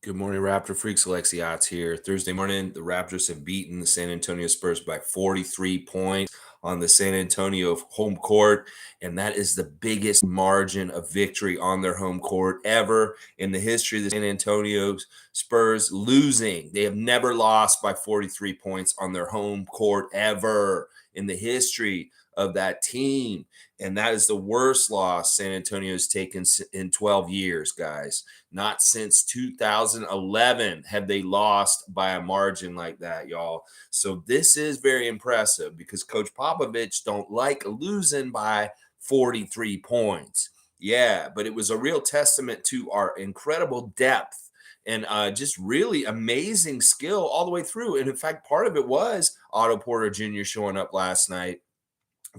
Good morning, Raptor Freaks. Alexi Otts here. Thursday morning, the Raptors have beaten the San Antonio Spurs by 43 points on the San Antonio home court, and that is the biggest margin of victory on their home court ever in the history of the San Antonio Spurs losing. They have never lost by 43 points on their home court ever in the history of that team. And that is the worst loss San Antonio has taken in 12 years, guys. Not since 2011 have they lost by a margin like that, y'all. So this is very impressive because Coach Popovich don't like losing by 43 points. Yeah, but it was a real testament to our incredible depth and just really amazing skill all the way through. And in fact, part of it was Otto Porter Jr. showing up last night,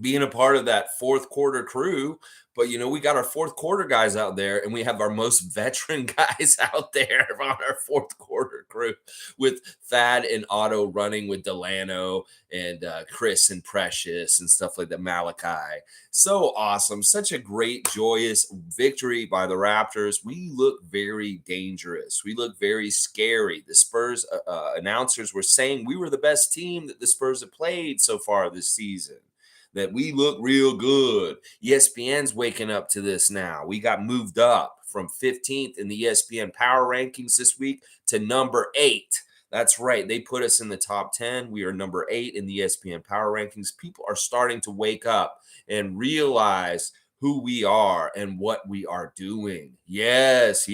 being a part of that fourth quarter crew. But we got our fourth quarter guys out there, and we have our most veteran guys out there on our fourth quarter crew with Thad and Otto running with Delano and Chris and Precious and stuff like that. Malachi. So awesome. Such a great, joyous victory by the Raptors. We look very dangerous. We look very scary. The Spurs announcers were saying we were the best team that the Spurs have played so far this season, that we look real good. ESPN's waking up to this now. We got moved up from 15th in the ESPN power rankings this week to number 8. That's right. They put us in the top 10. We are number 8 in the ESPN power rankings. People are starting to wake up and realize who we are and what we are doing. Yes.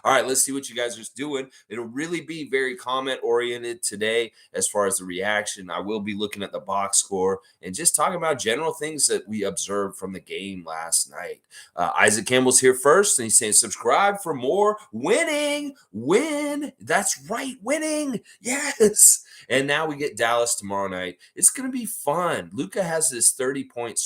All right, let's see what you guys are doing. It'll really be very comment oriented today as far as the reaction. I will be looking at the box score and just talking about general things that we observed from the game last night. Isaac Campbell's here first, and he's saying subscribe for more winning. Win. That's right, winning. Yes. And now we get Dallas tomorrow night. It's going to be fun. Luka has this 30-point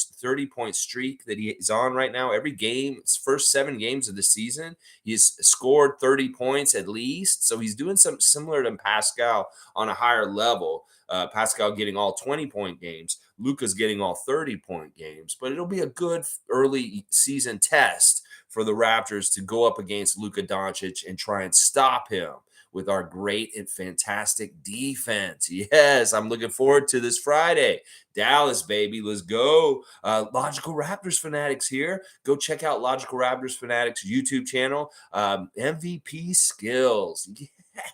streak that he's on right now. Every game, his first 7 games of the season, he's scored 30 points at least. So he's doing something similar to Pascal on a higher level. Pascal getting all 20-point games. Luka's getting all 30-point games. But it'll be a good early season test for the Raptors to go up against Luka Doncic and try and stop him with our great and fantastic defense. Yes, I'm looking forward to this Friday. Dallas, baby, let's go. Logical Raptors Fanatics here. Go check out Logical Raptors Fanatics YouTube channel. MVP skills.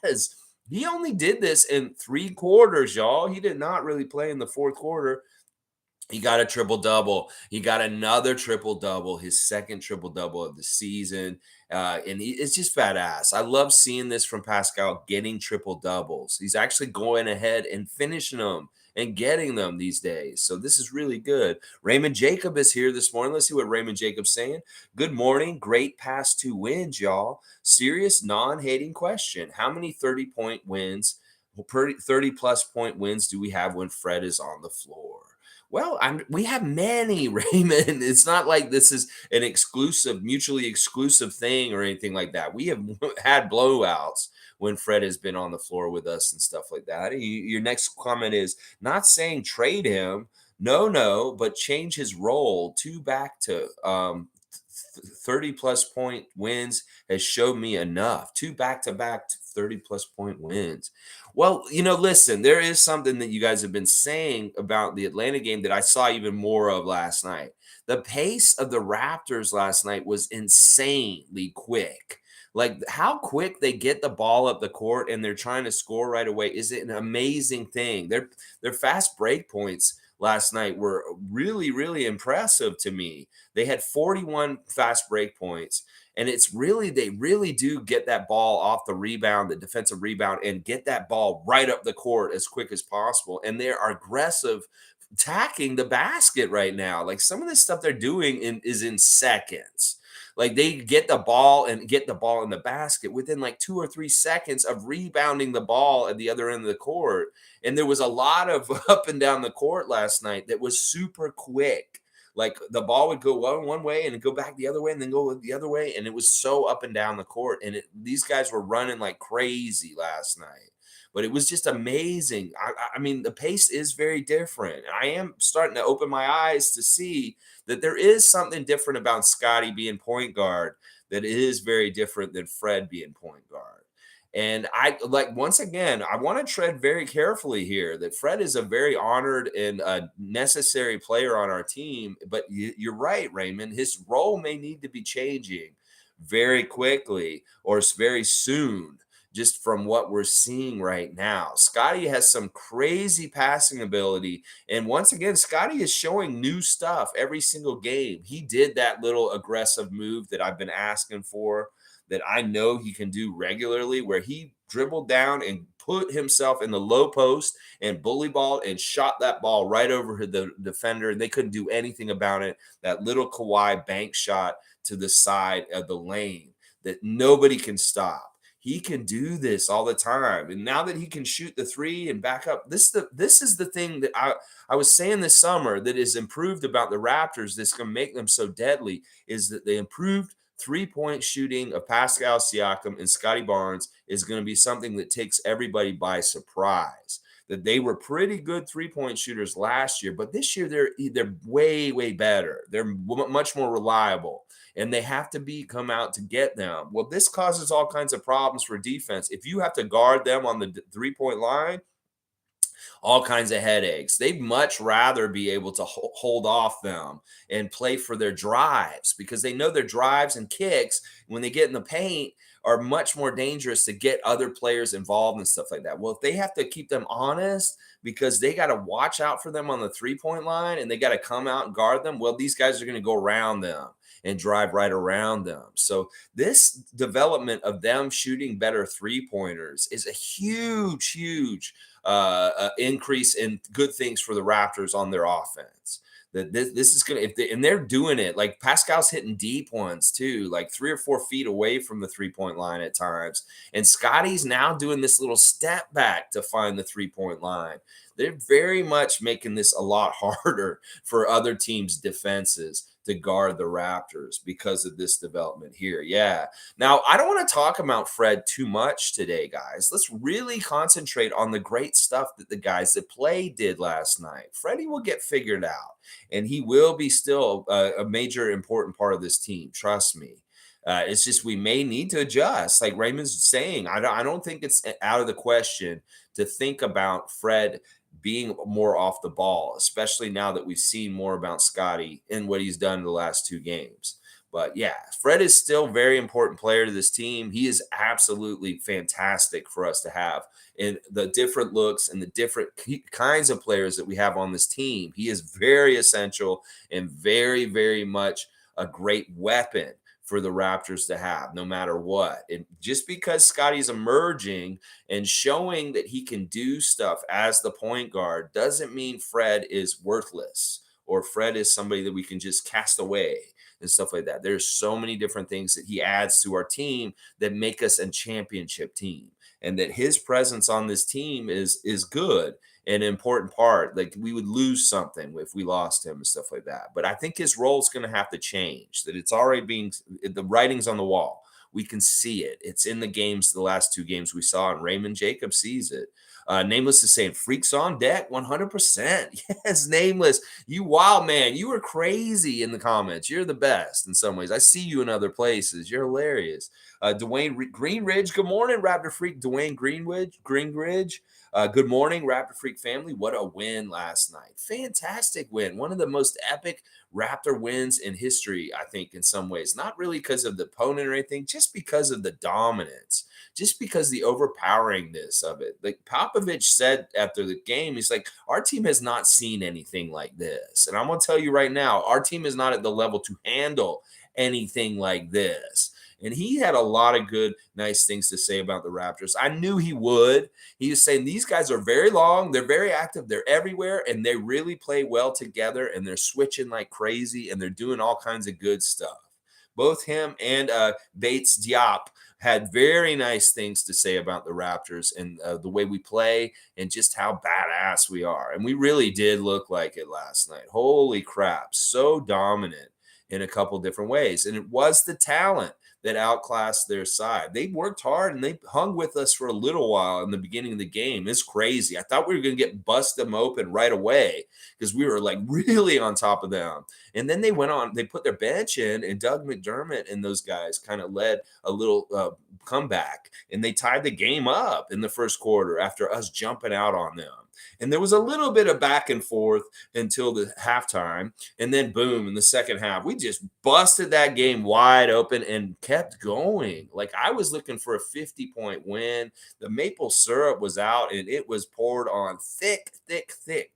Yes. He only did this in 3 quarters, y'all. He did not really play in the fourth quarter. He got a triple-double. He got another triple-double, his second triple-double of the season. And it's just badass. I love seeing this from Pascal, getting triple-doubles. He's actually going ahead and finishing them and getting them these days. So this is really good. Raymond Jacob is here this morning. Let's see what Raymond Jacob's saying. Good morning. Great past 2 wins, y'all. Serious, non-hating question. How many 30-point wins, 30-plus point wins do we have when Fred is on the floor? Well, we have many, Raymond. It's not like this is an exclusive, mutually exclusive thing or anything like that. We have had blowouts when Fred has been on the floor with us and stuff like that. Your next comment is not saying trade him. No, but change his role back to 30-plus point wins has showed me enough. 2 back-to-back 30-plus point wins. Well, listen, there is something that you guys have been saying about the Atlanta game that I saw even more of last night. The pace of the Raptors last night was insanely quick. Like how quick they get the ball up the court and they're trying to score right away is an amazing thing. Their fast break points last night were really, really impressive to me. They had 41 fast break points. And they really do get that ball off the rebound, the defensive rebound, and get that ball right up the court as quick as possible. And they are aggressive attacking the basket right now. Like some of this stuff they're doing is in seconds. Like they get the ball in the basket within like 2 or 3 seconds of rebounding the ball at the other end of the court. And there was a lot of up and down the court last night that was super quick. Like the ball would go one way and go back the other way and then go the other way. And it was so up and down the court. And these guys were running like crazy last night. But it was just amazing. I mean, the pace is very different. I am starting to open my eyes to see that there is something different about Scottie being point guard that is very different than Fred being point guard. And I like, once again, I want to tread very carefully here that Fred is a very honored and a necessary player on our team. But you're right, Raymond. His role may need to be changing very quickly or very soon, just from what we're seeing right now. Scottie has some crazy passing ability. And once again, Scottie is showing new stuff every single game. He did that little aggressive move that I've been asking for, that I know he can do regularly, where he dribbled down and put himself in the low post and bully ball and shot that ball right over the defender, and they couldn't do anything about it. That little Kawhi bank shot to the side of the lane that nobody can stop. He can do this all the time. And now that he can shoot the three and back up, this is the thing that I was saying this summer that is improved about the Raptors that's going to make them so deadly, is that the improved three-point shooting of Pascal Siakam and Scottie Barnes is going to be something that takes everybody by surprise. That they were pretty good three-point shooters last year, but this year they're way, way better. They're much more reliable, and they have to come out to get them. Well, this causes all kinds of problems for defense. If you have to guard them on the three-point line, all kinds of headaches. They'd much rather be able to hold off them and play for their drives, because they know their drives and kicks, when they get in the paint, are much more dangerous to get other players involved and stuff like that. Well, if they have to keep them honest because they got to watch out for them on the three-point line and they got to come out and guard them, well, these guys are going to go around them and drive right around them. So this development of them shooting better three-pointers is a huge, huge increase in good things for the Raptors on their offense. That this is going to, and they're doing it. Like Pascal's hitting deep ones too, like 3 or 4 feet away from the three-point line at times. And Scottie's now doing this little step back to find the three-point line. They're very much making this a lot harder for other teams' defenses to guard the Raptors because of this development here. Yeah. Now, I don't want to talk about Fred too much today, guys. Let's really concentrate on the great stuff that the guys that played did last night. Freddie will get figured out, and he will be still a major important part of this team. Trust me. It's just we may need to adjust. Like Raymond's saying, I don't think it's out of the question to think about Fred being more off the ball, especially now that we've seen more about Scottie and what he's done in the last 2 games. But yeah, Fred is still a very important player to this team. He is absolutely fantastic for us to have in the different looks and the different kinds of players that we have on this team. He is very essential and very, very much a great weapon for the Raptors to have, no matter what. And just because Scottie's emerging and showing that he can do stuff as the point guard doesn't mean Fred is worthless or Fred is somebody that we can just cast away and stuff like that. There's so many different things that he adds to our team that make us a championship team, and that his presence on this team is good. An important part. Like, we would lose something if we lost him and stuff like that. But I think his role is going to have to change. That it's already the writing's on the wall. We can see it. It's in the games, the last 2 games we saw, and Raymond Jacobs sees it. Nameless is saying, freaks on deck, 100%. Yes, Nameless. You wild man. You were crazy in the comments. You're the best in some ways. I see you in other places. You're hilarious. Dwayne Greenridge, good morning, Raptor Freak. Dwayne Greenridge. Good morning, Raptor Freak family. What a win last night. Fantastic win. One of the most epic Raptor wins in history, I think, in some ways. Not really because of the opponent or anything, just because of the dominance, just because the overpoweringness of it. Like Popovich said after the game, he's like, our team has not seen anything like this. And I'm going to tell you right now, our team is not at the level to handle anything like this. And he had a lot of good, nice things to say about the Raptors. I knew he would. He was saying these guys are very long, they're very active, they're everywhere, and they really play well together, and they're switching like crazy, and they're doing all kinds of good stuff. Both him and Bates Diop had very nice things to say about the Raptors and the way we play and just how badass we are. And we really did look like it last night. Holy crap, so dominant in a couple different ways. And it was the talent that outclassed their side. They worked hard and they hung with us for a little while in the beginning of the game. It's crazy. I thought we were going to get bust them open right away because we were like really on top of them. And then they went on, they put their bench in, and Doug McDermott and those guys kind of led a little comeback, and they tied the game up in the first quarter after us jumping out on them. And there was a little bit of back and forth until the halftime. And then boom, in the second half, we just busted that game wide open and kept going. Like I was looking for a 50-point win. The maple syrup was out and it was poured on thick,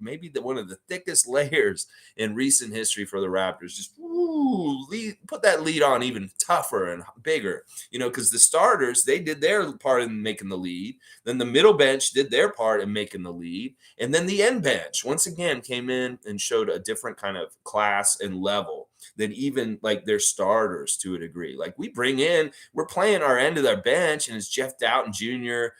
maybe one of the thickest layers in recent history for the Raptors. Just put that lead on even tougher and bigger, because the starters, they did their part in making the lead. Then the middle bench did their part in making the lead. And then the end bench once again came in and showed a different kind of class and level than even like their starters to a degree. Like we're playing our end of their bench, and it's Jeff Doughton Jr.,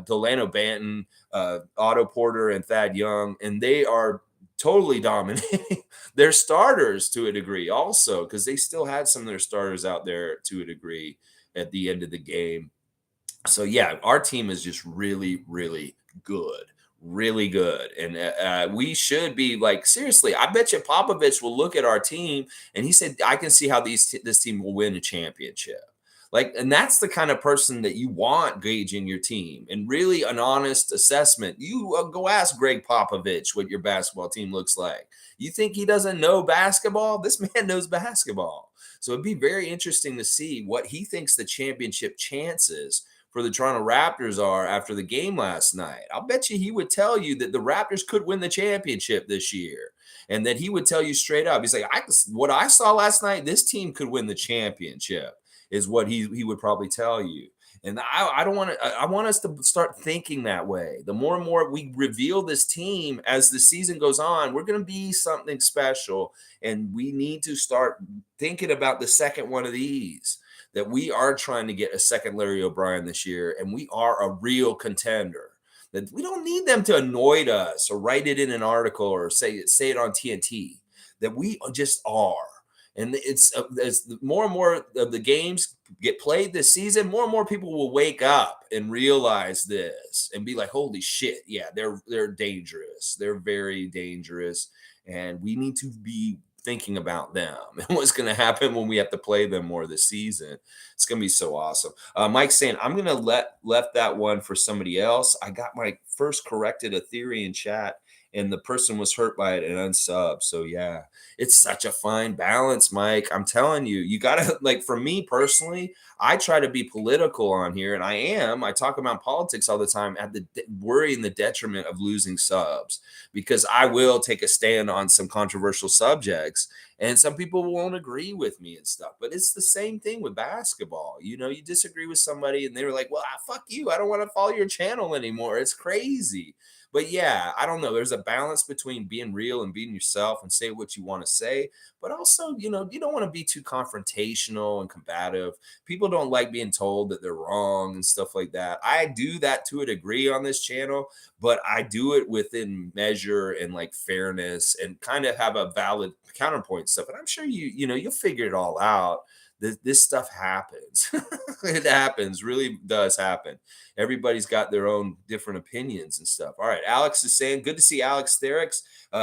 Delano Banton, Otto Porter, and Thad Young, and they are totally dominating their starters to a degree also, because they still had some of their starters out there to a degree at the end of the game. So yeah, our team is just really, really good. Really good. And we should be like, seriously, I bet you Popovich will look at our team and he said, I can see how this team will win a championship. Like, and that's the kind of person that you want gauging your team and really an honest assessment. You go ask Greg Popovich what your basketball team looks like. You think he doesn't know basketball? This man knows basketball. So it'd be very interesting to see what he thinks the championship chances for the Toronto Raptors are after the game last night. I'll bet you he would tell you that the Raptors could win the championship this year, and that he would tell you straight up. He's like, what I saw last night, this team could win the championship, is what he would probably tell you. And I don't want to. I want us to start thinking that way. The more and more we reveal this team as the season goes on, we're going to be something special, and we need to start thinking about the second one of these. That we are trying to get a second Larry O'Brien this year, and we are a real contender. That we don't need them to anoint us or write it in an article or say it on TNT. That we just are. And it's as more and more of the games get played this season, more and more people will wake up and realize this and be like, holy shit, yeah, they're dangerous. They're very dangerous. And we need to be thinking about them and what's going to happen when we have to play them more this season. It's going to be so awesome. Mike's saying, I'm going to left that one for somebody else. I got my first corrected a theory in chat, and the person was hurt by it and unsub. So yeah, it's such a fine balance, Mike. I'm telling you, you got to, like, for me personally, I try to be political on here, and I talk about politics all the time at the worrying the detriment of losing subs, because I will take a stand on some controversial subjects, and some people won't agree with me and stuff. But it's the same thing with basketball. You disagree with somebody and they were like, well, fuck you. I don't want to follow your channel anymore. It's crazy. But yeah, I don't know. There's a balance between being real and being yourself and say what you want to say. But also, you don't want to be too confrontational and combative. People don't like being told that they're wrong and stuff like that. I do that to a degree on this channel, but I do it within measure and like fairness and kind of have a valid counterpoint stuff. And I'm sure you'll figure it all out. This stuff happens. It happens, really does happen. Everybody's got their own different opinions and stuff. All right, Alex is saying, good to see Alex Therix.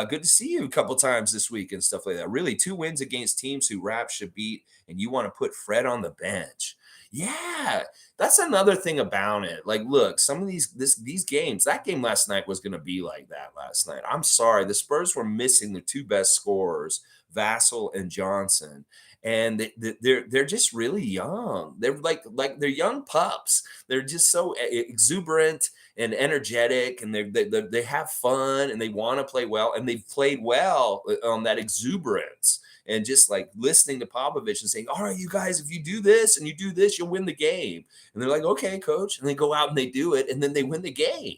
Good to see you a couple times this week and stuff like that. Really, 2 wins against teams who Raps should beat, and you want to put Fred on the bench. Yeah, that's another thing about it. Like, look, some of these games, that game last night was going to be like that last night. I'm sorry. The Spurs were missing the 2 best scorers, Vassell and Johnson. And they're just really young. They're like they're young pups. They're just so exuberant and energetic, and they have fun and they want to play well, and they've played well on that exuberance. And just like listening to Popovich and saying, all right, you guys, if you do this and you do this, you'll win the game. And they're like, okay, coach. And they go out and they do it, and then they win the game.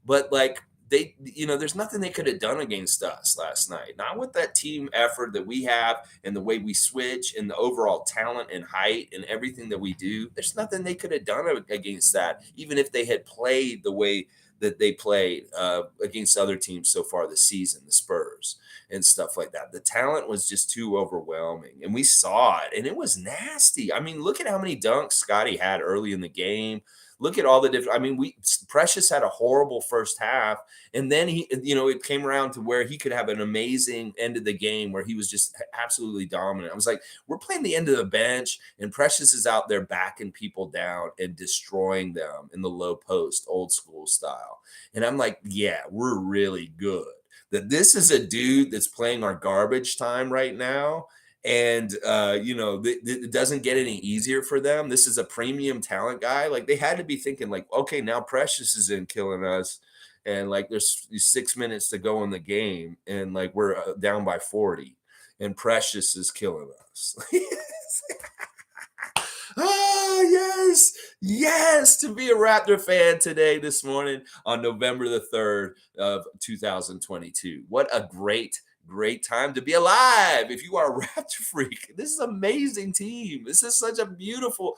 But like, there's nothing they could have done against us last night. Not with that team effort that we have and the way we switch and the overall talent and height and everything that we do. There's nothing they could have done against that, even if they had played the way that they played against other teams so far this season, the Spurs and stuff like that. The talent was just too overwhelming, and we saw it, and it was nasty. I mean, look at how many dunks Scottie had early in the game. Look at all the different. I mean, Precious had a horrible first half, and then it came around to where he could have an amazing end of the game where he was just absolutely dominant. I was like, we're playing the end of the bench, and Precious is out there backing people down and destroying them in the low post, old school style. And I'm like, yeah, we're really good. That this is a dude that's playing our garbage time right now. And it doesn't get any easier for them. This is a premium talent guy. Like, they had to be thinking, like, okay, now Precious is in killing us, and like there's 6 minutes to go in the game, and like we're down by 40, and Precious is killing us. Oh, yes. Yes. To be a Raptor fan today, this morning on November the 3rd of 2022. What a great time to be alive. If you are a Raptor freak, this is an amazing team. This is such a beautiful,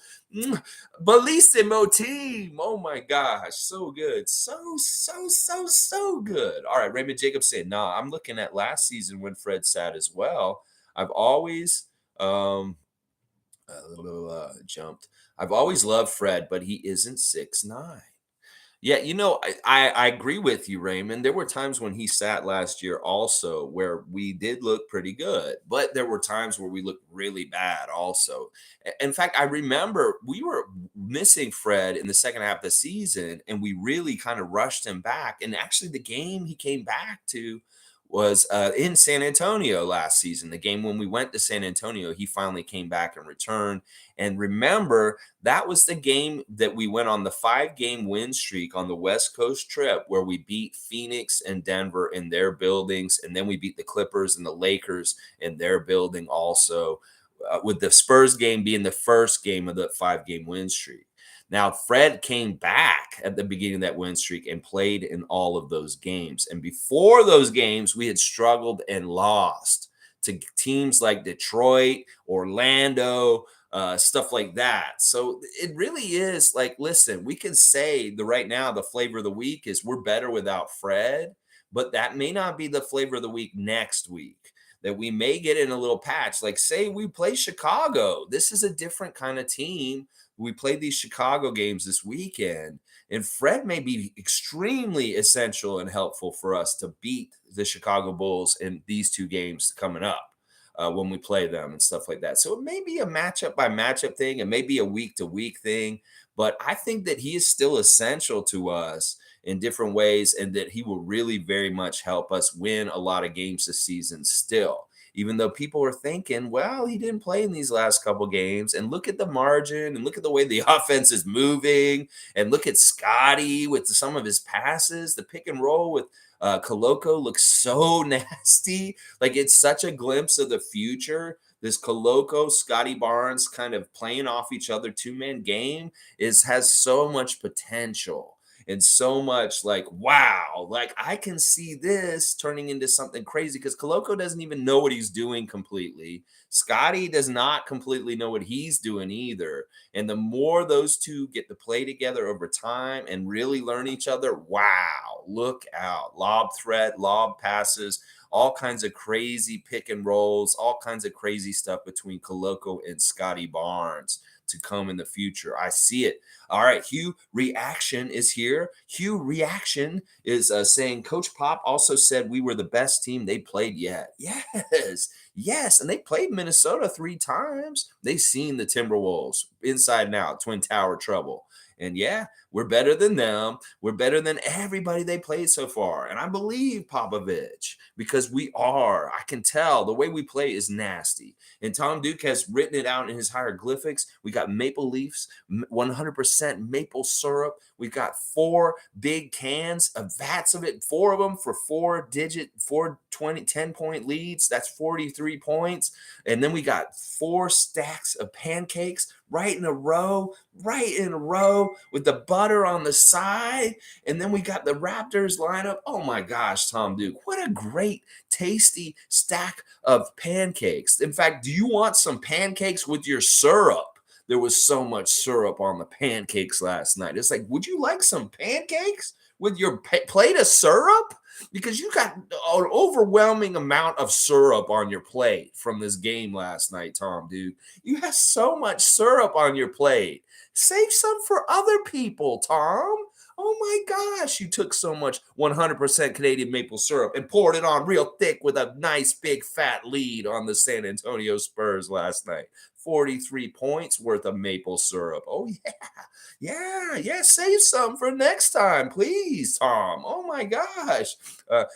bellissimo team. Oh my gosh. So good. So good. All right. Raymond Jacobs said, nah, I'm looking at last season when Fred sat as well. I've always, jumped. I've always loved Fred, but he isn't 6'9". Yeah, I agree with you, Raymond. There were times when he sat last year also where we did look pretty good, but there were times where we looked really bad also. In fact, I remember we were missing Fred in the second half of the season, and we really kind of rushed him back. And actually, the game he came back to was in San Antonio last season. The game when we went to San Antonio, he finally came back and returned. And remember, that was the game that we went on the 5-game win streak on the West Coast trip where we beat Phoenix and Denver in their buildings. And then we beat the Clippers and the Lakers in their building also, with the Spurs game being the first game of the 5-game win streak. Now, Fred came back at the beginning of that win streak and played in all of those games. And before those games, we had struggled and lost to teams like Detroit, Orlando, stuff like that. So it really is like, listen, we can say right now the flavor of the week is we're better without Fred, but that may not be the flavor of the week next week. That we may get in a little patch. Like, say we play Chicago. This is a different kind of team. We played these Chicago games this weekend, and Fred may be extremely essential and helpful for us to beat the Chicago Bulls in these 2 games coming up when we play them and stuff like that. So it may be a matchup by matchup thing. It may be a week to week thing, but I think that he is still essential to us in different ways, and that he will really very much help us win a lot of games this season still. Even though people are thinking, well, he didn't play in these last couple games, and look at the margin, and look at the way the offense is moving, and look at Scottie with some of his passes. The pick and roll with Koloko looks so nasty. Like, it's such a glimpse of the future. This Koloko, Scottie Barnes kind of playing off each other 2-man game has so much potential. And so much like, wow, like I can see this turning into something crazy because Koloko doesn't even know what he's doing completely. Scottie does not completely know what he's doing either. And the more those two get to play together over time and really learn each other, wow, look out. Lob threat, lob passes, all kinds of crazy pick and rolls, all kinds of crazy stuff between Koloko and Scottie Barnes to come in the future. I see it. All right, Hugh Reaction is here. Hugh Reaction is saying Coach Pop also said we were the best team they played yet. Yes, and they played Minnesota 3 times. They've seen the Timberwolves inside and out, Twin Tower trouble. And yeah, we're better than them. We're better than everybody they played so far. And I believe Popovich because we are. I can tell the way we play is nasty. And Tom Duke has written it out in his hieroglyphics. We got maple leaves, 100% maple syrup. We've got 4 big cans of vats of it, 4 of them for 10-point leads. That's 43 points. And then we got 4 stacks of pancakes right in a row with the butter on the side. And then we got the Raptors lineup. Oh my gosh, Tom Duke, what a great, tasty stack of pancakes. In fact, do you want some pancakes with your syrup? there was so much syrup on the pancakes last night. It's like, would you like some pancakes with your plate of syrup? Because you got an overwhelming amount of syrup on your plate from this game last night, Tom, dude. You have so much syrup on your plate. Save some for other people, Tom. Oh my gosh, you took so much 100% Canadian maple syrup and poured it on real thick with a nice big fat lead on the San Antonio Spurs last night. 43 points worth of maple syrup. Oh, yeah. Save some for next time, please, Tom. Oh my gosh.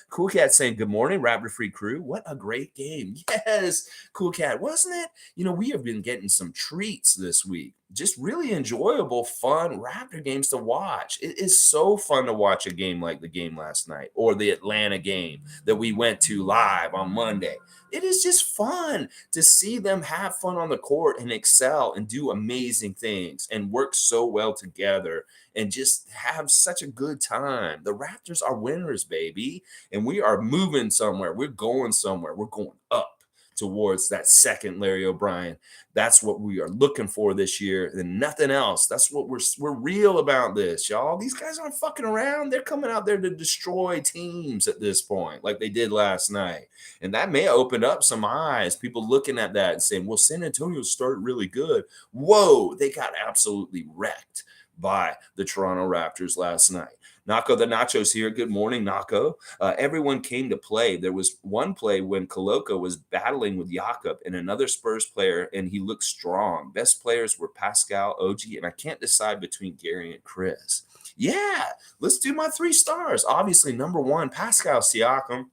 Cool Cat saying, good morning, Raptor Free Crew. What a great game. Yes, Cool Cat, wasn't it? We have been getting some treats this week. Just really enjoyable, fun Raptor games to watch. It is so fun to watch a game like the game last night or the Atlanta game that we went to live on Monday. It is just fun to see them have fun on the court and excel and do amazing things and work so well together and just have such a good time. The Raptors are winners, baby, and we are moving somewhere. We're going somewhere. We're going up towards that second Larry O'Brien. That's what we are looking for this year and nothing else. That's what we're real about this, y'all. These guys aren't fucking around. They're coming out there to destroy teams at this point, like they did last night. And that may open up some eyes, people looking at that and saying, well, San Antonio started really good. Whoa, they got absolutely wrecked by the Toronto Raptors last night. Nako the Nachos here. Good morning, Nako. Everyone came to play. There was one play when Koloko was battling with Jakob and another Spurs player, and he looked strong. Best players were Pascal, OG, and I can't decide between Gary and Chris. Yeah, let's do my 3 stars. Obviously, number 1, Pascal Siakam.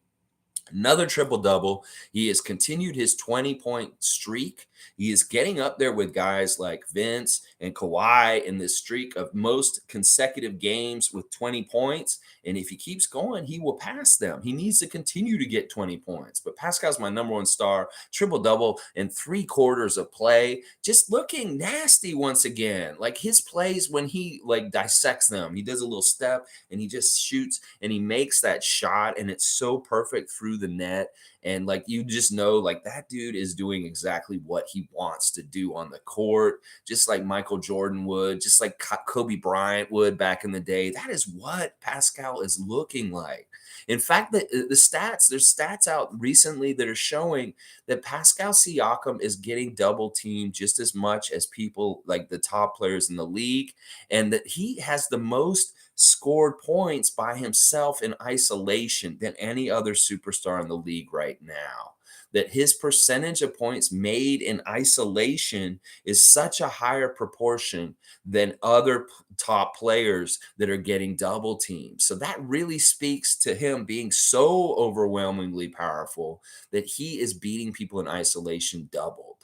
Another triple-double. He has continued his 20-point streak. He is getting up there with guys like Vince and Kawhi in this streak of most consecutive games with 20 points. And if he keeps going, he will pass them. He needs to continue to get 20 points. But Pascal's my number 1 star. Triple-double in 3 quarters of play. Just looking nasty once again. Like his plays when he dissects them. He does a little step and he just shoots and he makes that shot. And it's so perfect through the net. And you just know, that dude is doing exactly what he wants to do on the court, just like Michael Jordan would, just like Kobe Bryant would back in the day. That is what Pascal is looking like. In fact, there's stats out recently that are showing that Pascal Siakam is getting double teamed just as much as people like the top players in the league, and that he has the most scored points by himself in isolation than any other superstar in the league right now. That his percentage of points made in isolation is such a higher proportion than other top players that are getting double teamed. So that really speaks to him being so overwhelmingly powerful that he is beating people in isolation doubled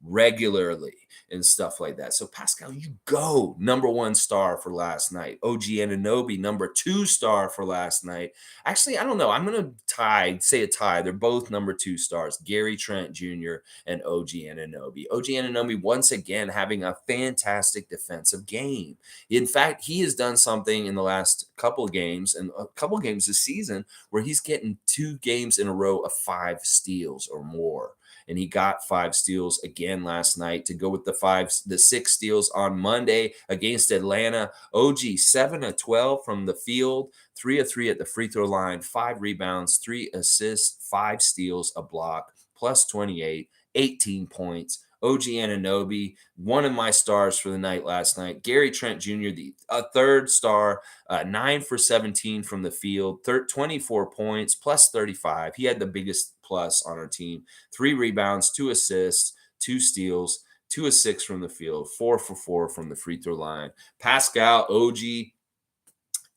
regularly and stuff like that. So Pascal, you go number 1 star for last night. OG Anunoby, number 2 star for last night. Actually, I don't know. I'm going to say a tie. They're both number 2 stars, Gary Trent Jr. and OG Anunoby. OG Anunoby once again having a fantastic defensive game. In fact, he has done something in the last couple of games and a couple of games this season where he's getting 2 games in a row of 5 steals or more. And he got 5 steals again last night to go with the 6 steals on Monday against Atlanta. OG 7 of 12 from the field, 3 of 3 at the free throw line, 5 rebounds, 3 assists, 5 steals, a block, plus 28, 18 points. OG Anunoby, one of my stars for the night last night. Gary Trent Jr., a 3rd star, 9 for 17 from the field, 24 points, plus 35. He had the biggest plus on our team. 3 rebounds, 2 assists, 2 steals, 2 of 6 from the field, 4 for 4 from the free throw line. Pascal, OG,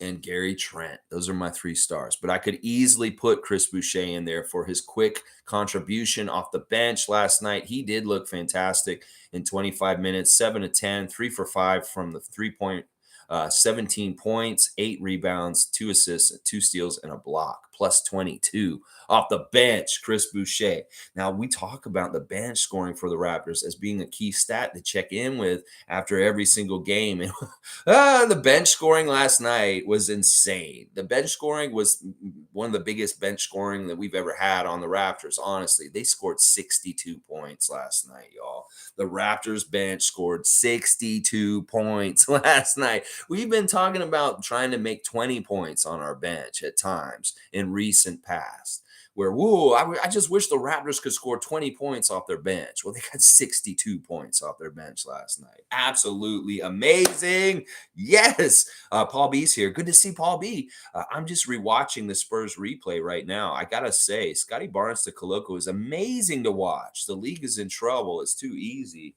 and Gary Trent. Those are my 3 stars. But I could easily put Chris Boucher in there for his quick contribution off the bench last night. He did look fantastic in 25 minutes, 7 of 10, 3 for 5 from the 3-point, 17 points, 8 rebounds, 2 assists, 2 steals, and a block, plus 22 off the bench, Chris Boucher. Now, we talk about the bench scoring for the Raptors as being a key stat to check in with after every single game. And the bench scoring last night was insane. The bench scoring was one of the biggest bench scoring that we've ever had on the Raptors, honestly. They scored 62 points last night, y'all. The Raptors bench scored 62 points last night. We've been talking about trying to make 20 points on our bench at times in recent past. Where, whoa, I just wish the Raptors could score 20 points off their bench. Well, they got 62 points off their bench last night. Absolutely amazing. Yes. Paul B's here. Good to see Paul B. I'm just rewatching the Spurs replay right now. I got to say, Scottie Barnes to Koloko is amazing to watch. The league is in trouble. It's too easy.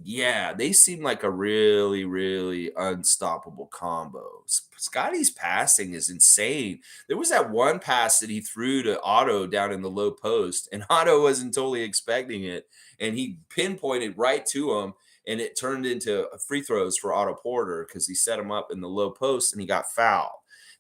Yeah, they seem like a really, really unstoppable combo. Scotty's passing is insane. There was that one pass that he threw to Otto down in the low post, and Otto wasn't totally expecting it, and he pinpointed right to him, and it turned into free throws for Otto Porter because he set him up in the low post and he got fouled.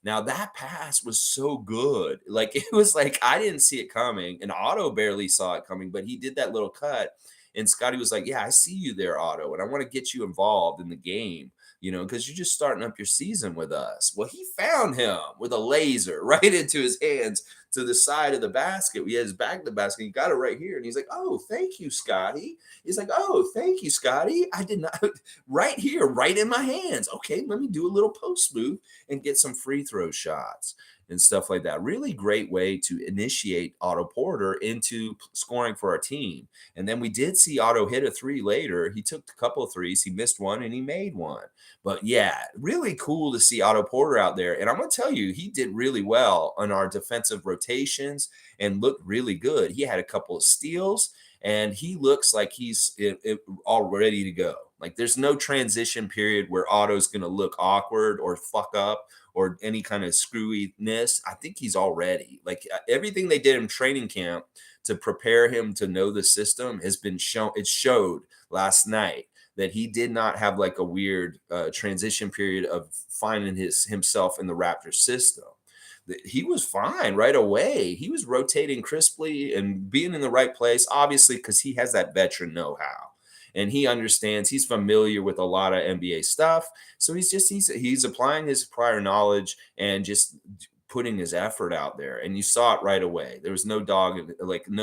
Now that pass was so good. Like it was like I didn't see it coming, and Otto barely saw it coming, but he did that little cut. And Scotty was like, "Yeah, I see you there, Otto, and I want to get you involved in the game, because you're just starting up your season with us." Well, he found him with a laser right into his hands to the side of the basket. He had his back to the basket. He got it right here. And he's like, "Oh, thank you, Scotty." He's like, "Oh, thank you, Scotty. I did not right here, right in my hands. Okay, let me do a little post move and get some free throw shots." And stuff like that. Really great way to initiate Otto Porter into scoring for our team. And then we did see Otto hit a three later. He took a couple of threes. He missed one and he made one. But yeah, really cool to see Otto Porter out there. And I'm going to tell you, he did really well on our defensive rotations and looked really good. He had a couple of steals and he looks like he's all ready to go. Like there's no transition period where Otto's going to look awkward or fuck up or any kind of screwiness. I think he's all ready. Like everything they did in training camp to prepare him to know the system has been shown. It showed last night that he did not have like a weird transition period of finding himself in the Raptor system. He was fine right away. He was rotating crisply and being in the right place, obviously, because he has that veteran know-how. And he understands, he's familiar with a lot of NBA stuff. So he's applying his prior knowledge and just putting his effort out there. And you saw it right away. There was no no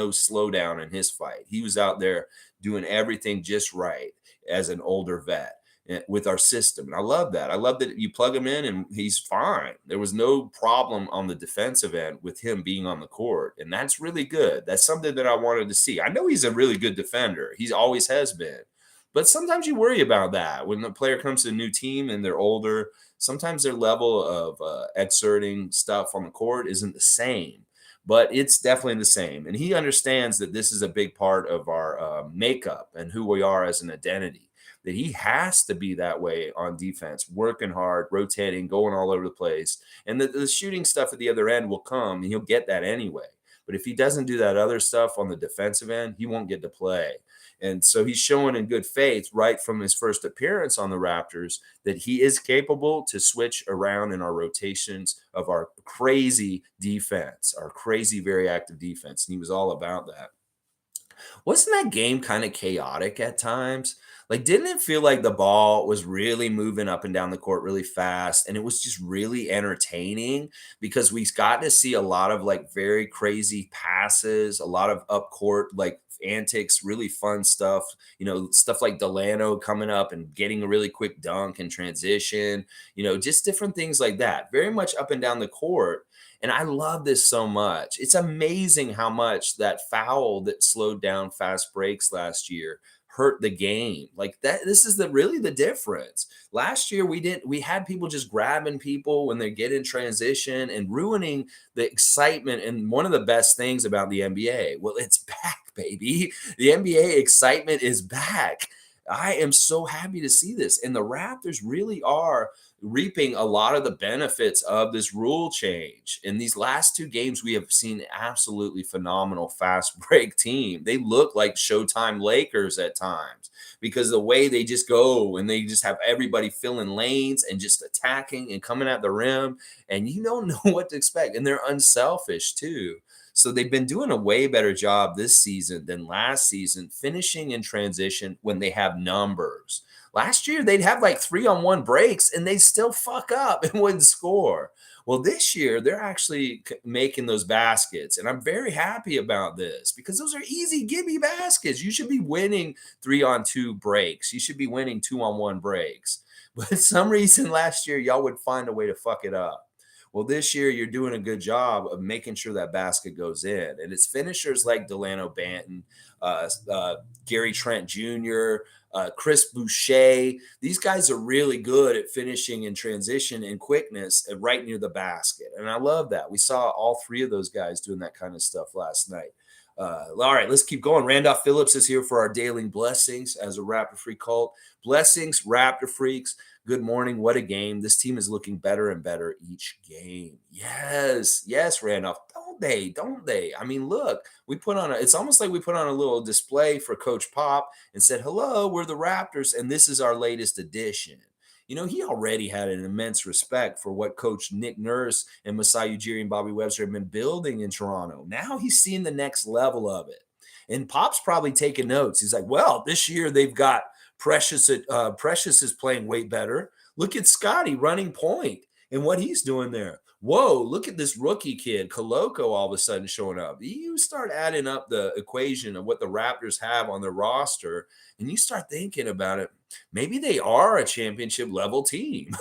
slowdown in his fight. He was out there doing everything just right as an older vet with our system. And I love that. I love that you plug him in and he's fine. There was no problem on the defensive end with him being on the court. And that's really good. That's something that I wanted to see. I know he's a really good defender. He always has been. But sometimes you worry about that when the player comes to a new team and they're older. Sometimes their level of exerting stuff on the court isn't the same. But it's definitely the same. And he understands that this is a big part of our makeup and who we are as an identity. That he has to be that way on defense, working hard, rotating, going all over the place. And the shooting stuff at the other end will come, and he'll get that anyway. But if he doesn't do that other stuff on the defensive end, he won't get to play. And so he's showing in good faith right from his first appearance on the Raptors that he is capable to switch around in our rotations of our crazy defense, our crazy, very active defense. And he was all about that. Wasn't that game kind of chaotic at times? Like, didn't it feel like the ball was really moving up and down the court really fast? And it was just really entertaining because we got to see a lot of like very crazy passes, a lot of up court like antics, really fun stuff. Stuff like Delano coming up and getting a really quick dunk and transition, just different things like that. Very much up and down the court. And I love this so much. It's amazing how much that foul that slowed down fast breaks last year hurt the game. Like that, this is really the difference. Last year we had people just grabbing people when they get in transition and ruining the excitement. And one of the best things about the NBA, well, it's back, baby. The NBA excitement is back. I am so happy to see this. And the Raptors really are reaping a lot of the benefits of this rule change. In these last two games, we have seen absolutely phenomenal fast break team. They look like Showtime Lakers at times because the way they just go and they just have everybody filling lanes and just attacking and coming at the rim, and you don't know what to expect. And they're unselfish too. So they've been doing a way better job this season than last season, finishing in transition when they have numbers. Last year, they'd have like 3-on-1 breaks and they'd still fuck up and wouldn't score. Well, this year, they're actually making those baskets. And I'm very happy about this because those are easy gimme baskets. You should be winning 3-on-2 breaks. You should be winning 2-on-1 breaks. But some reason last year, y'all would find a way to fuck it up. Well, this year you're doing a good job of making sure that basket goes in, and it's finishers like Delano Banton, Gary Trent Jr., Chris Boucher. These guys are really good at finishing in transition and quickness right near the basket, and I love that. We saw all three of those guys doing that kind of stuff last night. All right, let's keep going. Randolph Phillips is here for our daily blessings as a Raptor Freak cult. Blessings, Raptor Freaks. Good morning. What a game. This team is looking better and better each game. Yes, Randolph. Don't they? I mean, look, it's almost like we put on a little display for Coach Pop and said, hello, we're the Raptors, and this is our latest edition. You know, he already had an immense respect for what Coach Nick Nurse and Masai Ujiri and Bobby Webster have been building in Toronto. Now he's seeing the next level of it. And Pop's probably taking notes. He's like, well, this year they've got Precious is playing way better. Look at Scottie running point and what he's doing there. Whoa, look at this rookie kid, Koloko, all of a sudden showing up. You start adding up the equation of what the Raptors have on their roster, and you start thinking about it. Maybe they are a championship level team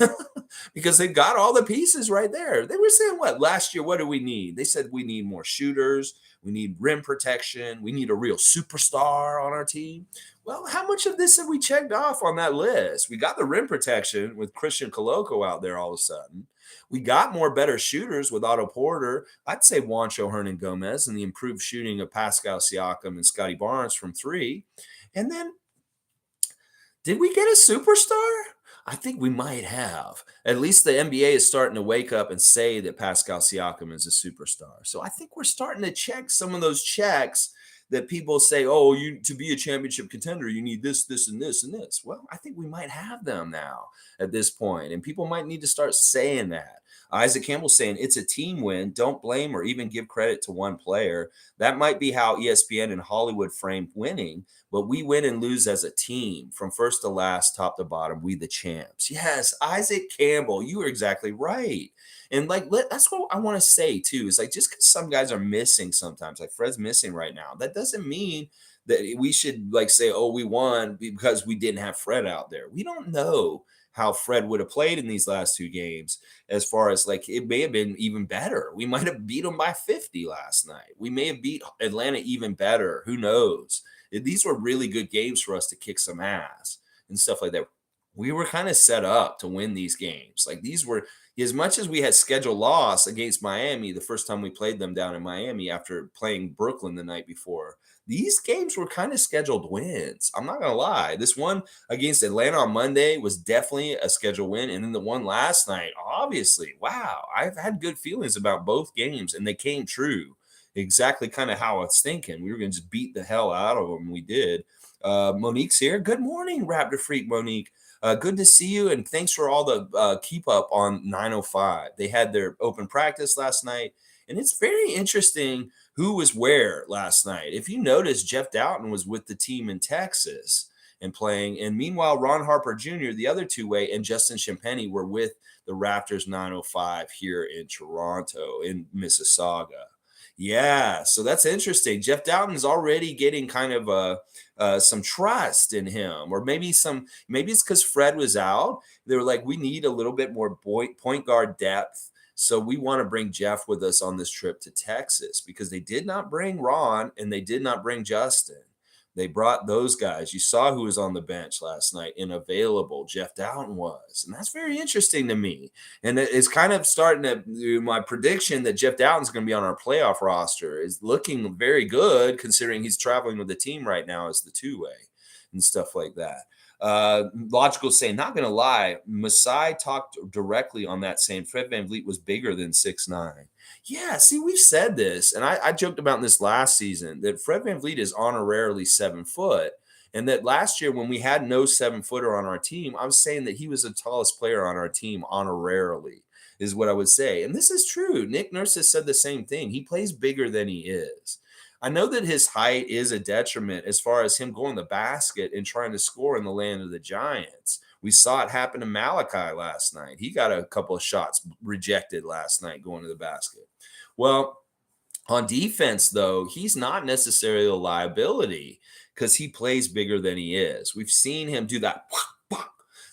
because they've got all the pieces right there. They were saying, what, last year, what do we need? They said we need more shooters. We need rim protection. We need a real superstar on our team. Well, how much of this have we checked off on that list? We got the rim protection with Christian Koloko out there all of a sudden. We got more better shooters with Otto Porter. I'd say Juancho Hernan-Gomez and the improved shooting of Pascal Siakam and Scottie Barnes from three. And then, did we get a superstar? I think we might have. At least the NBA is starting to wake up and say that Pascal Siakam is a superstar. So I think we're starting to check some of those checks that people say, oh, to be a championship contender, you need this, this, and this, and this. Well, I think we might have them now at this point, and people might need to start saying that. Isaac Campbell saying it's a team win. Don't blame or even give credit to one player. That might be how ESPN and Hollywood frame winning, but we win and lose as a team from first to last, top to bottom. We the champs. Yes, Isaac Campbell, you were exactly right. And that's what I want to say too, is like, just because some guys are missing sometimes, like Fred's missing right now, that doesn't mean that we should like say, oh, we won because we didn't have Fred out there. We don't know how Fred would have played in these last two games, as far as like, it may have been even better. We might have beat them by 50 last night. We may have beat Atlanta even better. Who knows? These were really good games for us to kick some ass and stuff like that. We were kind of set up to win these games. Like, these were, as much as we had scheduled loss against Miami the first time we played them down in Miami after playing Brooklyn the night before, these games were kind of scheduled wins. I'm not going to lie. This one against Atlanta on Monday was definitely a scheduled win. And then the one last night, obviously, wow, I've had good feelings about both games, and they came true. Exactly kind of how I was thinking. We were going to just beat the hell out of them. We did. Monique's here. Good morning, Raptor Freak Monique. Good to see you, and thanks for all the keep up on 905. They had their open practice last night, and it's very interesting who was where last night. If you notice, Jeff Doughton was with the team in Texas and playing, and meanwhile, Ron Harper Jr., the other two-way, and Justin Champagnie were with the Raptors 905 here in Toronto, in Mississauga. Yeah, so that's interesting. Jeff Doughton's already getting kind of some trust in him, or maybe it's because Fred was out. They were like, we need a little bit more point guard depth, so we want to bring Jeff with us on this trip to Texas, because they did not bring Ron and they did not bring Justin. They brought those guys. You saw who was on the bench last night and available. Jeff Doughton was. And that's very interesting to me. And it's kind of starting to, my prediction that Jeff Doughton's going to be on our playoff roster is looking very good, considering he's traveling with the team right now as the two-way and stuff like that. Logical saying, not going to lie, Masai talked directly on that, saying Fred VanVleet was bigger than 6'9". Yeah, see, we've said this, and I joked about this last season, that Fred VanVleet is honorarily 7 foot, And that last year, when we had no 7-footer on our team, I was saying that he was the tallest player on our team honorarily, is what I would say. And this is true. Nick Nurse has said the same thing. He plays bigger than he is. I know that his height is a detriment as far as him going to the basket and trying to score in the land of the Giants. We saw it happen to Malachi last night. He got a couple of shots rejected last night going to the basket. Well, on defense, though, he's not necessarily a liability because he plays bigger than he is. We've seen him do that,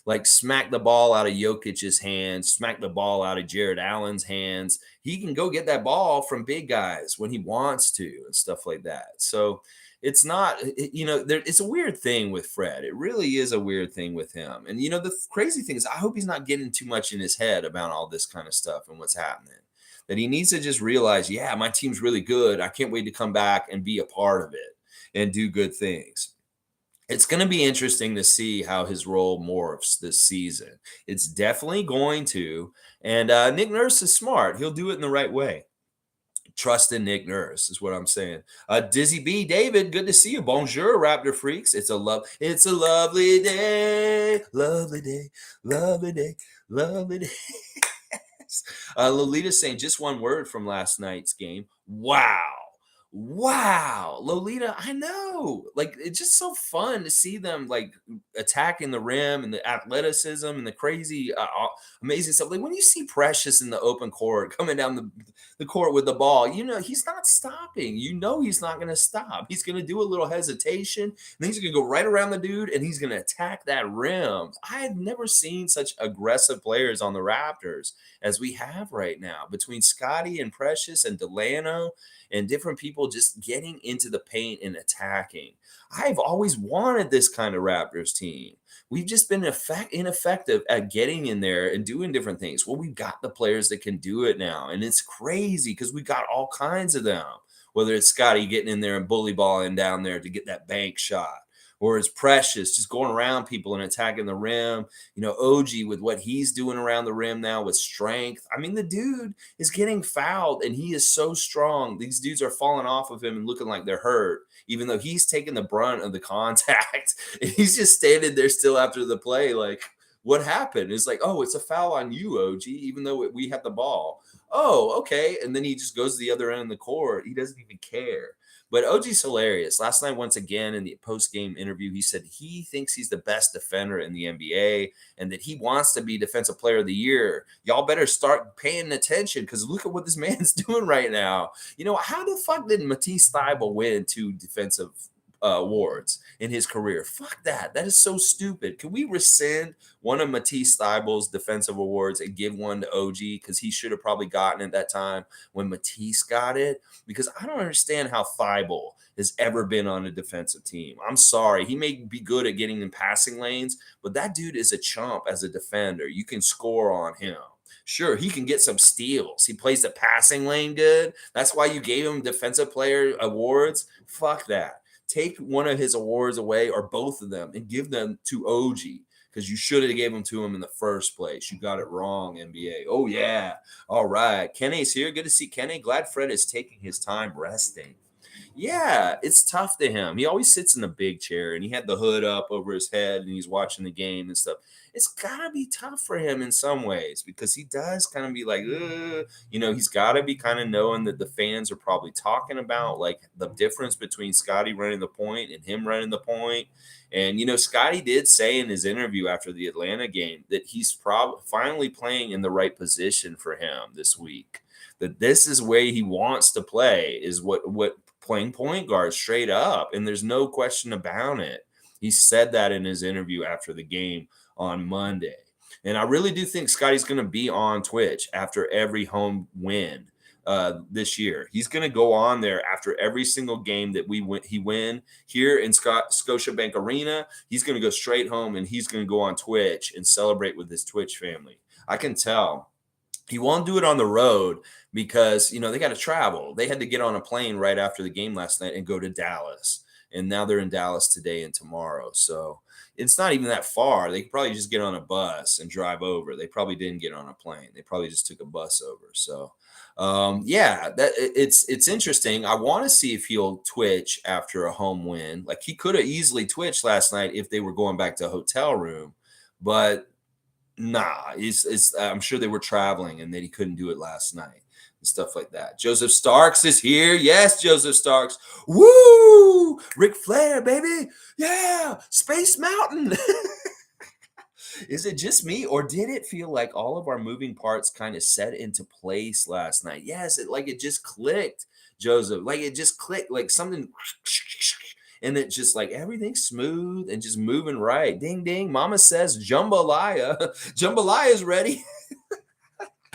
like smack the ball out of Jokic's hands, smack the ball out of Jared Allen's hands. He can go get that ball from big guys when he wants to and stuff like that. So it's not, it's a weird thing with Fred. It really is a weird thing with him. And, the crazy thing is I hope he's not getting too much in his head about all this kind of stuff and what's happening. That he needs to just realize, yeah, my team's really good. I can't wait to come back and be a part of it and do good things. It's going to be interesting to see how his role morphs this season. It's definitely going to. And Nick Nurse is smart. He'll do it in the right way. Trust in Nick Nurse is what I'm saying. Dizzy B, David, good to see you. Bonjour, Raptor freaks. It's a lovely day, lovely day, lovely day, lovely day. Lolita saying just one word from last night's game. Wow, Lolita, I know. Like, it's just so fun to see them like attacking the rim and the athleticism and the crazy, amazing stuff. Like when you see Precious in the open court coming down the court with the ball, he's not stopping. He's not going to stop. He's going to do a little hesitation, and then he's going to go right around the dude, and he's going to attack that rim. I have never seen such aggressive players on the Raptors as we have right now between Scottie and Precious and Delano and different people just getting into the paint and attacking. I've always wanted this kind of Raptors team. We've just been ineffective at getting in there and doing different things. Well, we've got the players that can do it now, and it's crazy because we got all kinds of them, whether it's Scottie getting in there and bully balling down there to get that bank shot, or it's Precious just going around people and attacking the rim. OG with what he's doing around the rim now with strength. I mean, the dude is getting fouled, and he is so strong. These dudes are falling off of him and looking like they're hurt, even though he's taking the brunt of the contact. And he's just standing there still after the play like, what happened? It's like, oh, it's a foul on you, OG, even though we had the ball. Oh, okay. And then he just goes to the other end of the court. He doesn't even care. But OG's hilarious. Last night, once again, in the post-game interview, he said he thinks he's the best defender in the NBA and that he wants to be Defensive Player of the Year. Y'all better start paying attention because look at what this man's doing right now. How the fuck did Matisse Thybulle win 2 defensive awards in his career? Fuck that. That is so stupid. Can we rescind one of Matisse Thybulle's defensive awards and give one to OG because he should have probably gotten it that time when Matisse got it? Because I don't understand how Thybulle has ever been on a defensive team. I'm sorry. He may be good at getting in passing lanes, but that dude is a chump as a defender. You can score on him. Sure, he can get some steals. He plays the passing lane good. That's why you gave him defensive player awards. Fuck that. Take one of his awards away or both of them and give them to OG because you should have gave them to him in the first place. You got it wrong, NBA. Oh, yeah. All right. Kenny's here. Good to see Kenny. Glad Fred is taking his time resting. Yeah, it's tough to him. He always sits in the big chair and he had the hood up over his head and he's watching the game and stuff. It's got to be tough for him in some ways because he does kind of be like, he's got to be kind of knowing that the fans are probably talking about like the difference between Scottie running the point and him running the point. And, Scottie did say in his interview after the Atlanta game that he's probably finally playing in the right position for him this week, that this is where he wants to play is what playing point guard straight up. And there's no question about it. He said that in his interview after the game on Monday. And I really do think Scottie's going to be on Twitch after every home win this year. He's going to go on there after every single game that he win here in Scotiabank Arena. He's going to go straight home and he's going to go on Twitch and celebrate with his Twitch family. I can tell. He won't do it on the road because, they got to travel. They had to get on a plane right after the game last night and go to Dallas. and now they're in Dallas today and tomorrow. So it's not even that far. They could probably just get on a bus and drive over. They probably didn't get on a plane. They probably just took a bus over. So yeah, it's interesting. I want to see if he'll twitch after a home win. Like he could have easily twitched last night if they were going back to a hotel room, but nah, it's I'm sure they were traveling and that he couldn't do it last night and stuff like that. Joseph Starks is here. Yes, Joseph Starks. Woo! Ric Flair, baby. Yeah, Space Mountain. Is it just me, or did it feel like all of our moving parts kind of set into place last night? Yes, it just clicked, Joseph. Like it just clicked, like something, and it just like everything's smooth and just moving right. Ding ding. Mama says jambalaya. Jambalaya is ready.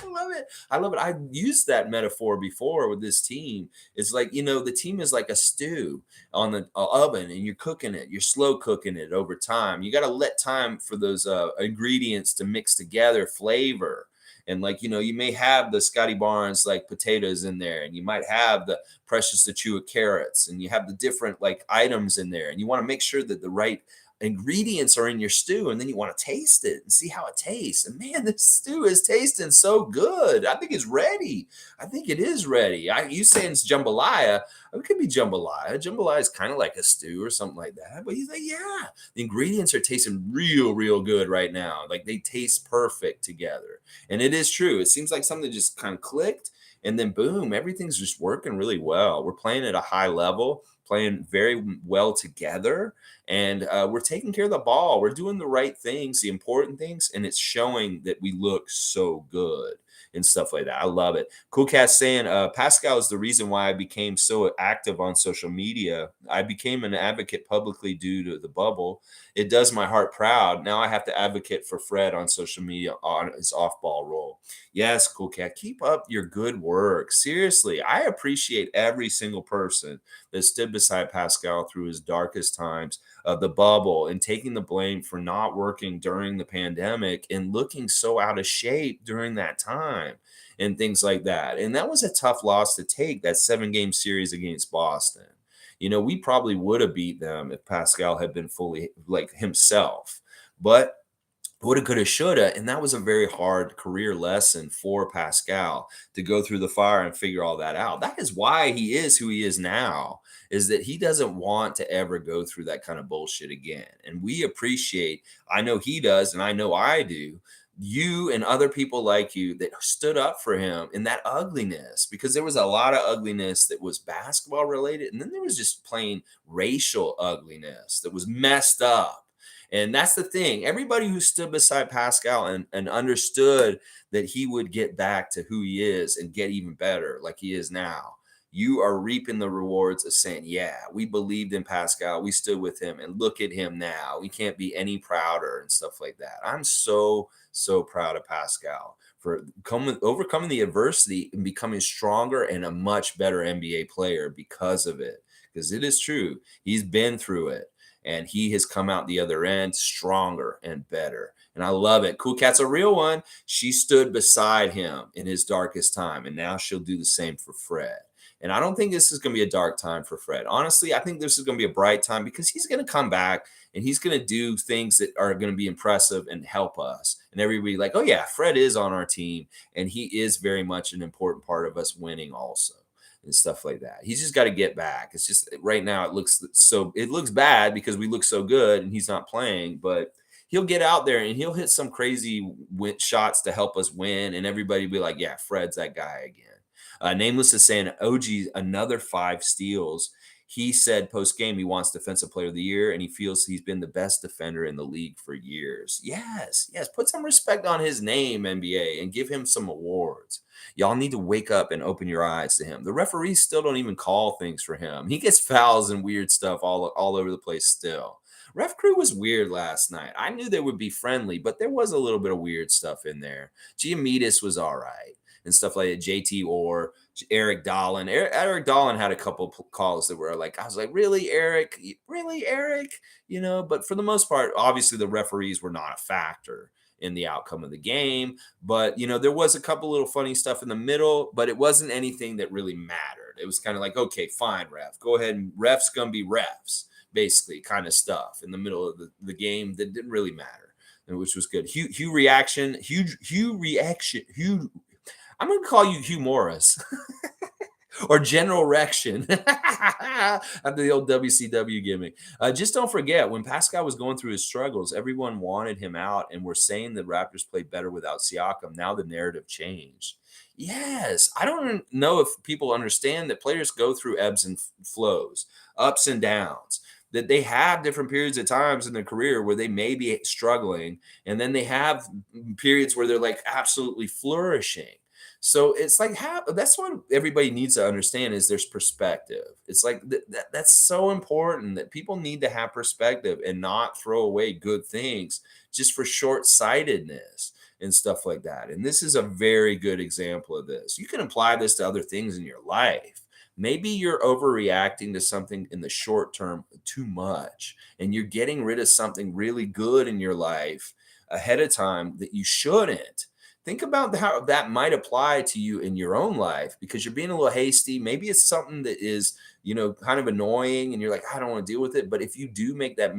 I love it. I love it. I've used that metaphor before with this team. It's like, the team is like a stew on the oven and you're cooking it. You're slow cooking it over time. You got to let time for those ingredients to mix together, flavor. And like, you may have the Scotty Barnes like potatoes in there, and you might have the precious Achiuwa carrots, and you have the different like items in there. And you want to make sure that the right ingredients are in your stew, and then you want to taste it and see how it tastes. And man, this stew is tasting so good. I think it's ready. I think it is ready. You saying it's jambalaya? It could be jambalaya. Jambalaya is kind of like a stew or something like that. But he's like, yeah, the ingredients are tasting real, real good right now. Like they taste perfect together. And it is true. It seems like something just kind of clicked, and then boom, everything's just working really well. We're playing at a high level, playing very well together, and we're taking care of the ball. We're doing the right things, the important things, and it's showing that we look so good and stuff like that. I love it. Cool Cat saying, Pascal is the reason why I became so active on social media. I became an advocate publicly due to the bubble. It does my heart proud. Now I have to advocate for Fred on social media on his off-ball role. Yes, Cool Cat, keep up your good work. Seriously, I appreciate every single person that stood beside Pascal through his darkest times of the bubble and taking the blame for not working during the pandemic and looking so out of shape during that time and things like that. And that was a tough loss to take, that 7-game series against Boston. We probably would have beat them if Pascal had been fully like himself. But woulda, coulda, shoulda, and that was a very hard career lesson for Pascal to go through the fire and figure all that out. That is why he is who he is now, is that he doesn't want to ever go through that kind of bullshit again. And we appreciate, I know he does, and I know I do, you and other people like you that stood up for him in that ugliness, because there was a lot of ugliness that was basketball related, and then there was just plain racial ugliness that was messed up. And that's the thing. Everybody who stood beside Pascal and understood that he would get back to who he is and get even better like he is now, you are reaping the rewards of saying, yeah, we believed in Pascal. We stood with him, and look at him now. We can't be any prouder and stuff like that. I'm so, so proud of Pascal for overcoming the adversity and becoming stronger and a much better NBA player because of it. Because it is true. He's been through it, and he has come out the other end stronger and better. And I love it. Cool Cat's a real one. She stood beside him in his darkest time, and now she'll do the same for Fred. And I don't think this is going to be a dark time for Fred. Honestly, I think this is going to be a bright time, because he's going to come back and he's going to do things that are going to be impressive and help us. And everybody like, oh yeah, Fred is on our team, and he is very much an important part of us winning also, and stuff like that. He's just got to get back. It's just right now it looks bad because we look so good and he's not playing, but he'll get out there and he'll hit some crazy shots to help us win, and everybody will be like, yeah, Fred's that guy again. Nameless is saying OG another 5 steals. He said post game he wants Defensive Player of the Year, and he feels he's been the best defender in the league for years. Yes, put some respect on his name, NBA, and give him some awards. Y'all need to wake up and open your eyes to him. The referees still don't even call things for him. He gets fouls and weird stuff all over the place still. Ref crew was weird last night. I knew they would be friendly, but there was a little bit of weird stuff in there. Giamidis was all right and stuff like that. JT Orr, Eric Dolan. Eric Dolan had a couple calls that were like, I was like, really, Eric? Really, Eric? But for the most part, obviously the referees were not a factor in the outcome of the game. But, there was a couple little funny stuff in the middle, but it wasn't anything that really mattered. It was kind of like, okay, fine, ref. Go ahead and refs going to be refs, basically, kind of stuff in the middle of the game that didn't really matter, which was good. Hugh reaction. I'm going to call you Hugh Morris. Or General Rection. After the old WCW gimmick. Just don't forget, when Pascal was going through his struggles, everyone wanted him out and were saying the Raptors played better without Siakam. Now the narrative changed. Yes, I don't know if people understand that players go through ebbs and flows, ups and downs, that they have different periods of times in their career where they may be struggling, and then they have periods where they're like absolutely flourishing. So it's like that's what everybody needs to understand is there's perspective. It's like that's so important that people need to have perspective and not throw away good things just for short-sightedness and stuff like that. And this is a very good example of this. You can apply this to other things in your life. Maybe you're overreacting to something in the short term too much, and you're getting rid of something really good in your life ahead of time that you shouldn't. Think about how that might apply to you in your own life because you're being a little hasty. Maybe it's something that is, kind of annoying and you're like, I don't want to deal with it. But if you do make that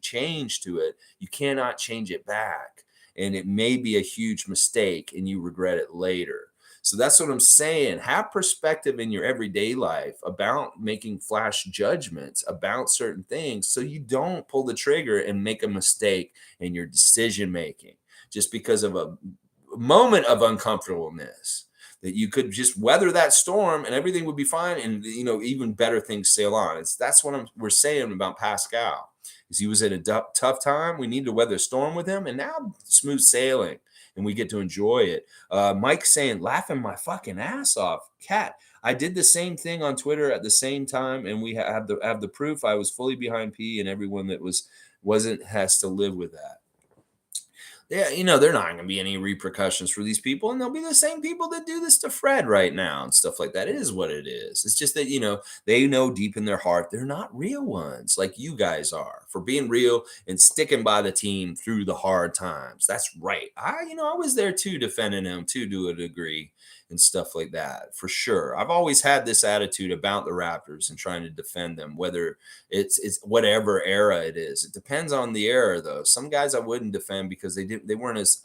change to it, you cannot change it back. And it may be a huge mistake and you regret it later. So that's what I'm saying. Have perspective in your everyday life about making flash judgments about certain things so you don't pull the trigger and make a mistake in your decision making just because of a moment of uncomfortableness, that you could just weather that storm and everything would be fine, and even better things sail on. That's what we're saying about Pascal. Is he was in a tough time. We need to weather a storm with him, and now smooth sailing, and we get to enjoy it. Mike saying, laughing my fucking ass off. Cat, I did the same thing on Twitter at the same time, and we have the proof. I was fully behind P, and everyone that wasn't has to live with that. Yeah, they're not going to be any repercussions for these people, and they'll be the same people that do this to Fred right now and stuff like that. It is what it is. It's just that, they know deep in their heart they're not real ones like you guys are for being real and sticking by the team through the hard times. That's right. I was there too, defending them too, to a degree and stuff like that, for sure. I've always had this attitude about the Raptors and trying to defend them, whether it's whatever era it is. It depends on the era, though. Some guys I wouldn't defend because they weren't as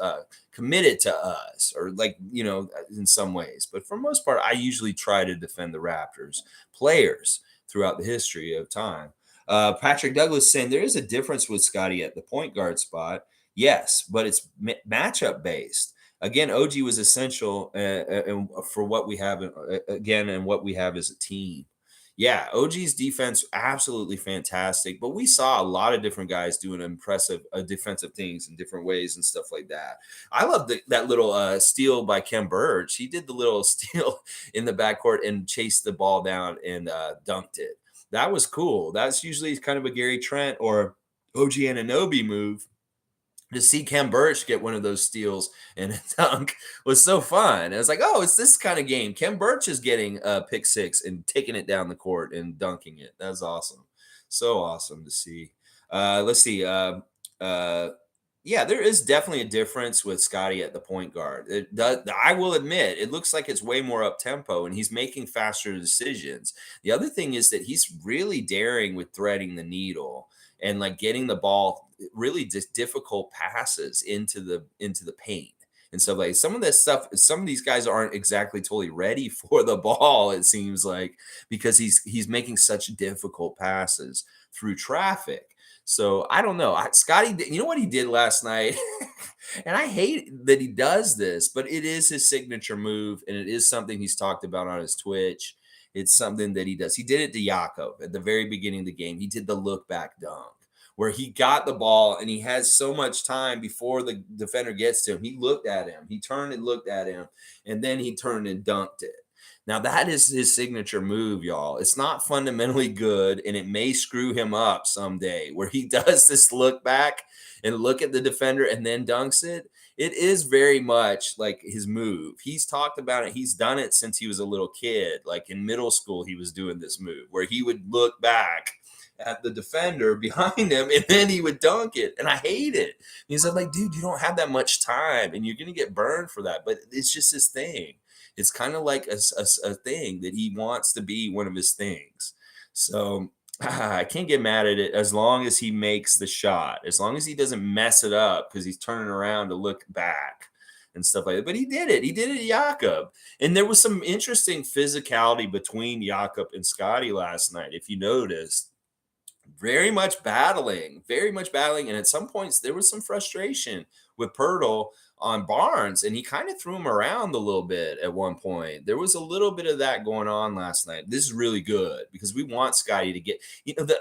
committed to us, or in some ways. But for the most part, I usually try to defend the Raptors players throughout the history of time. Patrick Douglas saying there is a difference with Scottie at the point guard spot. Yes, but it's matchup based. Again, OG was essential for what we have, and what we have as a team. Yeah, OG's defense, absolutely fantastic. But we saw a lot of different guys doing impressive defensive things in different ways and stuff like that. I love that little steal by Kem Birch. He did the little steal in the backcourt and chased the ball down and dunked it. That was cool. That's usually kind of a Gary Trent or OG Anunoby move. To see Kem Birch get one of those steals and a dunk was so fun. I was like, oh, it's this kind of game. Kem Birch is getting a pick six and taking it down the court and dunking it. That's awesome. So awesome to see. Let's see. Yeah, there is definitely a difference with Scottie at the point guard. I will admit, it looks like it's way more up tempo and he's making faster decisions. The other thing is that he's really daring with threading the needle and like getting the ball really just difficult passes into the paint and stuff. Like some of this stuff, some of these guys aren't exactly totally ready for the ball, it seems like, because he's making such difficult passes through traffic. So I don't know. Scottie, you know what he did last night? And I hate that he does this, but it is his signature move, and it is something he's talked about on his Twitch. It's something that he does. He did it to Jakob at the very beginning of the game. He did the look back dunk where he got the ball and he has so much time before the defender gets to him. He looked at him. He turned and looked at him, and then he turned and dunked it. Now, that is his signature move, y'all. It's not fundamentally good, and it may screw him up someday where he does this look back and look at the defender and then dunks it. It is very much like his move. He's talked about it. He's done it since he was a little kid. Like in middle school, he was doing this move where he would look back at the defender behind him, and then he would dunk it. And I hate it. He's like, dude, you don't have that much time, and you're going to get burned for that. But it's just his thing. It's kind of like a thing that he wants to be one of his things. So I can't get mad at it as long as he makes the shot, as long as he doesn't mess it up because he's turning around to look back and stuff like that. But he did it. He did it, Jakob. And there was some interesting physicality between Jakob and Scottie last night, if you noticed. Very much battling. And at some points, there was some frustration with Pirtle on Barnes, and he kind of threw him around a little bit at one point. There was a little bit of that going on last night. This is really good because we want Scottie to get,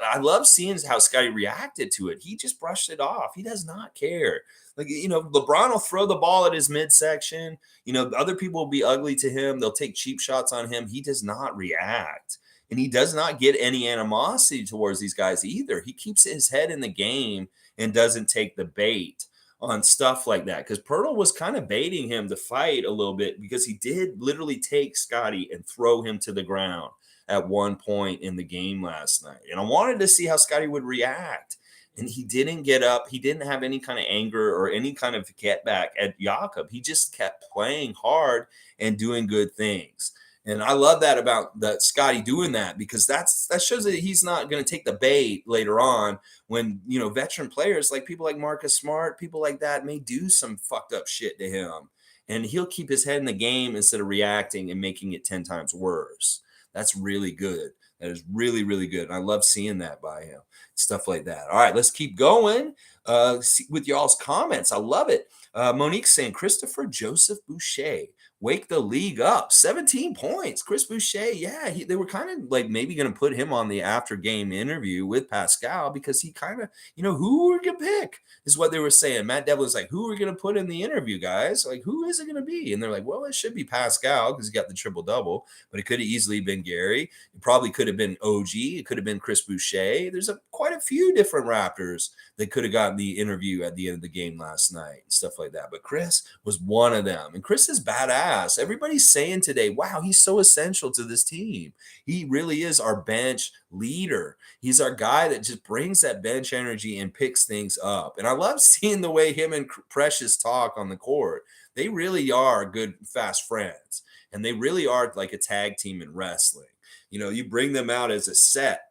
I love seeing how Scottie reacted to it. He just brushed it off. He does not care. Like, LeBron will throw the ball at his midsection. Other people will be ugly to him. They'll take cheap shots on him. He does not react. And he does not get any animosity towards these guys either. He keeps his head in the game and doesn't take the bait on stuff like that. Because Pirtle was kind of baiting him to fight a little bit because he did literally take Scottie and throw him to the ground at one point in the game last night. And I wanted to see how Scottie would react. And he didn't get up. He didn't have any kind of anger or any kind of get back at Jakob. He just kept playing hard and doing good things. And I love that about that Scottie doing that, because that shows that he's not going to take the bait later on when, veteran players like people like Marcus Smart, people like that may do some fucked up shit to him. And he'll keep his head in the game instead of reacting and making it 10 times worse. That's really good. That is really, really good. And I love seeing that by him. Stuff like that. All right, let's keep going with y'all's comments. I love it. Monique saying, Christopher Joseph Boucher, wake the league up. 17 points. Chris Boucher, yeah, they were kind of like maybe going to put him on the after game interview with Pascal because he kind of, who we're going to pick is what they were saying. Matt Devlin's like, who are we going to put in the interview, guys? Like, who is it going to be? And they're like, well, it should be Pascal because he got the triple double, but it could have easily been Gary. It probably could have been OG. It could have been Chris Boucher. There's quite a few different Raptors that could have gotten the interview at the end of the game last night and stuff like that. But Chris was one of them. And Chris is badass. Everybody's saying today, wow, he's so essential to this team. He really is our bench leader. He's our guy that just brings that bench energy and picks things up. And I love seeing the way him and Precious talk on the court. They really are good, fast friends. And they really are like a tag team in wrestling. You bring them out as a set.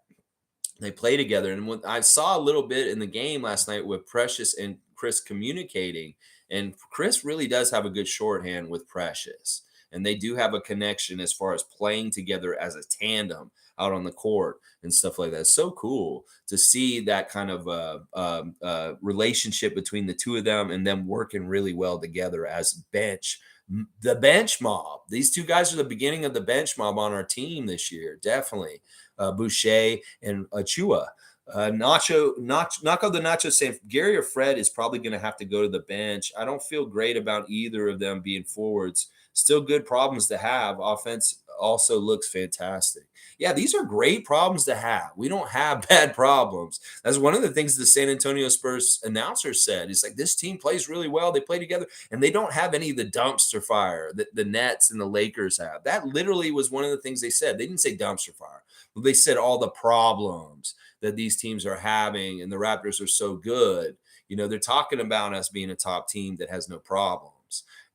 They play together. And when I saw a little bit in the game last night with Precious and Chris communicating, and Chris really does have a good shorthand with Precious. And they do have a connection as far as playing together as a tandem out on the court and stuff like that. It's so cool to see that kind of relationship between the two of them and them working really well together as the bench mob. These two guys are the beginning of the bench mob on our team this year. Definitely. Boucher and Achiuwa. Nacho the Nacho saying Gary or Fred is probably going to have to go to the bench. I don't feel great about either of them being forwards. Still good problems to have. Offense also looks fantastic. Yeah, these are great problems to have. We don't have bad problems. That's one of the things the San Antonio Spurs announcer said. It's like, this team plays really well. They play together, and they don't have any of the dumpster fire that the Nets and the Lakers have. That literally was one of the things they said. They didn't say dumpster fire. They said all the problems that these teams are having, and the Raptors are so good. They're talking about us being a top team that has no problems.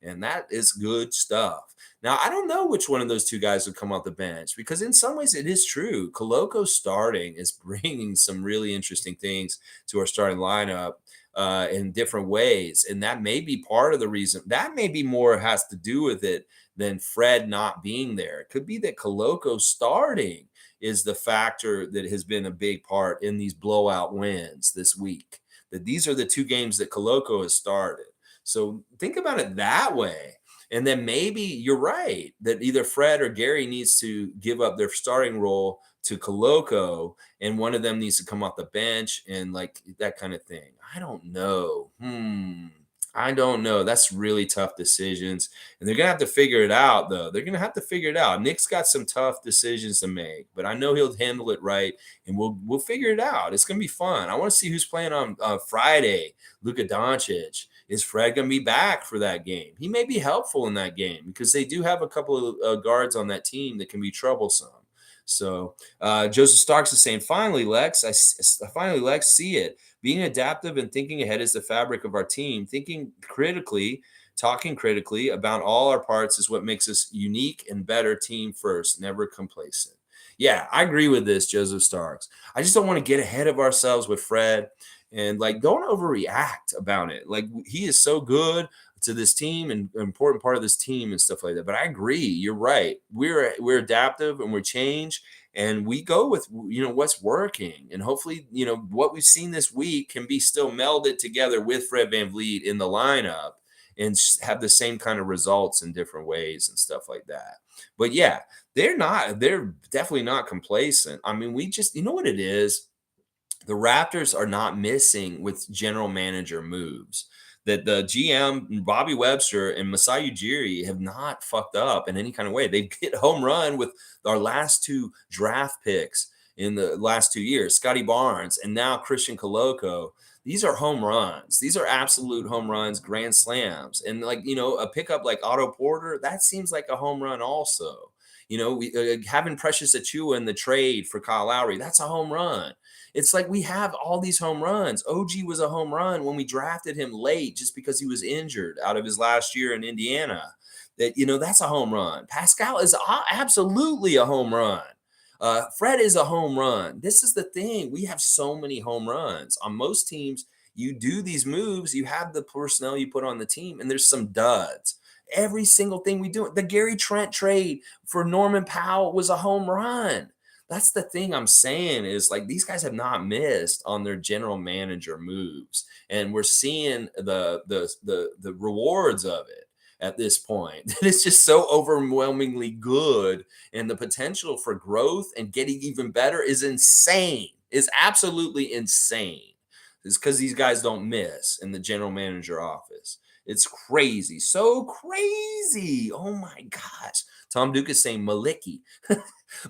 And that is good stuff. Now, I don't know which one of those two guys would come off the bench, because in some ways it is true. Koloko starting is bringing some really interesting things to our starting lineup in different ways. And that may be part of the reason. That may be more has to do with it than Fred not being there. It could be that Koloko starting is the factor that has been a big part in these blowout wins this week. That these are the two games that Koloko has started. So think about it that way. And then maybe you're right that either Fred or Gary needs to give up their starting role to Koloko, and one of them needs to come off the bench and like that kind of thing. I don't know. I don't know. That's really tough decisions. And they're going to have to figure it out, though. They're going to have to figure it out. Nick's got some tough decisions to make, but I know he'll handle it right, and we'll figure it out. It's going to be fun. I want to see who's playing on Friday. Luka Doncic. Is Fred going to be back for that game? He may be helpful in that game because they do have a couple of guards on that team that can be troublesome. So Joseph Starks is saying, finally, Lex, finally, Lex, see it. Being adaptive and thinking ahead is the fabric of our team. Thinking critically, talking critically about all our parts is what makes us unique and better team first, never complacent. Yeah, I agree with this, Joseph Starks. I just don't want to get ahead of ourselves with Fred and like don't overreact about it. Like he is so good to this team and an important part of this team and stuff like that. But I agree, you're right. We're adaptive and we change and we go with what's working. And hopefully, what we've seen this week can be still melded together with Fred VanVleet in the lineup and have the same kind of results in different ways and stuff like that. But yeah, they're definitely not complacent. I mean, we just, what it is, the Raptors are not missing with general manager moves. That the GM Bobby Webster and Masai Ujiri have not fucked up in any kind of way. They hit home run with our last two draft picks in the last 2 years, Scottie Barnes and now Christian Coloco. These are home runs. These are absolute home runs, grand slams. And a pickup like Otto Porter, that seems like a home run also. We having Precious Achiuwa in the trade for Kyle Lowry, that's a home run. It's like we have all these home runs. OG was a home run when we drafted him late just because he was injured out of his last year in Indiana. That's a home run. Pascal is absolutely a home run. Fred is a home run. This is the thing. We have so many home runs. On most teams, you do these moves, you have the personnel you put on the team, and there's some duds. Every single thing we do. The Gary Trent trade for Norman Powell was a home run. That's the thing I'm saying is like these guys have not missed on their general manager moves, and we're seeing the rewards of it at this point. It's just so overwhelmingly good, and the potential for growth and getting even better is insane. Is absolutely insane. It's because these guys don't miss in the general manager office. It's crazy, so crazy. Oh my gosh. Tom Duke is saying Maliki.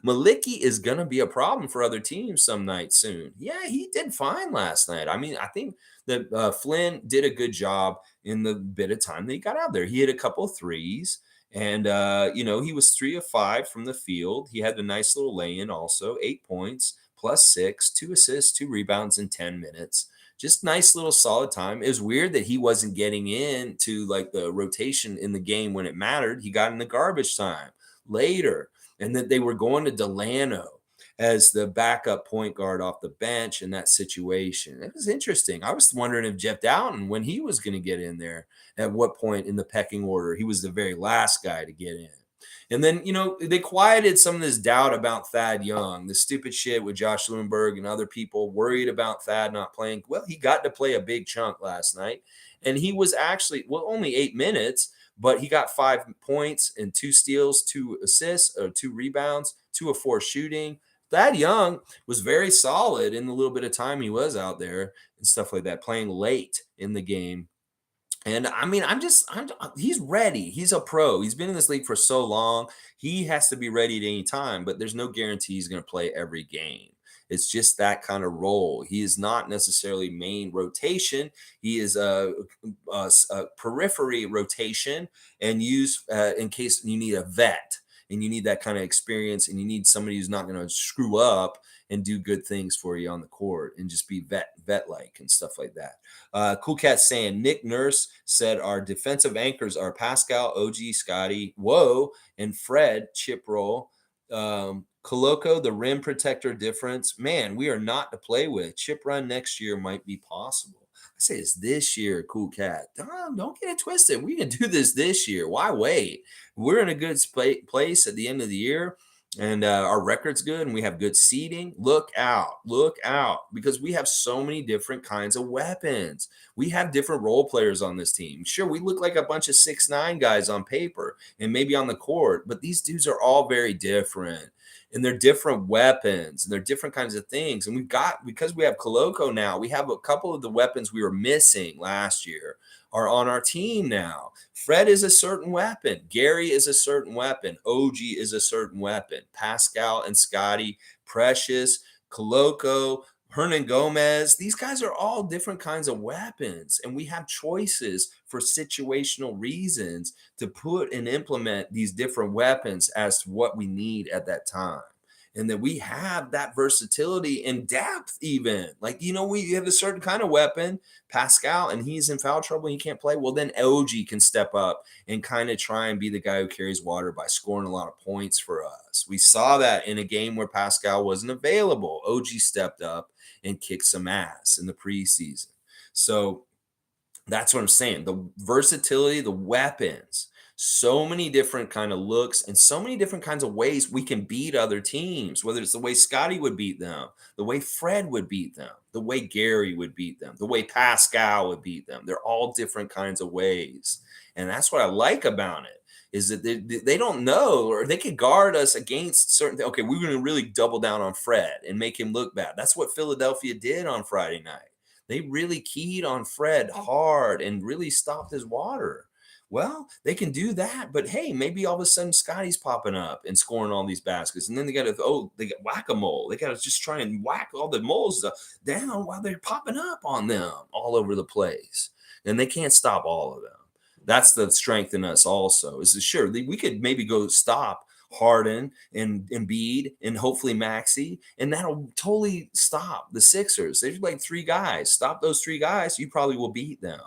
Maliki is going to be a problem for other teams some night soon. Yeah, he did fine last night. I mean, I think that Flynn did a good job in the bit of time that he got out there. He hit a couple of threes, and, he was 3 of 5 from the field. He had a nice little lay-in also, 8 points, +6, 2 assists, 2 rebounds in 10 minutes. Just nice little solid time. It was weird that he wasn't getting into like the rotation in the game when it mattered. He got in the garbage time later, and that they were going to Delano as the backup point guard off the bench in that situation. It was interesting. I was wondering if Jeff Dowtin, when he was going to get in there, at what point in the pecking order. He was the very last guy to get in. And then, they quieted some of this doubt about Thad Young, the stupid shit with Josh Lewinberg and other people worried about Thad not playing. Well, he got to play a big chunk last night, and he was actually, only 8 minutes, but he got 5 points and 2 steals, 2 assists, or 2 rebounds, 2 of 4 shooting. Thad Young was very solid in the little bit of time he was out there and stuff like that, playing late in the game. And I mean, he's ready. He's a pro. He's been in this league for so long. He has to be ready at any time, but there's no guarantee he's going to play every game. It's just that kind of role. He is not necessarily main rotation. He is a periphery rotation and use in case you need a vet and you need that kind of experience and you need somebody who's not going to screw up and do good things for you on the court and just be vet-like and stuff like that. Cool Cat saying, Nick Nurse said our defensive anchors are Pascal, OG, Scottie, and Fred, chip roll. Coloco, the rim protector difference. Man, we are not to play with. Chip run next year might be possible. I say it's this year, Cool Cat. Don't get it twisted. We can do this year. Why wait? We're in a good place at the end of the year. And our record's good and we have good seeding. Look out, because we have so many different kinds of weapons. We have different role players on this team. Sure, we look like a bunch of 6'9" guys on paper and maybe on the court, but these dudes are all very different. And they're different weapons and they're different kinds of things. And because we have Coloco now, we have a couple of the weapons we were missing last year are on our team now. Fred is a certain weapon. Gary is a certain weapon. OG is a certain weapon. Pascal and Scottie, Precious, Coloco, Hernan Gomez. These guys are all different kinds of weapons. And we have choices for situational reasons to put and implement these different weapons as to what we need at that time. and that we have that versatility and depth even. Like, we have a certain kind of weapon, Pascal, and he's in foul trouble and he can't play. Well, then OG can step up and kind of try and be the guy who carries water by scoring a lot of points for us. We saw that in a game where Pascal wasn't available. OG stepped up and kicked some ass in the preseason. So that's what I'm saying. The versatility, the weapons, so many different kind of looks and so many different kinds of ways we can beat other teams, whether it's the way Scottie would beat them, the way Fred would beat them, the way Gary would beat them, the way Pascal would beat them. They're all different kinds of ways. And that's what I like about it, is that they don't know, or they could guard us against certain things. Okay, we're going to really double down on Fred and make him look bad. That's what Philadelphia did on Friday night. They really keyed on Fred hard and really stopped his water. Well, they can do that, but hey, maybe all of a sudden Scotty's popping up and scoring all these baskets, and then they got whack-a-mole. They got to just try and whack all the moles down while they're popping up on them all over the place, and they can't stop all of them. That's the strength in us. Also, is sure we could maybe go stop Harden and Embiid and hopefully Maxey, and that'll totally stop the Sixers. There's like 3 guys. Stop those 3 guys, you probably will beat them.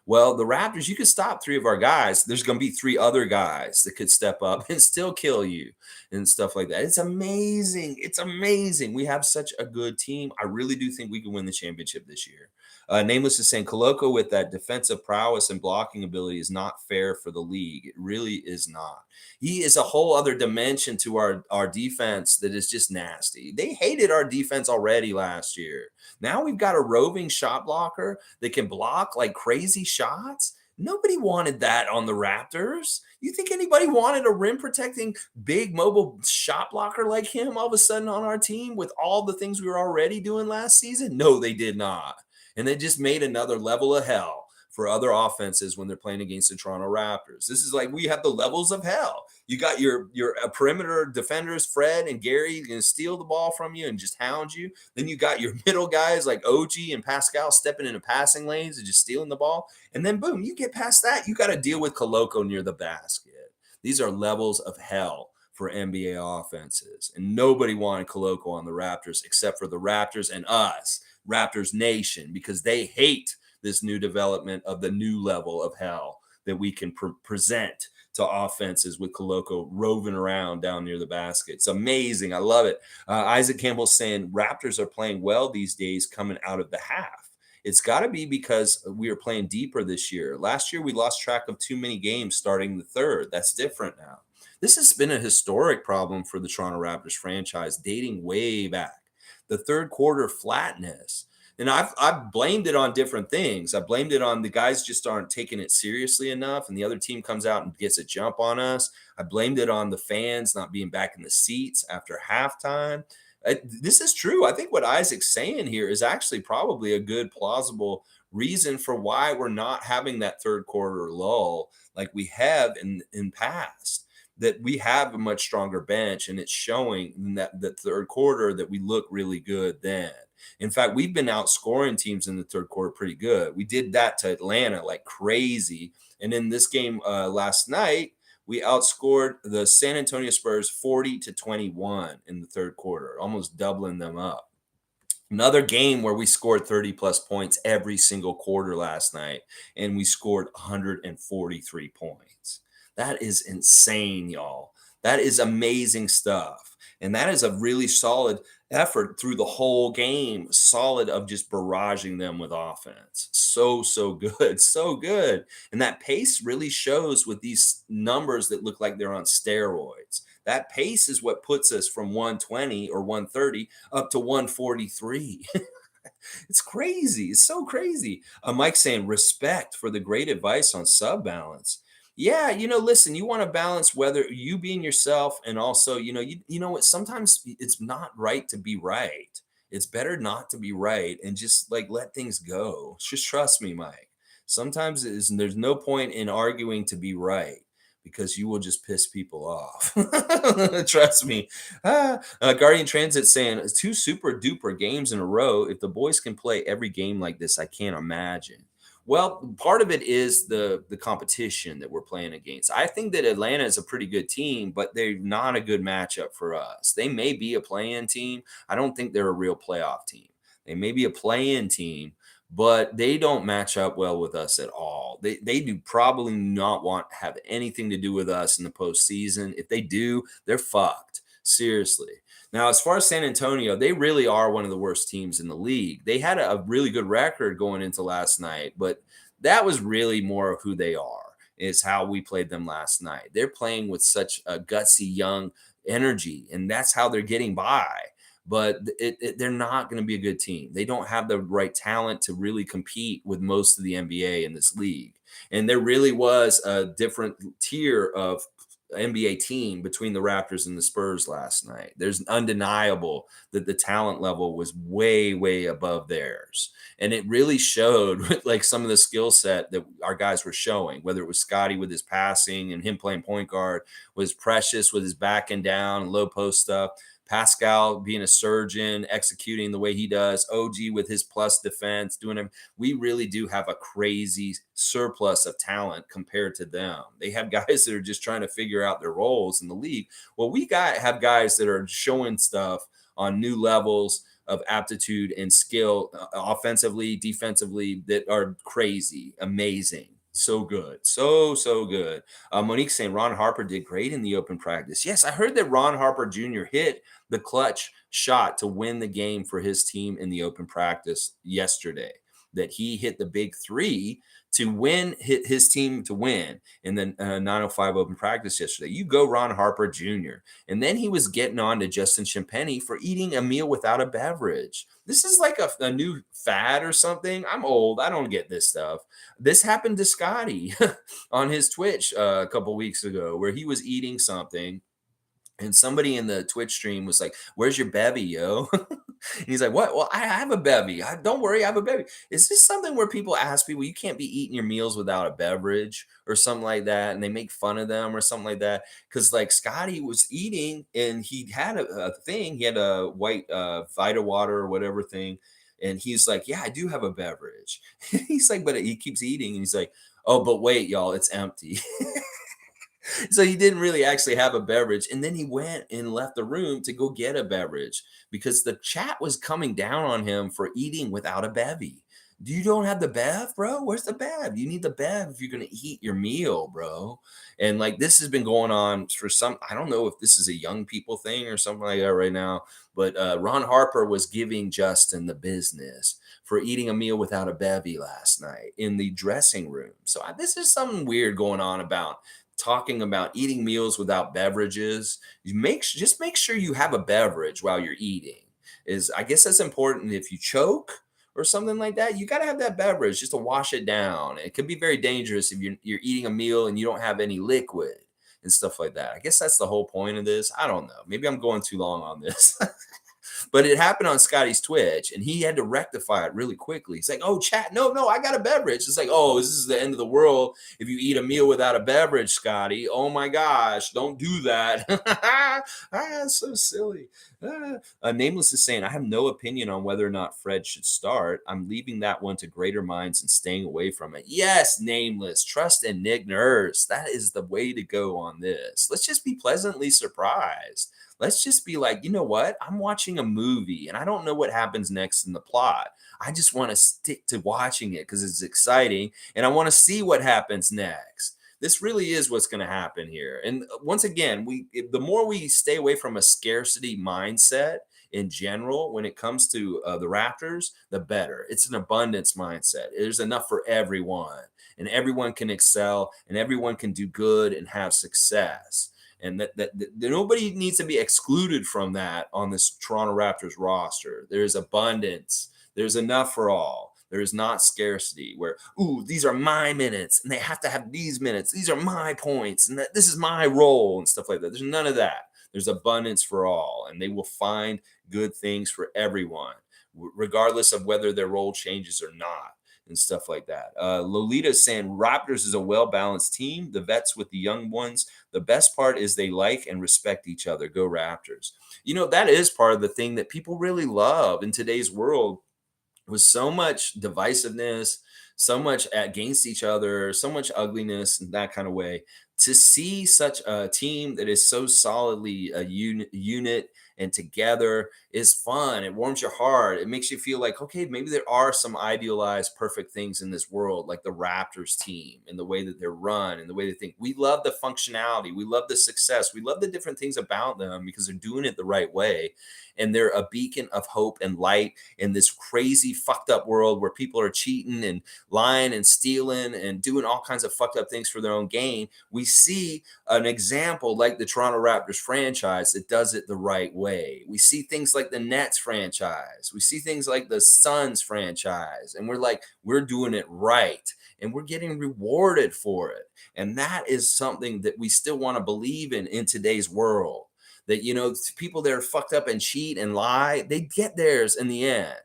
Well, the Raptors, you could stop 3 of our guys. There's going to be 3 other guys that could step up and still kill you and stuff like that. It's amazing. It's amazing. We have such a good team. I really do think we can win the championship this year. Nameless is saying, Koloko with that defensive prowess and blocking ability is not fair for the league. It really is not. He is a whole other dimension to our defense that is just nasty. They hated our defense already last year. Now we've got a roving shot blocker that can block like crazy shots. Nobody wanted that on the Raptors. You think anybody wanted a rim protecting big mobile shot blocker like him all of a sudden on our team with all the things we were already doing last season? No, they did not. And they just made another level of hell for other offenses when they're playing against the Toronto Raptors. This is like we have the levels of hell. You got your perimeter defenders, Fred and Gary, going to steal the ball from you and just hound you. Then you got your middle guys like OG and Pascal stepping into passing lanes and just stealing the ball. And then boom, you get past that, you got to deal with Koloko near the basket. These are levels of hell for NBA offenses. And nobody wanted Koloko on the Raptors except for the Raptors and us, Raptors Nation, because they hate this new development of the new level of hell that we can present to offenses with Koloko roving around down near the basket. It's amazing. I love it. Isaac Campbell saying Raptors are playing well these days coming out of the half. It's got to be because we are playing deeper this year. Last year, we lost track of too many games starting the third. That's different now. This has been a historic problem for the Toronto Raptors franchise dating way back. The third quarter flatness. And I've blamed it on different things. I blamed it on the guys just aren't taking it seriously enough, and the other team comes out and gets a jump on us. I blamed it on the fans not being back in the seats after halftime. This is true. I think what Isaac's saying here is actually probably a good, plausible reason for why we're not having that third quarter lull like we have in past. That we have a much stronger bench, and it's showing in that the third quarter that we look really good then. In fact, we've been outscoring teams in the third quarter pretty good. We did that to Atlanta like crazy. And in this game last night, we outscored the San Antonio Spurs 40-21 in the third quarter, almost doubling them up. Another game where we scored 30-plus points every single quarter last night, and we scored 143 points. That is insane, y'all. That is amazing stuff. And that is a really solid effort through the whole game, solid of just barraging them with offense. So good, so good. And that pace really shows with these numbers that look like they're on steroids. That pace is what puts us from 120 or 130 up to 143. It's crazy. It's so crazy. Mike saying respect for the great advice on sub balance. Yeah, listen, you want to balance whether you being yourself and also, you know what, sometimes it's not right to be right. It's better not to be right and just like let things go. Just trust me, Mike. Sometimes there's no point in arguing to be right because you will just piss people off. Trust me. Guardian Transit saying 2 super duper games in a row. If the boys can play every game like this, I can't imagine. Well, part of it is the competition that we're playing against. I think that Atlanta is a pretty good team, but they're not a good matchup for us. They may be a play-in team. I don't think they're a real playoff team. They may be a play-in team, but they don't match up well with us at all. They do probably not want to have anything to do with us in the postseason. If they do, they're fucked. Seriously. Now, as far as San Antonio, they really are one of the worst teams in the league. They had a really good record going into last night, but that was really more of who they are, is how we played them last night. They're playing with such a gutsy young energy, and that's how they're getting by. But they're not going to be a good team. They don't have the right talent to really compete with most of the NBA in this league. And there really was a different tier of NBA team between the Raptors and the Spurs last night. There's undeniable that the talent level was way, way above theirs. And it really showed with like some of the skill set that our guys were showing, whether it was Scottie with his passing and him playing point guard, was Precious with his back and down, low post stuff. Pascal being a surgeon, executing the way he does, OG with his plus defense, doing it. We really do have a crazy surplus of talent compared to them. They have guys that are just trying to figure out their roles in the league. Well, have guys that are showing stuff on new levels of aptitude and skill, offensively, defensively, that are crazy, amazing. So good. So good. Monique saying Ron Harper did great in the open practice. Yes, I heard that Ron Harper Jr. hit the clutch shot to win the game for his team in the open practice yesterday. That he hit the big three to win, hit his team to win in the 905 open practice yesterday. You go Ron Harper Jr. And then he was getting on to Justin Champagny for eating a meal without a beverage. This is like a new fad or something. I'm old. I don't get this stuff. This happened to Scottie on his Twitch a couple weeks ago, where he was eating something. And somebody in the Twitch stream was like, "Where's your bevy, yo?" And he's like, "What? Well, I have a bevy. Don't worry, I have a bevy." Is this something where people ask people, you can't be eating your meals without a beverage or something like that, and they make fun of them or something like that? Because like Scotty was eating and he had a thing. He had a white Vita water or whatever thing. And he's like, "Yeah, I do have a beverage." He's like, but he keeps eating. And he's like, "Oh, but wait, y'all, it's empty." So he didn't really actually have a beverage. And then he went and left the room to go get a beverage because the chat was coming down on him for eating without a bevy. You don't have the bev, bro? Where's the bev? You need the bev if you're going to eat your meal, bro. And like this has been going on for some, I don't know if this is a young people thing or something like that right now, but Ron Harper was giving Justin the business for eating a meal without a bevy last night in the dressing room. So this is something weird going on about talking about eating meals without beverages. Just make sure you have a beverage while you're eating. I guess that's important. If you choke or something like that, you got to have that beverage just to wash it down. It could be very dangerous if you're eating a meal and you don't have any liquid and stuff like that. I guess that's the whole point of this. I don't know. Maybe I'm going too long on this. But it happened on Scottie's Twitch, and he had to rectify it really quickly. He's like, "Oh, chat, no, I got a beverage." It's like, "Oh, this is the end of the world if you eat a meal without a beverage, Scottie. Oh my gosh, don't do that." So silly. Nameless is saying, "I have no opinion on whether or not Fred should start. I'm leaving that one to greater minds and staying away from it." Yes, Nameless. Trust in Nick Nurse. That is the way to go on this. Let's just be pleasantly surprised. Let's just be like, you know what? I'm watching a movie and I don't know what happens next in the plot. I just want to stick to watching it because it's exciting and I want to see what happens next. This really is what's going to happen here. And once again, the more we stay away from a scarcity mindset in general when it comes to the Raptors, the better. It's an abundance mindset. There's enough for everyone, and everyone can excel, and everyone can do good and have success. And that nobody needs to be excluded from that on this Toronto Raptors roster. There's abundance. There's enough for all. There is not scarcity where, ooh, these are my minutes and they have to have these minutes. These are my points and this is my role and stuff like that. There's none of that. There's abundance for all, and they will find good things for everyone, regardless of whether their role changes or not. And stuff like that. Lolita is saying Raptors is a well-balanced team. The vets with the young ones. The best part is they like and respect each other. Go Raptors. You know, that is part of the thing that people really love in today's world with so much divisiveness, so much against each other, so much ugliness in that kind of way. To see such a team that is so solidly a unit and together is fun. It warms your heart. It makes you feel like, okay, maybe there are some idealized perfect things in this world, like the Raptors team and the way that they're run and the way they think. We love the functionality. We love the success. We love the different things about them because they're doing it the right way. And they're a beacon of hope and light in this crazy fucked up world where people are cheating and lying and stealing and doing all kinds of fucked up things for their own gain. We see an example like the Toronto Raptors franchise that does it the right way. We see things like the Nets franchise. We see things like the Suns franchise. And we're like, we're doing it right. And we're getting rewarded for it. And that is something that we still want to believe in today's world. That, people that are fucked up and cheat and lie, they get theirs in the end.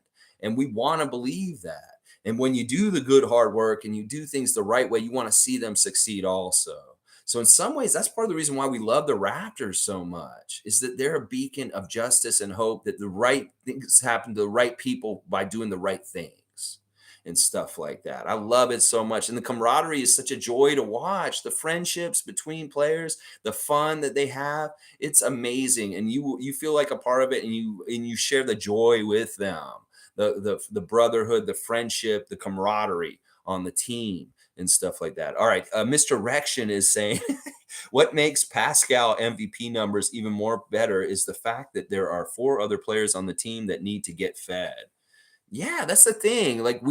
And we want to believe that. And when you do the good hard work and you do things the right way, you want to see them succeed also. So in some ways, that's part of the reason why we love the Raptors so much, is that they're a beacon of justice and hope that the right things happen to the right people by doing the right things and stuff like that. I love it so much. And the camaraderie is such a joy to watch. The friendships between players, the fun that they have, it's amazing. And you feel like a part of it, and you share the joy with them. The brotherhood, the friendship, the camaraderie on the team and stuff like that. All right. Mr. Rection is saying, what makes Pascal MVP numbers even more better is the fact that there are 4 other players on the team that need to get fed. Yeah, that's the thing. Like,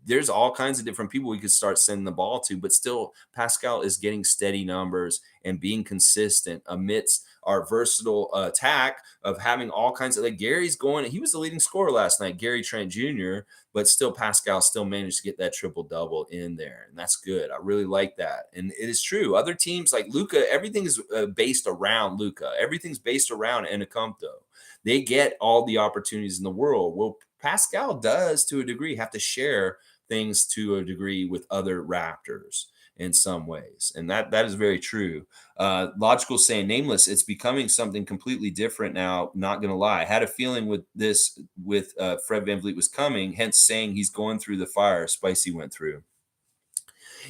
there's all kinds of different people we could start sending the ball to, but still Pascal is getting steady numbers and being consistent amidst our versatile attack of having all kinds of, like, Gary's going, he was the leading scorer last night, Gary Trent Jr., but still Pascal still managed to get that triple double in there. And that's good. I really like that. And it is true. Other teams like Luka, everything is based around Luka. Everything's based around Enacomto. They get all the opportunities in the world. Well, Pascal does, to a degree, have to share things to a degree with other Raptors in some ways. And that is very true. Logical saying, nameless, it's becoming something completely different now. Not going to lie. I had a feeling with Fred VanVleet was coming, hence saying he's going through the fire Spicy went through.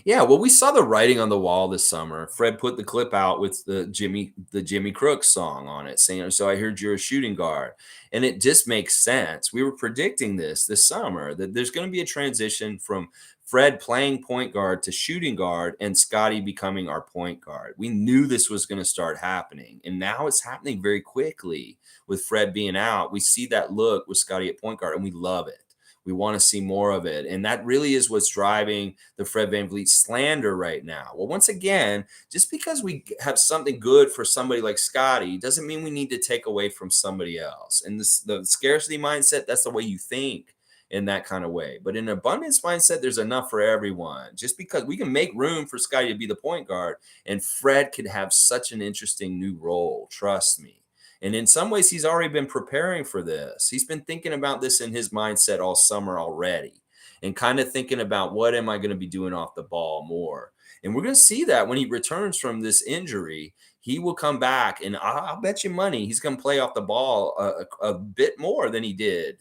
Yeah, well, we saw the writing on the wall this summer. Fred put the clip out with the Jimmy Crooks song on it, saying, "So I heard you're a shooting guard," and it just makes sense. We were predicting this summer, that there's going to be a transition from Fred playing point guard to shooting guard, and Scottie becoming our point guard. We knew this was going to start happening, and now it's happening very quickly with Fred being out. We see that look with Scottie at point guard, and we love it. We want to see more of it. And that really is what's driving the Fred VanVleet slander right now. Well, once again, just because we have something good for somebody like Scottie doesn't mean we need to take away from somebody else. And the scarcity mindset, that's the way you think in that kind of way. But in an abundance mindset, there's enough for everyone. Just because we can make room for Scottie to be the point guard, and Fred could have such an interesting new role. Trust me. And in some ways, he's already been preparing for this. He's been thinking about this in his mindset all summer already, and kind of thinking about, what am I going to be doing off the ball more? And we're going to see that when he returns from this injury, he will come back, and I'll bet you money he's going to play off the ball a bit more than he did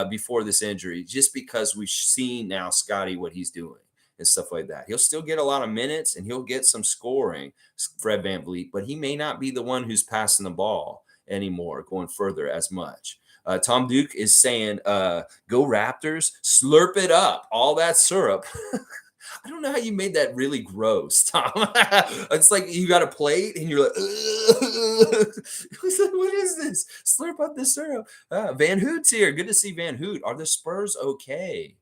before this injury, just because we've seen now Scottie, what he's doing and stuff like that. He'll still get a lot of minutes and he'll get some scoring, Fred VanVleet, but he may not be the one who's passing the ball anymore, going further as much. Tom Duke is saying, go Raptors, slurp it up, all that syrup. I don't know how you made that really gross, Tom. It's like you got a plate and you're like, what is this? Slurp up the syrup. Van Hoot's here. Good to see Van Hoot. Are the Spurs okay?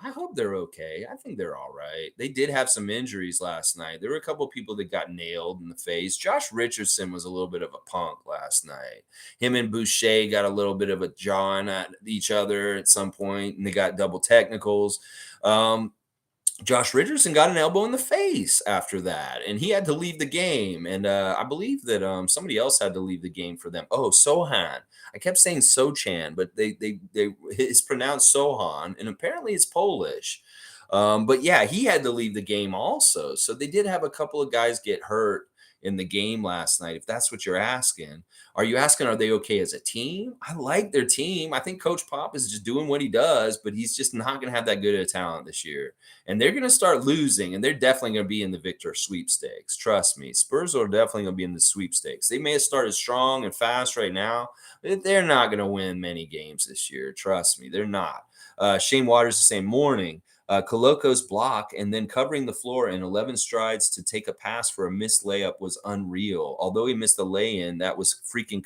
I hope they're okay. I think they're all right. They did have some injuries last night. There were a couple of people that got nailed in the face. Josh Richardson was a little bit of a punk last night. Him and Boucher got a little bit of a jawing at each other at some point, and they got double technicals. Josh Richardson got an elbow in the face after that, and he had to leave the game. And I believe that somebody else had to leave the game for them. Oh, Sohan. I kept saying Sochan, but it's pronounced Sohan, and apparently it's Polish. But yeah, he had to leave the game also. So they did have a couple of guys get hurt in the game last night, if that's what you're asking. Are you asking, are they okay as a team? I like their team. I think Coach Pop is just doing what he does, but he's just not going to have that good of talent this year. And they're going to start losing, and they're definitely going to be in the Victor sweepstakes. Trust me. Spurs are definitely going to be in the sweepstakes. They may have started strong and fast right now, but they're not going to win many games this year. Trust me, they're not. Shane Waters the same morning. Coloco's block and then covering the floor in 11 strides to take a pass for a missed layup was unreal. Although he missed a lay-in, that was freaking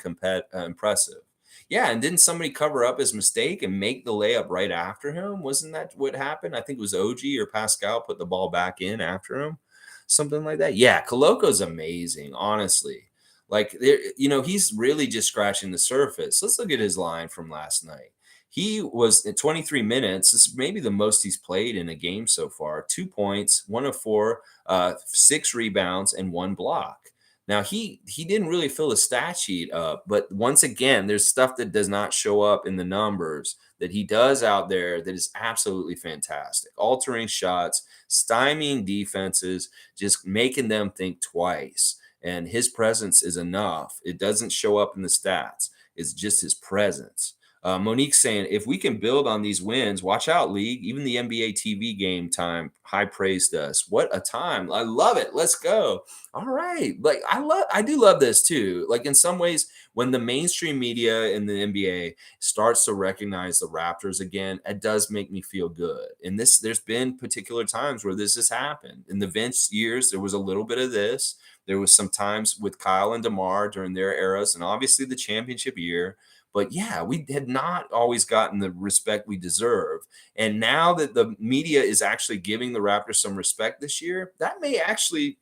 impressive. Yeah, and didn't somebody cover up his mistake and make the layup right after him? Wasn't that what happened? I think it was OG or Pascal put the ball back in after him, something like that. Yeah, Coloco's amazing, honestly. Like, he's really just scratching the surface. Let's look at his line from last night. He was at 23 minutes. This is maybe the most he's played in a game so far. 2 points, 1 of 4, 6 rebounds, and 1 block. Now he didn't really fill the stat sheet up, but once again, there's stuff that does not show up in the numbers that he does out there that is absolutely fantastic. Altering shots, stymieing defenses, just making them think twice. And his presence is enough. It doesn't show up in the stats. It's just his presence. Monique saying, if we can build on these wins, watch out, league. Even the NBA TV game time high praised us. What a time. I love it. Let's go. All right. Like, I do love this too. Like, in some ways, when the mainstream media in the NBA starts to recognize the Raptors again, it does make me feel good. And there's been particular times where this has happened. In the Vince years, there was a little bit of this. There was some times with Kyle and DeMar during their eras, and obviously the championship year. But yeah, we had not always gotten the respect we deserve. And now that the media is actually giving the Raptors some respect this year, that may actually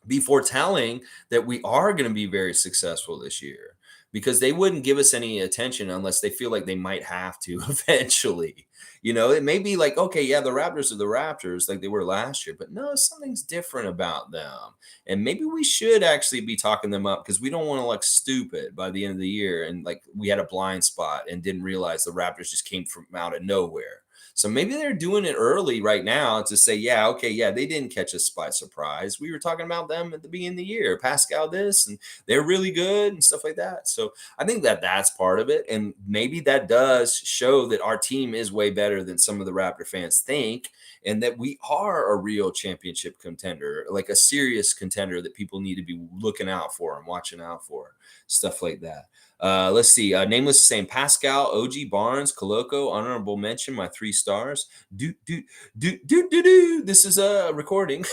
be foretelling that we are going to be very successful this year, because they wouldn't give us any attention unless they feel like they might have to eventually. It may be like, okay, yeah, the Raptors are the Raptors like they were last year, but no, something's different about them. And maybe we should actually be talking them up, because we don't want to look stupid by the end of the year and like we had a blind spot and didn't realize the Raptors just came from out of nowhere. So maybe they're doing it early right now to say, yeah, okay, yeah, they didn't catch us by surprise. We were talking about them at the beginning of the year, Pascal this, and they're really good and stuff like that. So I think that that's part of it. And maybe that does show that our team is way better than some of the Raptor fans think, and that we are a real championship contender, like a serious contender that people need to be looking out for and watching out for, stuff like that. Let's see. Nameless saying Pascal, OG, Barnes, Coloco, honorable mention, my 3 stars. This is a recording.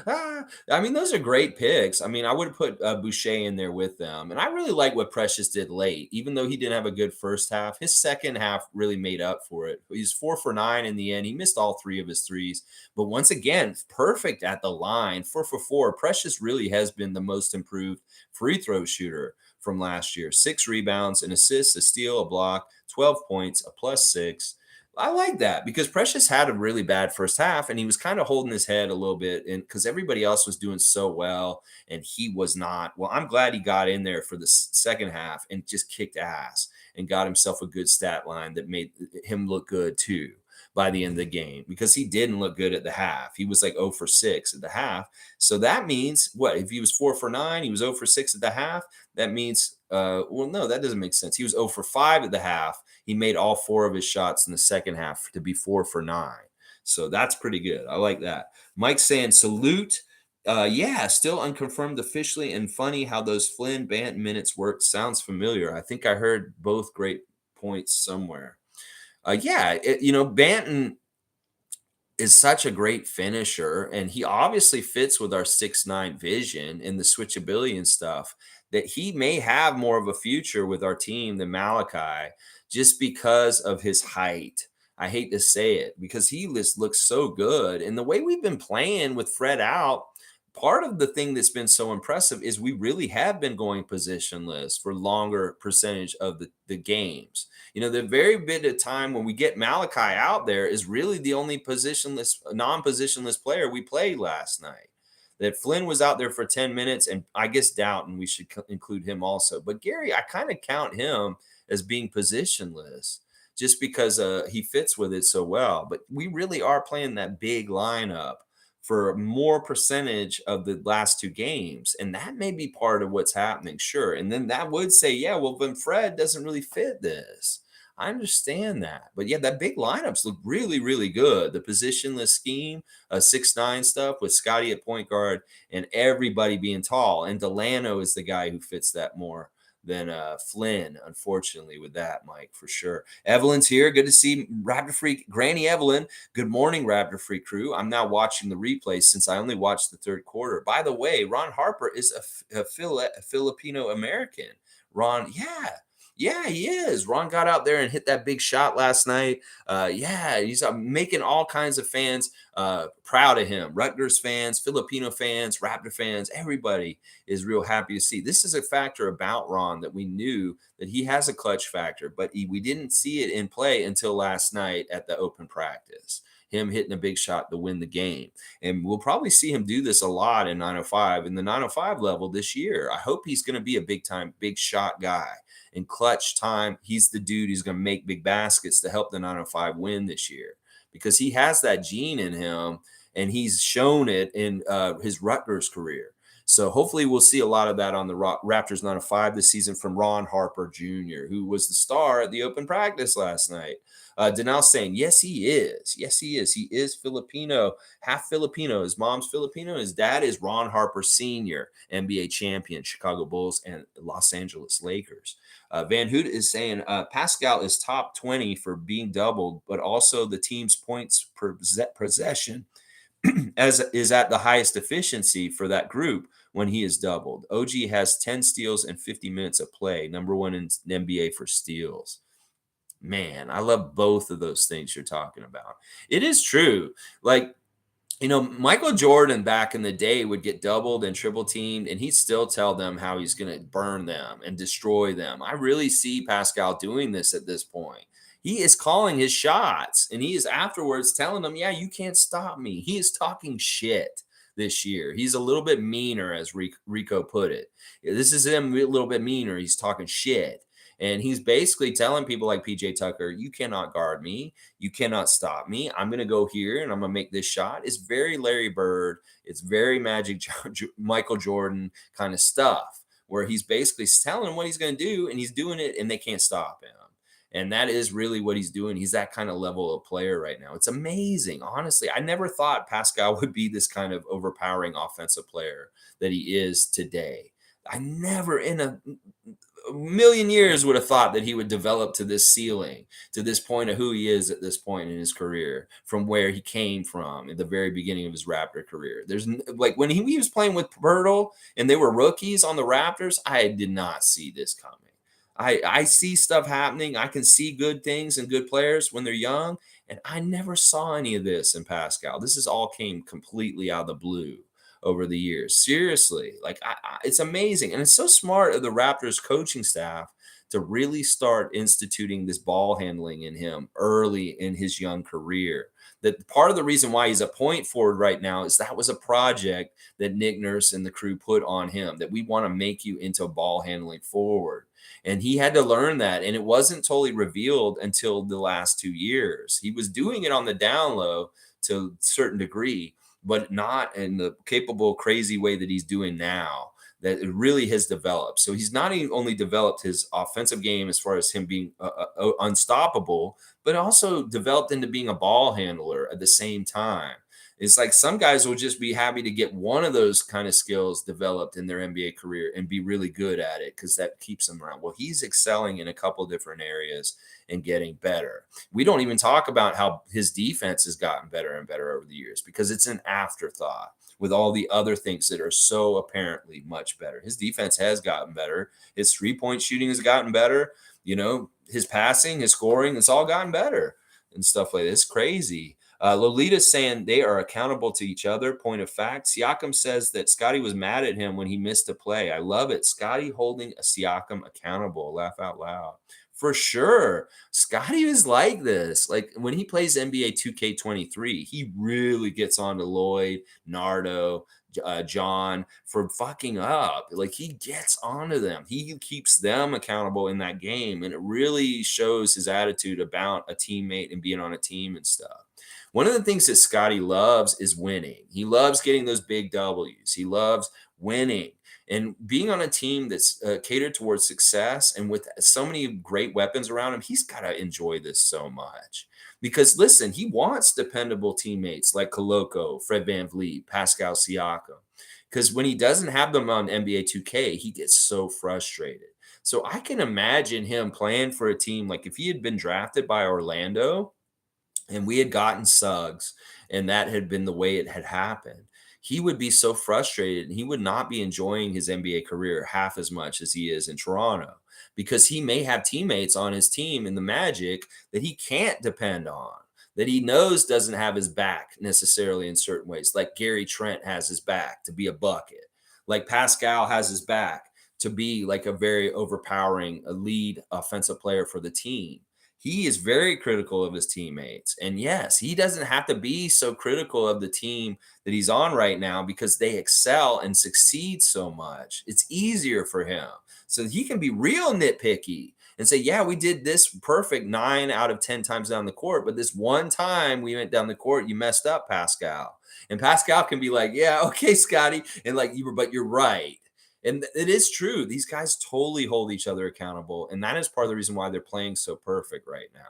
I mean, those are great picks. I mean, I would have put Boucher in there with them. And I really like what Precious did late. Even though he didn't have a good first half, his second half really made up for it. He's 4 for 9 in the end. He missed all 3 of his threes. But once again, perfect at the line, 4 for 4. Precious really has been the most improved free throw shooter from last year. 6 rebounds, an assist, a steal, a block, 12 points, a +6. I like that, because Precious had a really bad first half and he was kind of holding his head a little bit, and because everybody else was doing so well and he was not. Well, I'm glad he got in there for the second half and just kicked ass and got himself a good stat line that made him look good too by the end of the game, because he didn't look good at the half. He was like 0 for 6 at the half. So that means what? If he was 4 for 9, he was 0 for 6 at the half. That means, well, no, that doesn't make sense. He was 0 for 5 at the half. He made all 4 of his shots in the second half to be 4 for 9. So that's pretty good. I like that. Mike saying salute. Yeah, still unconfirmed officially, and funny how those Flynn Banton minutes worked. Sounds familiar. I think I heard both great points somewhere. Banton is such a great finisher, and he obviously fits with our 6'9" vision and the switchability and stuff, that he may have more of a future with our team than Malachi, just because of his height. I hate to say it, because he just looks so good. And the way we've been playing with Fred out, part of the thing that's been so impressive is we really have been going positionless for longer percentage of the games. The very bit of time when we get Malachi out there is really the only non-positionless player we played last night. That Flynn was out there for 10 minutes, and I guess Doughton, we should include him also. But Gary, I kind of count him as being positionless just because he fits with it so well. But we really are playing that big lineup for more percentage of the last two games. And that may be part of what's happening, sure. And then that would say, yeah, well, then Fred doesn't really fit this. I understand that. But yeah, that big lineups look really, really good. The positionless scheme, 6'9" stuff with Scottie at point guard and everybody being tall. And Delano is the guy who fits that more than Flynn, unfortunately, with that, Mike, for sure. Evelyn's here. Good to see Raptor Freak, Granny Evelyn. Good morning, Raptor Freak crew. I'm now watching the replay since I only watched the third quarter. By the way, Ron Harper is a Filipino American. Ron, yeah, he is. Ron got out there and hit that big shot last night. Yeah, he's making all kinds of fans proud of him. Rutgers fans, Filipino fans, Raptor fans, everybody is real happy to see. This is a factor about Ron that we knew that he has a clutch factor, but we didn't see it in play until last night at the open practice. Him hitting a big shot to win the game. And we'll probably see him do this a lot in 905 in the 905 level this year. I hope he's going to be a big time, big shot guy. In clutch time, he's the dude who's going to make big baskets to help the 905 win this year because he has that gene in him and he's shown it in his Rutgers career. So hopefully we'll see a lot of that on the Raptors 905 this season from Ron Harper Jr., who was the star at the open practice last night. Denal saying, yes, he is. Yes, he is. He is Filipino, half Filipino. His mom's Filipino. His dad is Ron Harper Sr., NBA champion, Chicago Bulls and Los Angeles Lakers. Van Hoot is saying Pascal is top 20 for being doubled, but also the team's points per possession as is at the highest efficiency for that group when he is doubled. OG has 10 steals and 50 minutes of play, number one in the NBA for steals. Man, I love both of those things you're talking about. It is true. Like, Michael Jordan back in the day would get doubled and triple teamed, and he'd still tell them how he's going to burn them and destroy them. I really see Pascal doing this at this point. He is calling his shots, and he is afterwards telling them, yeah, you can't stop me. He is talking shit this year. He's a little bit meaner, as Rico put it. This is him a little bit meaner. He's talking shit. And he's basically telling people like PJ Tucker, you cannot guard me. You cannot stop me. I'm going to go here and I'm going to make this shot. It's very Larry Bird. It's very Michael Jordan kind of stuff where he's basically telling them what he's going to do and he's doing it and they can't stop him. And that is really what he's doing. He's that kind of level of player right now. It's amazing. Honestly, I never thought Pascal would be this kind of overpowering offensive player that he is today. I never in a million years would have thought that he would develop to this ceiling, to this point of who he is at this point in his career, from where he came from at the very beginning of his Raptor career. There's like when he was playing with Pirtle and they were rookies on the Raptors, I did not see this coming. I see stuff happening. I can see good things and good players when they're young, and I never saw any of this in Pascal. This is all came completely out of the blue over the years. Seriously, like it's amazing. And it's so smart of the Raptors coaching staff to really start instituting this ball handling in him early in his young career. That part of the reason why he's a point forward right now is that was a project that Nick Nurse and the crew put on him, that we want to make you into a ball handling forward. And he had to learn that. And it wasn't totally revealed until the last 2 years. He was doing it on the down low to a certain degree, but not in the capable, crazy way that he's doing now, that it really has developed. So he's not only developed his offensive game as far as him being unstoppable, but also developed into being a ball handler at the same time. It's like some guys will just be happy to get one of those kind of skills developed in their NBA career and be really good at it because that keeps them around. Well, he's excelling in a couple different areas and getting better. We don't even talk about how his defense has gotten better and better over the years because it's an afterthought with all the other things that are so apparently much better. His defense has gotten better. His three-point shooting has gotten better. His passing, his scoring, it's all gotten better and stuff like this. It's crazy. Lolita's saying they are accountable to each other. Point of fact. Siakam says that Scottie was mad at him when he missed a play. I love it. Scottie holding a Siakam accountable. Laugh out loud. For sure. Scottie is like this. Like when he plays NBA 2K23, he really gets on to Lloyd, Nardo, John for fucking up. Like he gets onto them. He keeps them accountable in that game. And it really shows his attitude about a teammate and being on a team and stuff. One of the things that Scottie loves is winning. He loves getting those big W's. He loves winning and being on a team that's catered towards success and with so many great weapons around him. He's got to enjoy this so much because listen, he wants dependable teammates like Koloko, Fred VanVleet, Pascal Siakam. Because when he doesn't have them on NBA 2K, he gets so frustrated. So I can imagine him playing for a team like if he had been drafted by Orlando and we had gotten Suggs, and that had been the way it had happened, he would be so frustrated and he would not be enjoying his NBA career half as much as he is in Toronto because he may have teammates on his team in the Magic that he can't depend on, that he knows doesn't have his back necessarily in certain ways, like Gary Trent has his back to be a bucket, like Pascal has his back to be like a very overpowering, a lead offensive player for the team. He is very critical of his teammates. And yes, he doesn't have to be so critical of the team that he's on right now because they excel and succeed so much. It's easier for him. So he can be real nitpicky and say, yeah, we did this perfect 9 out of 10 times down the court, but this one time we went down the court, you messed up, Pascal. And Pascal can be like, yeah, okay, Scottie. And like, but you're right. And it is true. These guys totally hold each other accountable. And that is part of the reason why they're playing so perfect right now.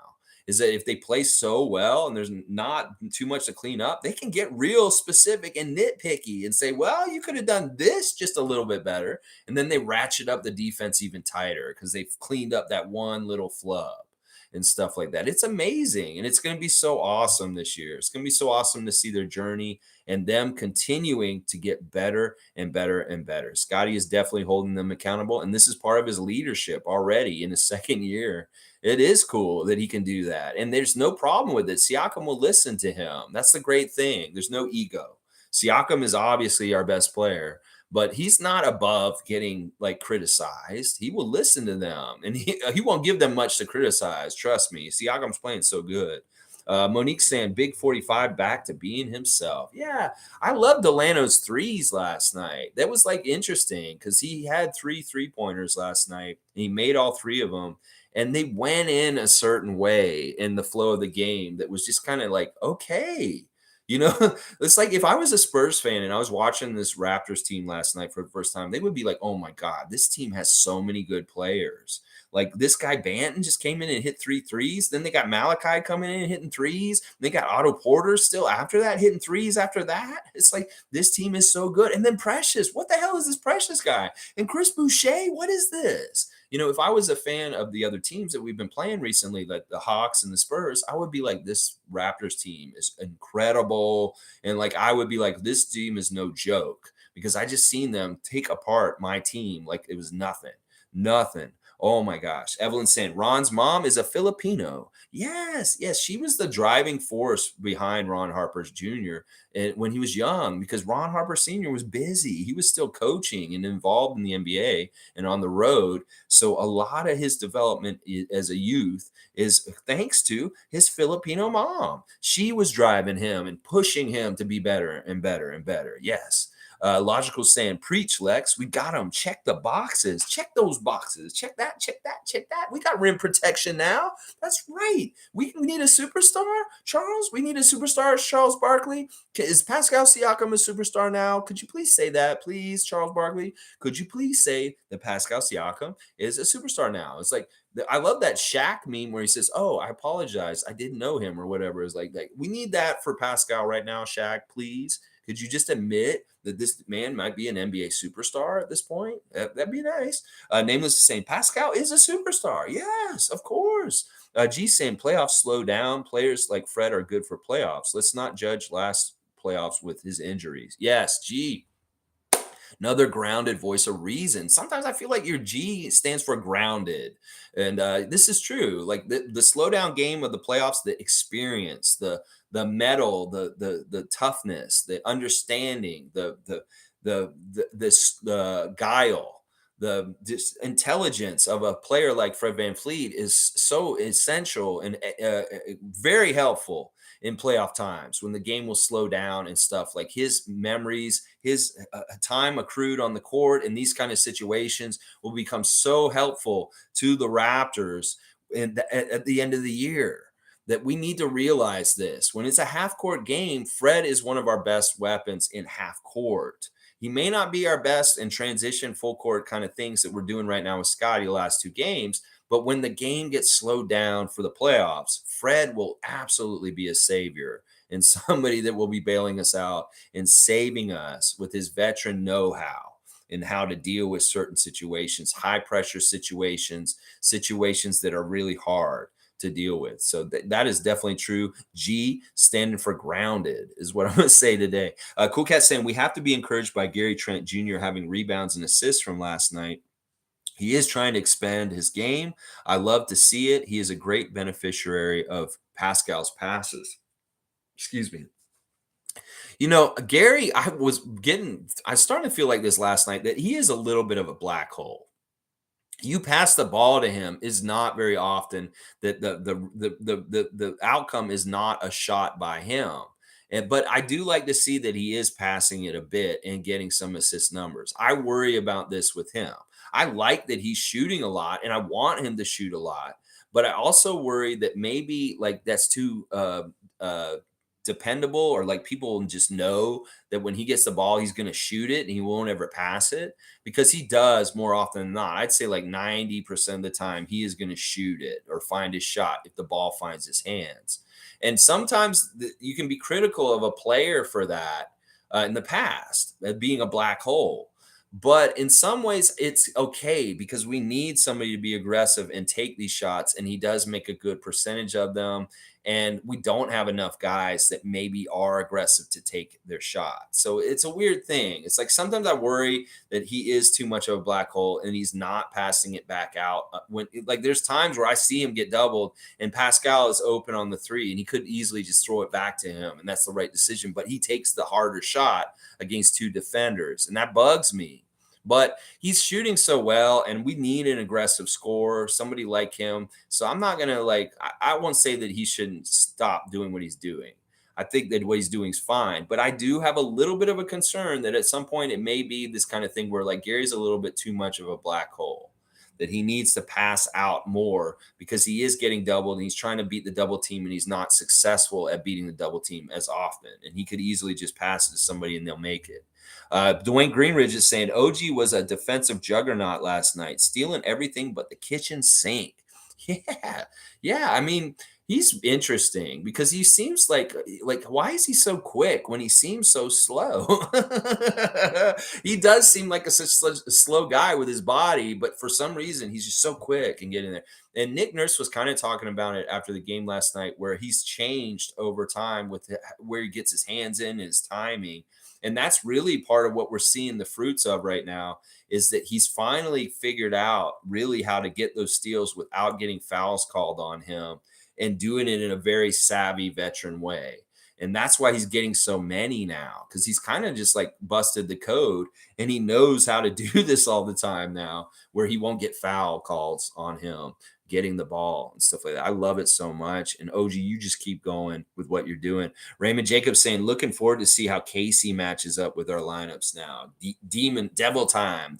Is that if they play so well and there's not too much to clean up, they can get real specific and nitpicky and say, well, you could have done this just a little bit better. And then they ratchet up the defense even tighter because they've cleaned up that one little flub and stuff like that. It's amazing. And it's going to be so awesome this year. It's going to be so awesome to see their journey and them continuing to get better and better and better. Scottie is definitely holding them accountable. And this is part of his leadership already in his second year. It is cool that he can do that. And there's no problem with it. Siakam will listen to him. That's the great thing. There's no ego. Siakam is obviously our best player, but he's not above getting like criticized. He will listen to them and he won't give them much to criticize. Trust me. Siakam's playing so good. Monique saying big 45 back to being himself. Yeah, I loved Delano's threes last night. That was like interesting because he had 3 3-pointers last night. And he made all 3 of them. And they went in a certain way in the flow of the game that was just kind of like, okay. You know, it's like if I was a Spurs fan and I was watching this Raptors team last night for the first time, they would be like, oh my God, this team has so many good players. Like this guy Banton just came in and hit 3 threes. Then they got Malachi coming in and hitting threes. They got Otto Porter still after that, hitting threes after that. It's like this team is so good. And then Precious, what the hell is this Precious guy? And Chris Boucher, what is this? You know, if I was a fan of the other teams that we've been playing recently, like the Hawks and the Spurs, I would be like, this Raptors team is incredible. And like, I would be like, this team is no joke because I just seen them take apart my team like it was nothing, nothing. Oh my gosh. Evelyn saying Ron's mom is a Filipino. Yes, yes. She was the driving force behind Ron Harper's Jr. When he was young because Ron Harper Sr. was busy. He was still coaching and involved in the NBA and on the road. So a lot of his development as a youth is thanks to his Filipino mom. She was driving him and pushing him to be better and better and better. Yes. Logical saying, preach, Lex. We got them. Check the boxes. Check those boxes. Check that. Check that. Check that. We got rim protection now. That's right. We need a superstar, Charles. We need a superstar, Charles Barkley. Is Pascal Siakam a superstar now? Could you please say that, please, Charles Barkley? Could you please say that Pascal Siakam is a superstar now? It's like, I love that Shaq meme where he says, oh, I apologize. I didn't know him or whatever. It's like we need that for Pascal right now, Shaq, please. Could you just admit that this man might be an NBA superstar at this point? That'd be nice. Nameless is saying Pascal is a superstar. Yes, of course. G saying playoffs slow down. Players like Fred are good for playoffs. Let's not judge last playoffs with his injuries. Yes, G. Another grounded voice of reason. Sometimes I feel like your G stands for grounded. And this is true. Like the slow down game of the playoffs, the experience, the metal, the toughness, the understanding, the guile, the intelligence of a player like Fred VanVleet is so essential and very helpful in playoff times when the game will slow down and stuff. Like his memories, his time accrued on the court in these kind of situations will become so helpful to the Raptors at the end of the year. that we need to realize this. When it's a half court game, Fred is one of our best weapons in half court. He may not be our best in transition, full court kind of things that we're doing right now with Scottie the last 2 games. But when the game gets slowed down for the playoffs, Fred will absolutely be a savior and somebody that will be bailing us out and saving us with his veteran know-how and how to deal with certain situations, high pressure situations, situations that are really hard to deal with. So that is definitely true. G, standing for grounded, is what I'm going to say today. Cool Cat saying we have to be encouraged by Gary Trent Jr. having rebounds and assists from last night. He is trying to expand his game. I love to see it. He is a great beneficiary of Pascal's passes. Excuse me. Gary, I started to feel like this last night that he is a little bit of a black hole. You pass the ball to him is not very often that the outcome is not a shot by him. But I do like to see that he is passing it a bit and getting some assist numbers. I worry about this with him. I like that he's shooting a lot and I want him to shoot a lot, but I also worry that maybe like that's too dependable, or like people just know that when he gets the ball, he's going to shoot it and he won't ever pass it, because he does more often than not. I'd say like 90% of the time he is going to shoot it or find his shot if the ball finds his hands. And sometimes you can be critical of a player for that in the past, being a black hole. But in some ways, it's okay because we need somebody to be aggressive and take these shots. And he does make a good percentage of them. And we don't have enough guys that maybe are aggressive to take their shot. So it's a weird thing. It's like sometimes I worry that he is too much of a black hole and he's not passing it back out. When like there's times where I see him get doubled and Pascal is open on the three and he could easily just throw it back to him. And that's the right decision. But he takes the harder shot against 2 defenders. And that bugs me. But he's shooting so well, and we need an aggressive scorer, somebody like him. So I'm not going to I won't say that he shouldn't stop doing what he's doing. I think that what he's doing is fine. But I do have a little bit of a concern that at some point it may be this kind of thing where like Gary's a little bit too much of a black hole, that he needs to pass out more because he is getting doubled and he's trying to beat the double team and he's not successful at beating the double team as often. And he could easily just pass it to somebody and they'll make it. Dwayne Greenridge is saying OG was a defensive juggernaut last night, stealing everything but the kitchen sink. Yeah. I mean, he's interesting because he seems like why is he so quick when he seems so slow? He does seem like a slow guy with his body, but for some reason he's just so quick and getting there. And Nick Nurse was kind of talking about it after the game last night, where he's changed over time with where he gets his hands in, his timing. And that's really part of what we're seeing the fruits of right now, is that he's finally figured out really how to get those steals without getting fouls called on him and doing it in a very savvy veteran way. And that's why he's getting so many now, because he's kind of just like busted the code and he knows how to do this all the time now, where he won't get foul calls on him getting the ball and stuff like that. I love it so much. And OG, you just keep going with what you're doing. Raymond Jacobs saying, looking forward to see how Casey matches up with our lineups now. Demon time.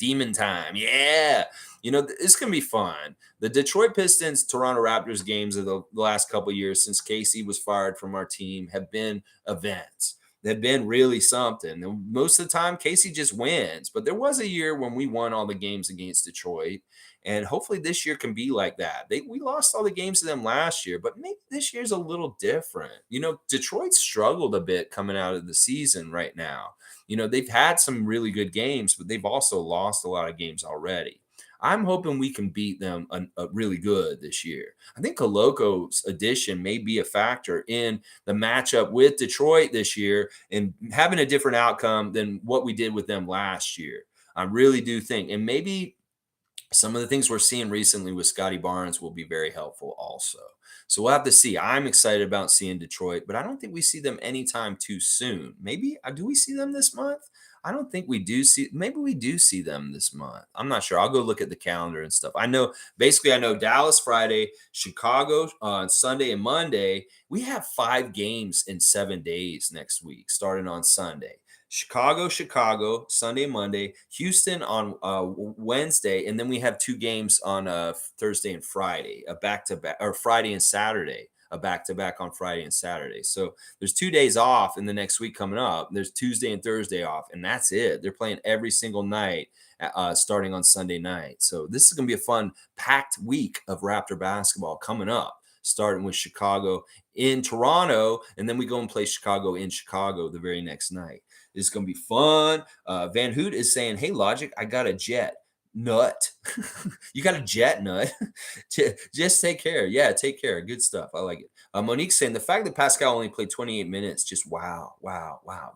Yeah. This can be fun. The Detroit Pistons, Toronto Raptors games of the last couple of years since Casey was fired from our team have been events. They've been really something. And most of the time, Casey just wins. But there was a year when we won all the games against Detroit. And hopefully this year can be like that. We lost all the games to them last year, but maybe this year's a little different. Detroit struggled a bit coming out of the season right now. They've had some really good games, but they've also lost a lot of games already. I'm hoping we can beat them really good this year. I think Koloko's addition may be a factor in the matchup with Detroit this year and having a different outcome than what we did with them last year. I really do think. And maybe some of the things we're seeing recently with Scottie Barnes will be very helpful also. So we'll have to see. I'm excited about seeing Detroit, but I don't think we see them anytime too soon. Maybe, do we see them this month? I don't think we do see. Maybe we do see them this month. I'm not sure. I'll go look at the calendar and stuff. I know Dallas Friday, Chicago on Sunday and Monday. We have 5 games in 7 days next week, starting on Sunday. Chicago, Sunday, Monday, Houston on Wednesday, and then we have 2 games on Thursday and Friday, a back-to-back, or Friday and Saturday, a back-to-back on Friday and Saturday. So there's 2 days off in the next week coming up. There's Tuesday and Thursday off, and that's it. They're playing every single night starting on Sunday night. So this is going to be a fun, packed week of Raptor basketball coming up, starting with Chicago in Toronto, and then we go and play Chicago in Chicago the very next night. This is going to be fun. Van Hoot is saying, hey, Logic, I got a jet. Nut. You got a jet nut. Just take care. Yeah, take care. Good stuff. I like it. Monique saying the fact that Pascal only played 28 minutes, just wow.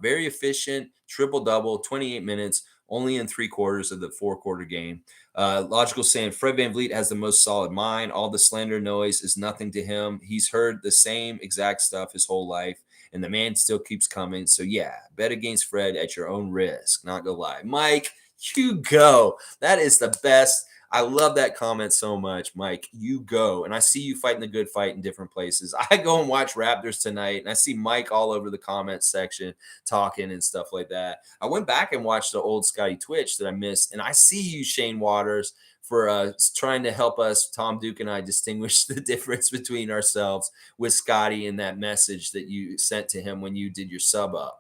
Very efficient, triple double, 28 minutes, only in 3/4 of the 4-quarter game. Logical saying Fred VanVleet has the most solid mind. All the slander noise is nothing to him. He's heard the same exact stuff his whole life, and the man still keeps coming. So yeah, bet against Fred at your own risk. Not gonna lie, Mike. You go. That is the best. I love that comment so much, Mike. You go. And I see you fighting the good fight in different places. I go and watch Raptors tonight, and I see Mike all over the comment section talking and stuff like that. I went back and watched the old Scottie Twitch that I missed, and I see you, Shane Waters, for trying to help us, Tom Duke and I, distinguish the difference between ourselves with Scottie and that message that you sent to him when you did your sub up.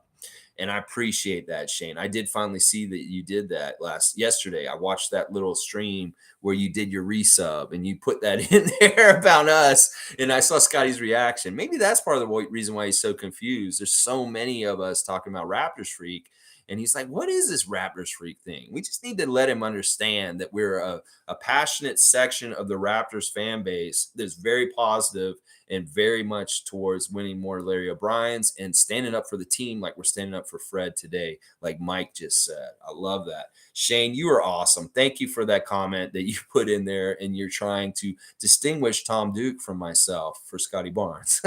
And I appreciate that, Shane. I did finally see that you did that yesterday. I watched that little stream where you did your resub and you put that in there about us. And I saw Scottie's reaction. Maybe that's part of the reason why he's so confused. There's so many of us talking about Raptors Freak. And he's like, what is this Raptors Freak thing? We just need to let him understand that we're a passionate section of the Raptors fan base that's very positive and very much towards winning more Larry O'Brien's and standing up for the team like we're standing up for Fred today, like Mike just said. I love that. Shane, you are awesome. Thank you for that comment that you put in there, and you're trying to distinguish Tom Duke from myself for Scottie Barnes.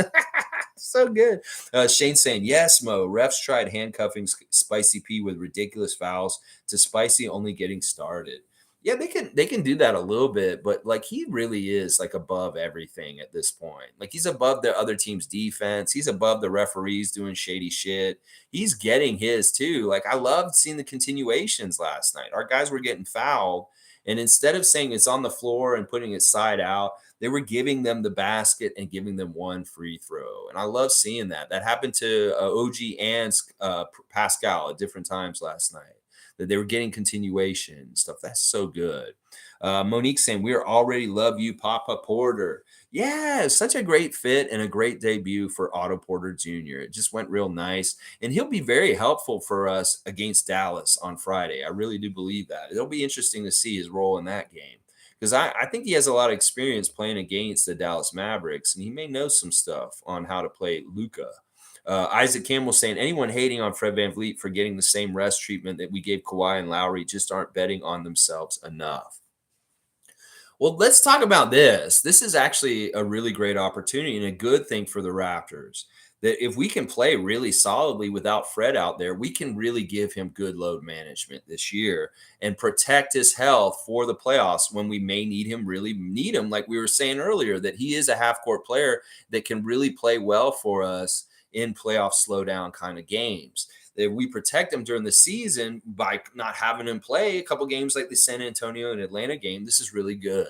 So good. Shane saying, yes, Mo. Refs tried handcuffing Spicy P with ridiculous fouls to Spicy only getting started. Yeah, they can do that a little bit, but like he really is like above everything at this point. Like he's above the other team's defense. He's above the referees doing shady shit. He's getting his too. Like I loved seeing the continuations last night. Our guys were getting fouled, and instead of saying it's on the floor and putting it side out, they were giving them the basket and giving them one free throw. And I love seeing that. That happened to OG and Pascal at different times last night, that they were getting continuation and stuff. That's so good. Monique saying, we already love you, Papa Porter. Yeah, such a great fit and a great debut for Otto Porter Jr. It just went real nice. And he'll be very helpful for us against Dallas on Friday. I really do believe that. It'll be interesting to see his role in that game, because I think he has a lot of experience playing against the Dallas Mavericks, and he may know some stuff on how to play Luka. Isaac Campbell saying, anyone hating on Fred VanVleet for getting the same rest treatment that we gave Kawhi and Lowry just aren't betting on themselves enough. Well, let's talk about this. This is actually a really great opportunity and a good thing for the Raptors, that if we can play really solidly without Fred out there, we can really give him good load management this year and protect his health for the playoffs when we may really need him. Like we were saying earlier, that he is a half-court player that can really play well for us in playoff slowdown kind of games. That we protect him during the season by not having him play a couple games like the San Antonio and Atlanta game. This is really good.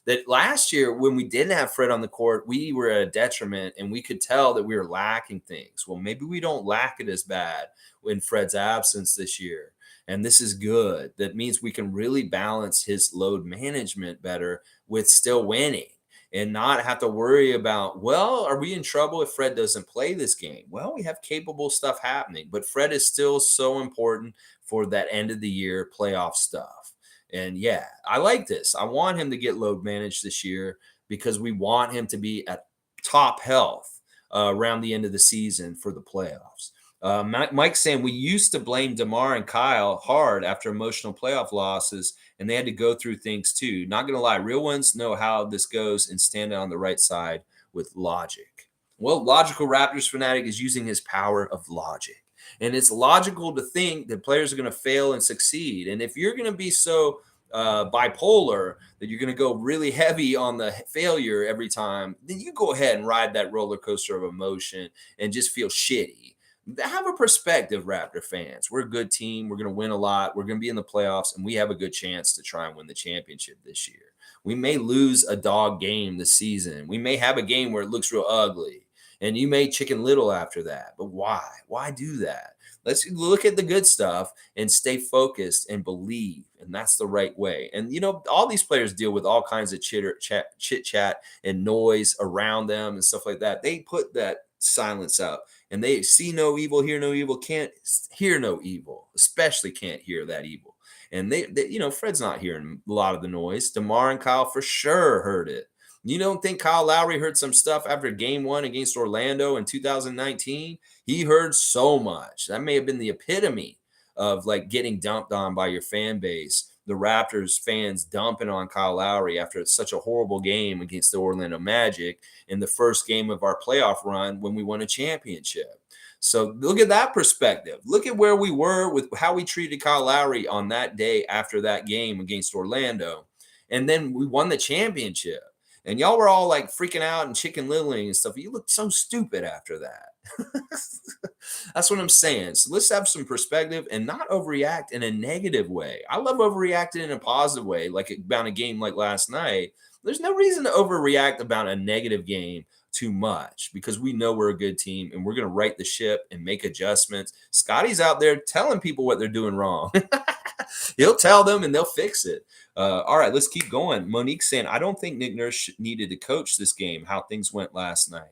That last year, when we didn't have Fred on the court, we were at a detriment and we could tell that we were lacking things. Well, maybe we don't lack it as bad in Fred's absence this year. And this is good. That means we can really balance his load management better with still winning, and not have to worry about, well, are we in trouble if Fred doesn't play this game? Well, we have capable stuff happening, but Fred is still so important for that end of the year playoff stuff. And yeah, I like this. I want him to get load managed this year because we want him to be at top health around the end of the season for the playoffs. Mike's saying we used to blame DeMar and Kyle hard after emotional playoff losses, and they had to go through things too. Not going to lie, real ones know how this goes and stand on the right side with logic. Well, Logical Raptors Fanatic is using his power of logic. And it's logical to think that players are going to fail and succeed. And if you're going to be so bipolar that you're going to go really heavy on the failure every time, then you go ahead and ride that roller coaster of emotion and just feel shitty. Have a perspective, Raptor fans. We're a good team. We're going to win a lot. We're going to be in the playoffs, and we have a good chance to try and win the championship this year. We may lose a dog game this season. We may have a game where it looks real ugly, and you may chicken little after that. But why? Why do that? Let's look at the good stuff and stay focused and believe. And that's the right way. And, all these players deal with all kinds of chit chat and noise around them and stuff like that. They put that silence out and they see no evil, hear no evil, can't hear no evil, especially can't hear that evil. And Fred's not hearing a lot of the noise. DeMar and Kyle for sure heard it. You don't think Kyle Lowry heard some stuff after game 1 against Orlando in 2019? He heard so much. That may have been the epitome of like getting dumped on by your fan base. The Raptors fans dumping on Kyle Lowry after such a horrible game against the Orlando Magic in the first game of our playoff run when we won a championship. So look at that perspective. Look at where we were with how we treated Kyle Lowry on that day after that game against Orlando. And then we won the championship. And y'all were all like freaking out and chicken littling and stuff. You looked so stupid after that. That's what I'm saying. So let's have some perspective and not overreact in a negative way. I love overreacting in a positive way, like about a game like last night. There's no reason to overreact about a negative game too much because we know we're a good team and we're going to right the ship and make adjustments. Scottie's out there telling people what they're doing wrong. He'll tell them and they'll fix it. All right, let's keep going. Monique saying, I don't think Nick Nurse needed to coach this game, how things went last night.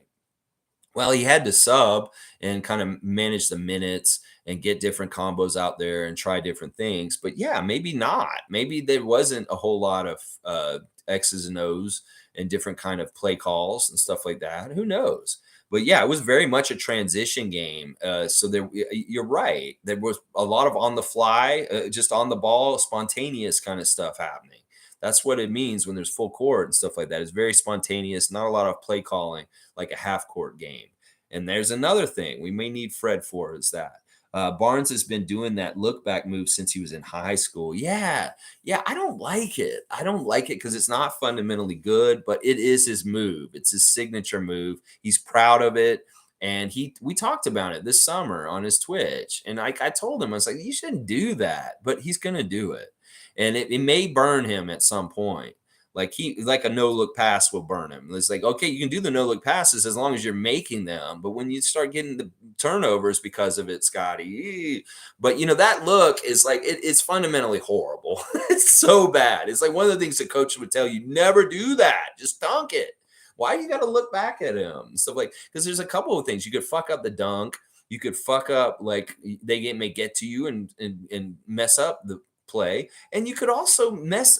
Well, he had to sub and kind of manage the minutes and get different combos out there and try different things. But yeah, maybe not. Maybe there wasn't a whole lot of X's and O's and different kind of play calls and stuff like that. Who knows? But yeah, it was very much a transition game. So you're right. There was a lot of on the fly, just on the ball, spontaneous kind of stuff happening. That's what it means when there's full court and stuff like that. It's very spontaneous, not a lot of play calling like a half court game. And there's another thing we may need Fred for is that Barnes has been doing that look back move since he was in high school. Yeah. I don't like it. I don't like it because it's not fundamentally good, but it is his move. It's his signature move. He's proud of it. And we talked about it this summer on his Twitch. And I told him, I was like, you shouldn't do that, but he's going to do it. And it may burn him at some point. Like a no-look pass will burn him. It's like, okay, you can do the no-look passes as long as you're making them. But when you start getting the turnovers because of it, Scottie, but that look is like, it's fundamentally horrible. It's so bad. It's like one of the things the coach would tell you, never do that. Just dunk it. Why you got to look back at him? So because there's a couple of things. You could fuck up the dunk. You could fuck up, like they may get to you and mess up the play, and you could also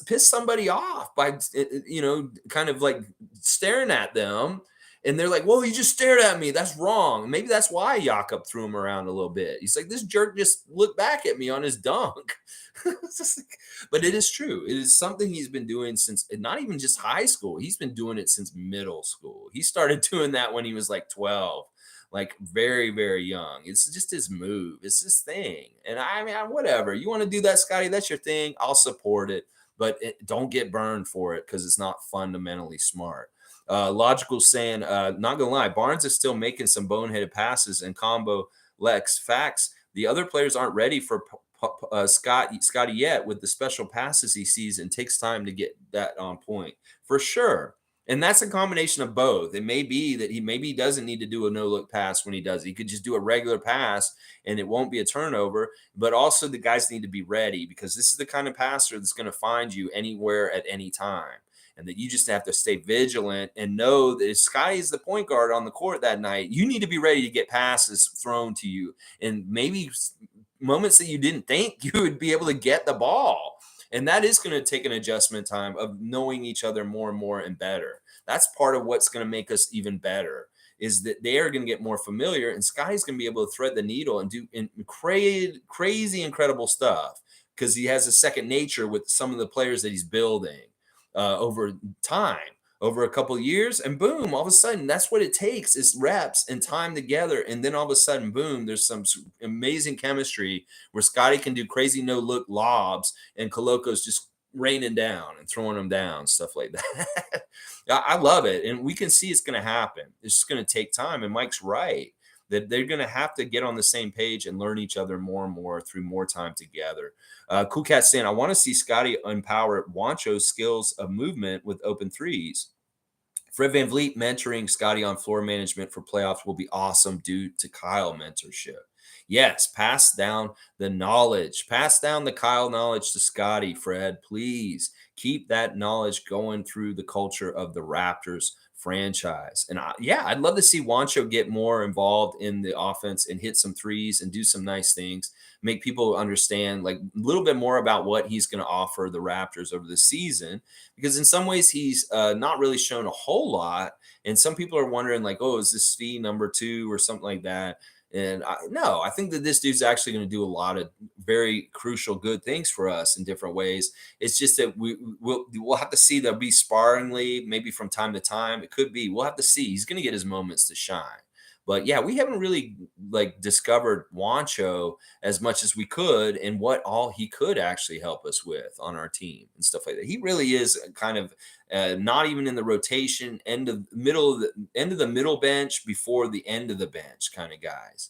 piss somebody off by kind of like staring at them, and they're like, "Well, you just stared at me. That's wrong." Maybe that's why Jakob threw him around a little bit. He's like, "This jerk just looked back at me on his dunk." But it is true. It is something he's been doing since not even just high school. He's been doing it since middle school. He started doing that when he was like 12. Like very, very young. It's just his move. It's his thing. And I mean, whatever. You want to do that, Scottie? That's your thing. I'll support it. But don't get burned for it because it's not fundamentally smart. Logical saying, not going to lie, Barnes is still making some boneheaded passes and combo Lex. Facts. The other players aren't ready for Scottie yet with the special passes he sees and takes time to get that on point. For sure. And that's a combination of both. It may be that he doesn't need to do a no-look pass when he does. He could just do a regular pass and it won't be a turnover. But also the guys need to be ready because this is the kind of passer that's going to find you anywhere at any time. And that you just have to stay vigilant and know that if Scottie is the point guard on the court that night, you need to be ready to get passes thrown to you. And maybe moments that you didn't think you would be able to get the ball. And that is going to take an adjustment time of knowing each other more and more and better. That's part of what's going to make us even better is that they are going to get more familiar and Scottie's going to be able to thread the needle and do crazy, incredible stuff because he has a second nature with some of the players that he's building over time, over a couple of years. And boom, all of a sudden, that's what it takes is reps and time together. And then all of a sudden, boom, there's some amazing chemistry where Scottie can do crazy no-look lobs and Koloko's just raining down and throwing them down, stuff like that. I love it. And we can see it's going to happen. It's just going to take time. And Mike's right. that they're going to have to get on the same page and learn each other more and more through more time together. Cool Cat saying, I want to see Scottie empower Wancho's skills of movement with open threes. Fred VanVleet mentoring Scottie on floor management for playoffs will be awesome due to Kyle mentorship. Yes, pass down the knowledge. Pass down the Kyle knowledge to Scottie, Fred. Please keep that knowledge going through the culture of the Raptors franchise. And I'd love to see Wancho get more involved in the offense and hit some threes and do some nice things, make people understand like a little bit more about what he's going to offer the Raptors over the season. Because in some ways he's not really shown a whole lot. And some people are wondering like, oh, is this fee number 2 or something like that? And no, I think that this dude's actually going to do a lot of very crucial, good things for us in different ways. It's just that we'll have to see. There'll be sparingly, maybe from time to time. It could be. We'll have to see. He's going to get his moments to shine. But yeah, we haven't really like discovered Wancho as much as we could and what all he could actually help us with on our team and stuff like that. He really is kind of not even in the rotation, end of the middle bench before the end of the bench kind of guys.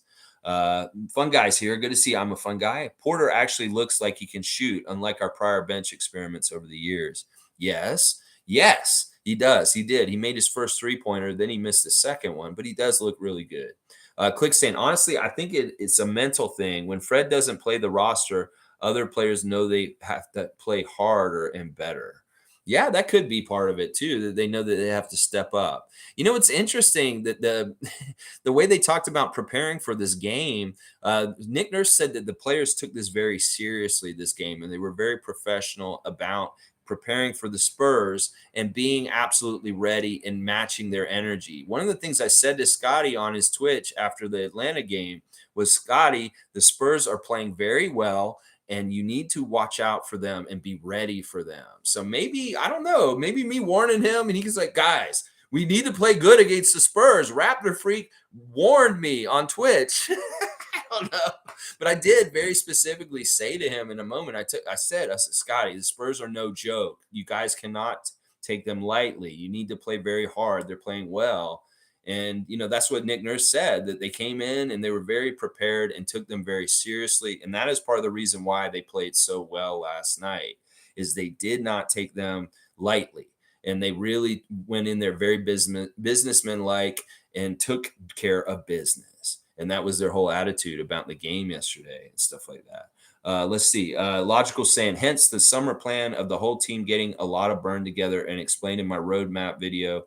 Fun guys here. Good to see. I'm a fun guy. Porter actually looks like he can shoot, unlike our prior bench experiments over the years. Yes, he does. He did. He made his first 3-pointer, then he missed the second one, but he does look really good. Click saying, honestly, I think it's a mental thing. When Fred doesn't play the roster, other players know they have to play harder and better. Yeah, that could be part of it too, that they know that they have to step up. You know, it's interesting that the way they talked about preparing for this game, Nick Nurse said that the players took this very seriously this game, and they were very professional about preparing for the Spurs and being absolutely ready and matching their energy. One of the things I said to Scottie on his Twitch after the Atlanta game was, Scottie, the Spurs are playing very well, and you need to watch out for them and be ready for them. So maybe, I don't know, maybe me warning him and he's like, guys, we need to play good against the Spurs. Raptor Freak warned me on Twitch. I don't know. But I did very specifically say to him in a moment, I said, Scottie, the Spurs are no joke. You guys cannot take them lightly. You need to play very hard. They're playing well. And, you know, that's what Nick Nurse said, that they came in and they were very prepared and took them very seriously. And that is part of the reason why they played so well last night, is they did not take them lightly. And they really went in there very businessman-like and took care of business. And that was their whole attitude about the game yesterday and stuff like that. Let's see. Logical saying, hence the summer plan of the whole team getting a lot of burn together and explained in my roadmap video.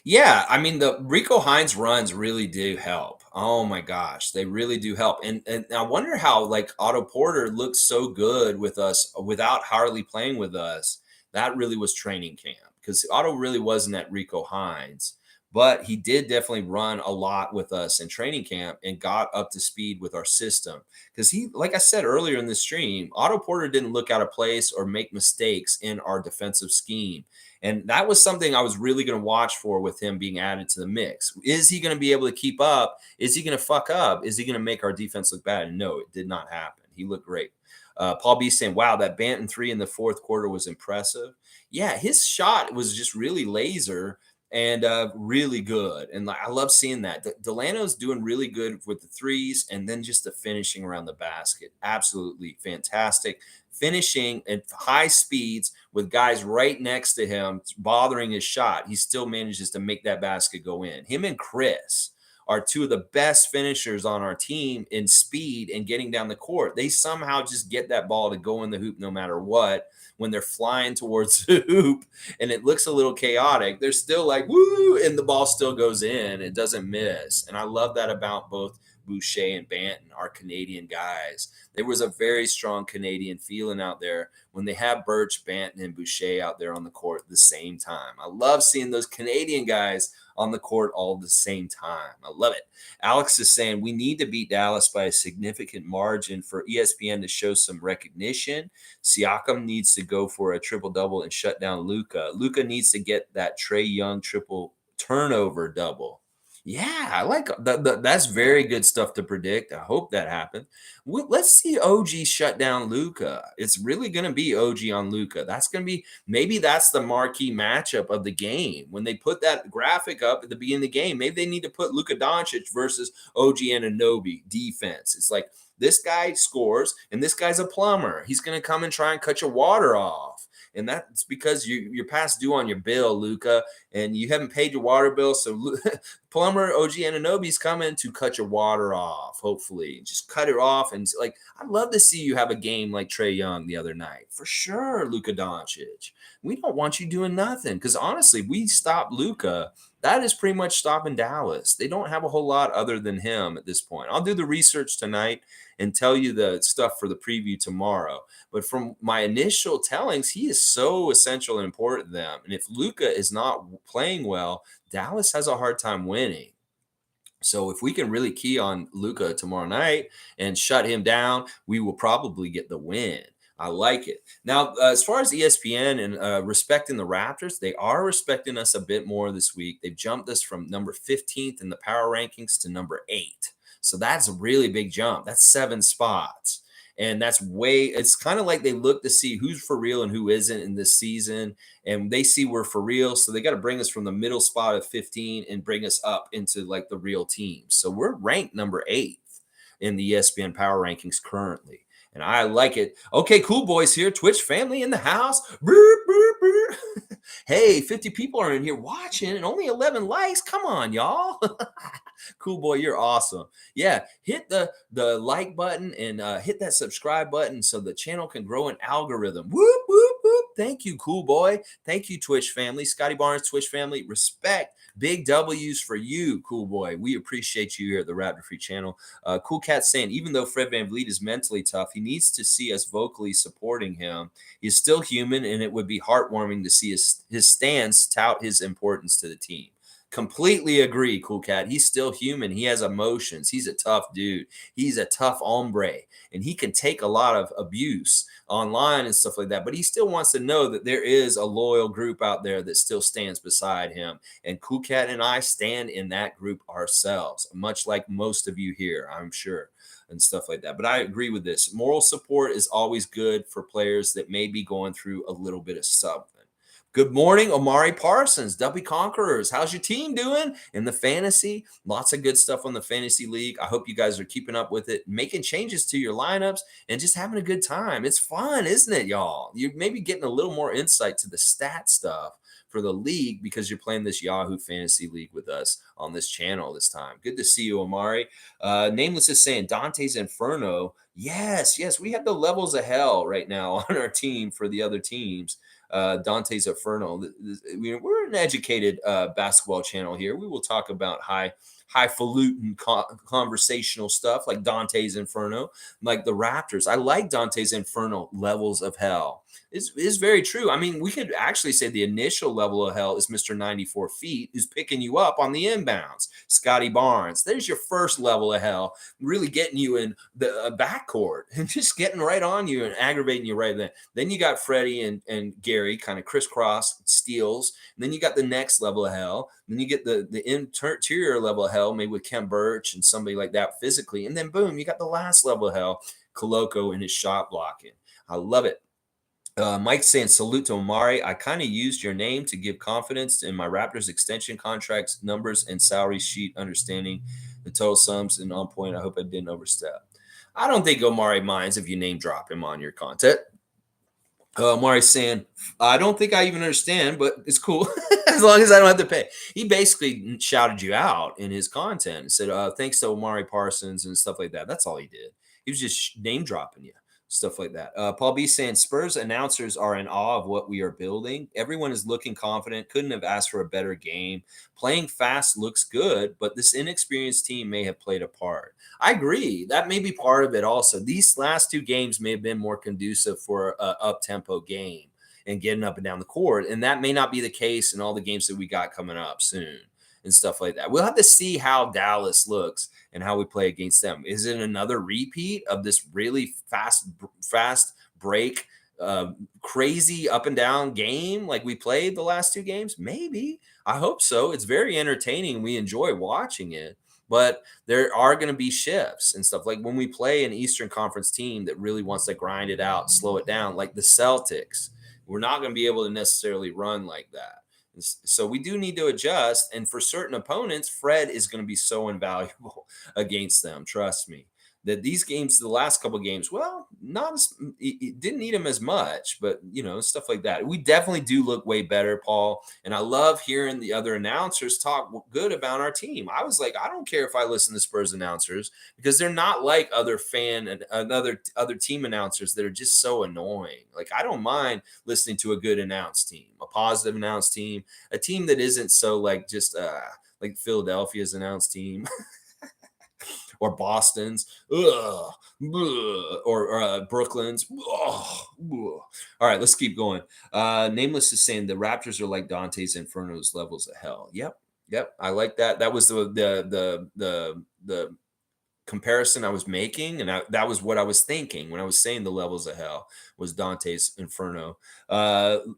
Yeah, I mean, the Rico Hines runs really do help. Oh my gosh, they really do help. And I wonder how like Otto Porter looks so good with us without Harley playing with us. That really was training camp, because Otto really wasn't at Rico Hines, but he did definitely run a lot with us in training camp and got up to speed with our system. Because he, like I said earlier in the stream, Otto Porter didn't look out of place or make mistakes in our defensive scheme. And that was something I was really going to watch for with him being added to the mix. Is he going to be able to keep up? Is he going to fuck up? Is he going to make our defense look bad? And no, it did not happen. He looked great. Paul B saying, wow, that Banton 3 in the fourth quarter was impressive. Yeah, his shot was just really laser and really good. And I love seeing that. Delano's doing really good with the threes and then just the finishing around the basket. Absolutely fantastic. Finishing at high speeds with guys right next to him bothering his shot. He still manages to make that basket go in. Him and Chris are two of the best finishers on our team in speed and getting down the court. They somehow just get that ball to go in the hoop no matter what. When they're flying towards the hoop and it looks a little chaotic, they're still like, woo, and the ball still goes in. It doesn't miss. And I love that about both Boucher and Banton, our Canadian guys. There was a very strong Canadian feeling out there when they have Birch, Banton, and Boucher out there on the court at the same time. I love seeing those Canadian guys on the court all at the same time. I love it. Alex is saying we need to beat Dallas by a significant margin for ESPN to show some recognition. Siakam needs to go for a triple-double and shut down Luka. Luka needs to get that Trae Young triple turnover double. Yeah, I like that's very good stuff to predict. I hope that happens. Let's see OG shut down Luca. It's really going to be OG on Luca. That's going to be maybe that's the marquee matchup of the game. When they put that graphic up at the beginning of the game, maybe they need to put Luka Doncic versus OG Anunoby defense. It's like this guy scores and this guy's a plumber. He's going to come and try and cut your water off. And that's because you're past due on your bill, Luca, and you haven't paid your water bill. So plumber OG Anunoby's coming to cut your water off. Hopefully, just cut it off. And like, I'd love to see you have a game like Trae Young the other night for sure. Luka Doncic, we don't want you doing nothing because honestly, we stop Luka. That is pretty much stopping Dallas. They don't have a whole lot other than him at this point. I'll do the research tonight and tell you the stuff for the preview tomorrow. But from my initial tellings, he is so essential and important to them. And if Luka is not playing well, Dallas has a hard time winning. So if we can really key on Luka tomorrow night and shut him down, we will probably get the win. I like it. Now, as far as ESPN and respecting the Raptors, they are respecting us a bit more this week. They've jumped us from number 15th in the power rankings to number 8. So that's a really big jump. That's 7 spots. And that's it's kind of like they look to see who's for real and who isn't in this season. And they see we're for real. So they got to bring us from the middle spot of 15 and bring us up into like the real teams. So we're ranked number 8th in the ESPN power rankings currently. And I like it. Okay, cool boys here. Twitch family in the house. Brr, brr, brr. Hey, 50 people are in here watching and only 11 likes. Come on, y'all. Cool boy, you're awesome. Yeah, hit the like button and hit that subscribe button so the channel can grow an algorithm. Whoop, whoop, whoop. Thank you, cool boy. Thank you, Twitch family. Scottie Barnes, Twitch family. Respect. Big W's for you, cool boy. We appreciate you here at the Raptor Free channel. Cool Cat saying, even though Fred VanVleet is mentally tough, he needs to see us vocally supporting him. He's still human, and it would be heartwarming to see his stands tout his importance to the team. Completely agree, Cool Cat. He's still human. He has emotions. He's a tough dude. He's a tough hombre, and he can take a lot of abuse online and stuff like that. But he still wants to know that there is a loyal group out there that still stands beside him. And Cool Cat and I stand in that group ourselves, much like most of you here, I'm sure, and stuff like that. But I agree with this. Moral support is always good for players that may be going through a little bit of something. Good morning, Omari Parsons, W Conquerors. How's your team doing in the fantasy? Lots of good stuff on the fantasy league. I hope you guys are keeping up with it, making changes to your lineups, and just having a good time. It's fun, isn't it, y'all? You're maybe getting a little more insight to the stat stuff for the league because you're playing this Yahoo Fantasy League with us on this channel this time. Good to see you, Omari. Nameless is saying Dante's Inferno. Yes, we have the levels of hell right now on our team for the other teams. Dante's Inferno. We're an educated basketball channel here. We will talk about highfalutin conversational stuff like Dante's Inferno, like the Raptors. I like Dante's Inferno levels of hell. It's very true. I mean, we could actually say the initial level of hell is Mr. 94 feet, who's picking you up on the inbounds. Scottie Barnes. There's your first level of hell, really getting you in the backcourt and just getting right on you and aggravating you right then. Then you got Freddie and Gary kind of crisscross steals. And then you got the next level of hell. Then you get the interior level of hell, maybe with Ken Birch and somebody like that physically. And then boom, you got the last level of hell, Koloko and his shot blocking. I love it. Mike saying, salute to Omari. I kind of used your name to give confidence in my Raptors extension contracts, numbers, and salary sheet understanding the total sums and on point. I hope I didn't overstep. I don't think Omari minds if you name drop him on your content. Omari's saying, I don't think I even understand, but it's cool as long as I don't have to pay. He basically shouted you out in his content and said, thanks to Omari Parsons and stuff like that. That's all he did. He was just name dropping you. Stuff like that. Paul B saying Spurs announcers are in awe of what we are building. Everyone is looking confident. Couldn't have asked for a better game. Playing fast looks good, but this inexperienced team may have played a part. I agree. That may be part of it also. These last 2 games may have been more conducive for an up-tempo game and getting up and down the court. And that may not be the case in all the games that we got coming up soon and stuff like that. We'll have to see how Dallas looks and how we play against them. Is it another repeat of this really fast break crazy up and down game like we played the last 2 games? Maybe. I hope so. It's very entertaining. We enjoy watching it, but there are going to be shifts and stuff. Like when we play an Eastern Conference team that really wants to grind it out, slow it down, like the Celtics, we're not going to be able to necessarily run like that. So we do need to adjust. And for certain opponents, Fred is going to be so invaluable against them. Trust me that these games, the last couple of games, well, not as it didn't need him as much, but stuff like that. We definitely do look way better, Paul. And I love hearing the other announcers talk good about our team. I was like, I don't care if I listen to Spurs announcers because they're not like other fan and other team announcers that are just so annoying. Like I don't mind listening to a good announced team, a positive announced team, a team that isn't so like just like Philadelphia's announced team. Or Boston's, ugh, or Brooklyn's. Ugh, ugh. All right, let's keep going. Nameless is saying the Raptors are like Dante's Inferno's levels of hell. Yep, I like that. That was the comparison I was making, and that was what I was thinking when I was saying the levels of hell was Dante's Inferno.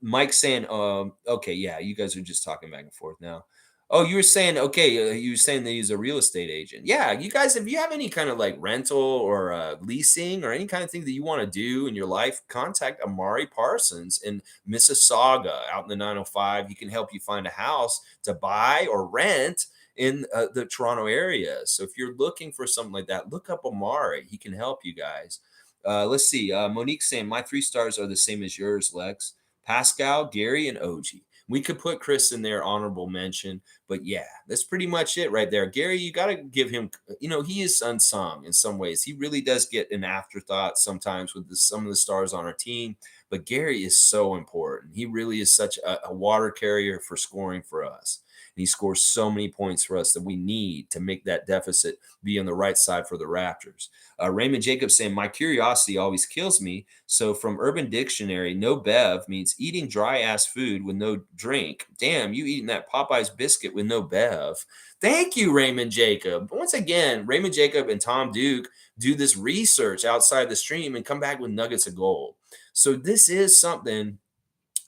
Mike saying, okay, yeah, you guys are just talking back and forth now. Oh, you were saying, okay, you were saying that he's a real estate agent. Yeah, you guys, if you have any kind of like rental or leasing or any kind of thing that you want to do in your life, contact Amari Parsons in Mississauga out in the 905. He can help you find a house to buy or rent in the Toronto area. So if you're looking for something like that, look up Amari. He can help you guys. Let's see. Monique saying, my 3 stars are the same as yours, Lex. Pascal, Gary, and OG. We could put Chris in there, honorable mention. But yeah, that's pretty much it right there. Gary, you got to give him, he is unsung in some ways. He really does get an afterthought sometimes with some of the stars on our team. But Gary is so important. He really is such a water carrier for scoring for us. And he scores so many points for us that we need to make that deficit be on the right side for the Raptors. Raymond Jacobs saying, my curiosity always kills me. So from Urban Dictionary, no bev means eating dry ass food with no drink. Damn, you eating that Popeye's biscuit with no bev. Thank you, Raymond Jacob. Once again, Raymond Jacob and Tom Duke do this research outside the stream and come back with nuggets of gold. So this is something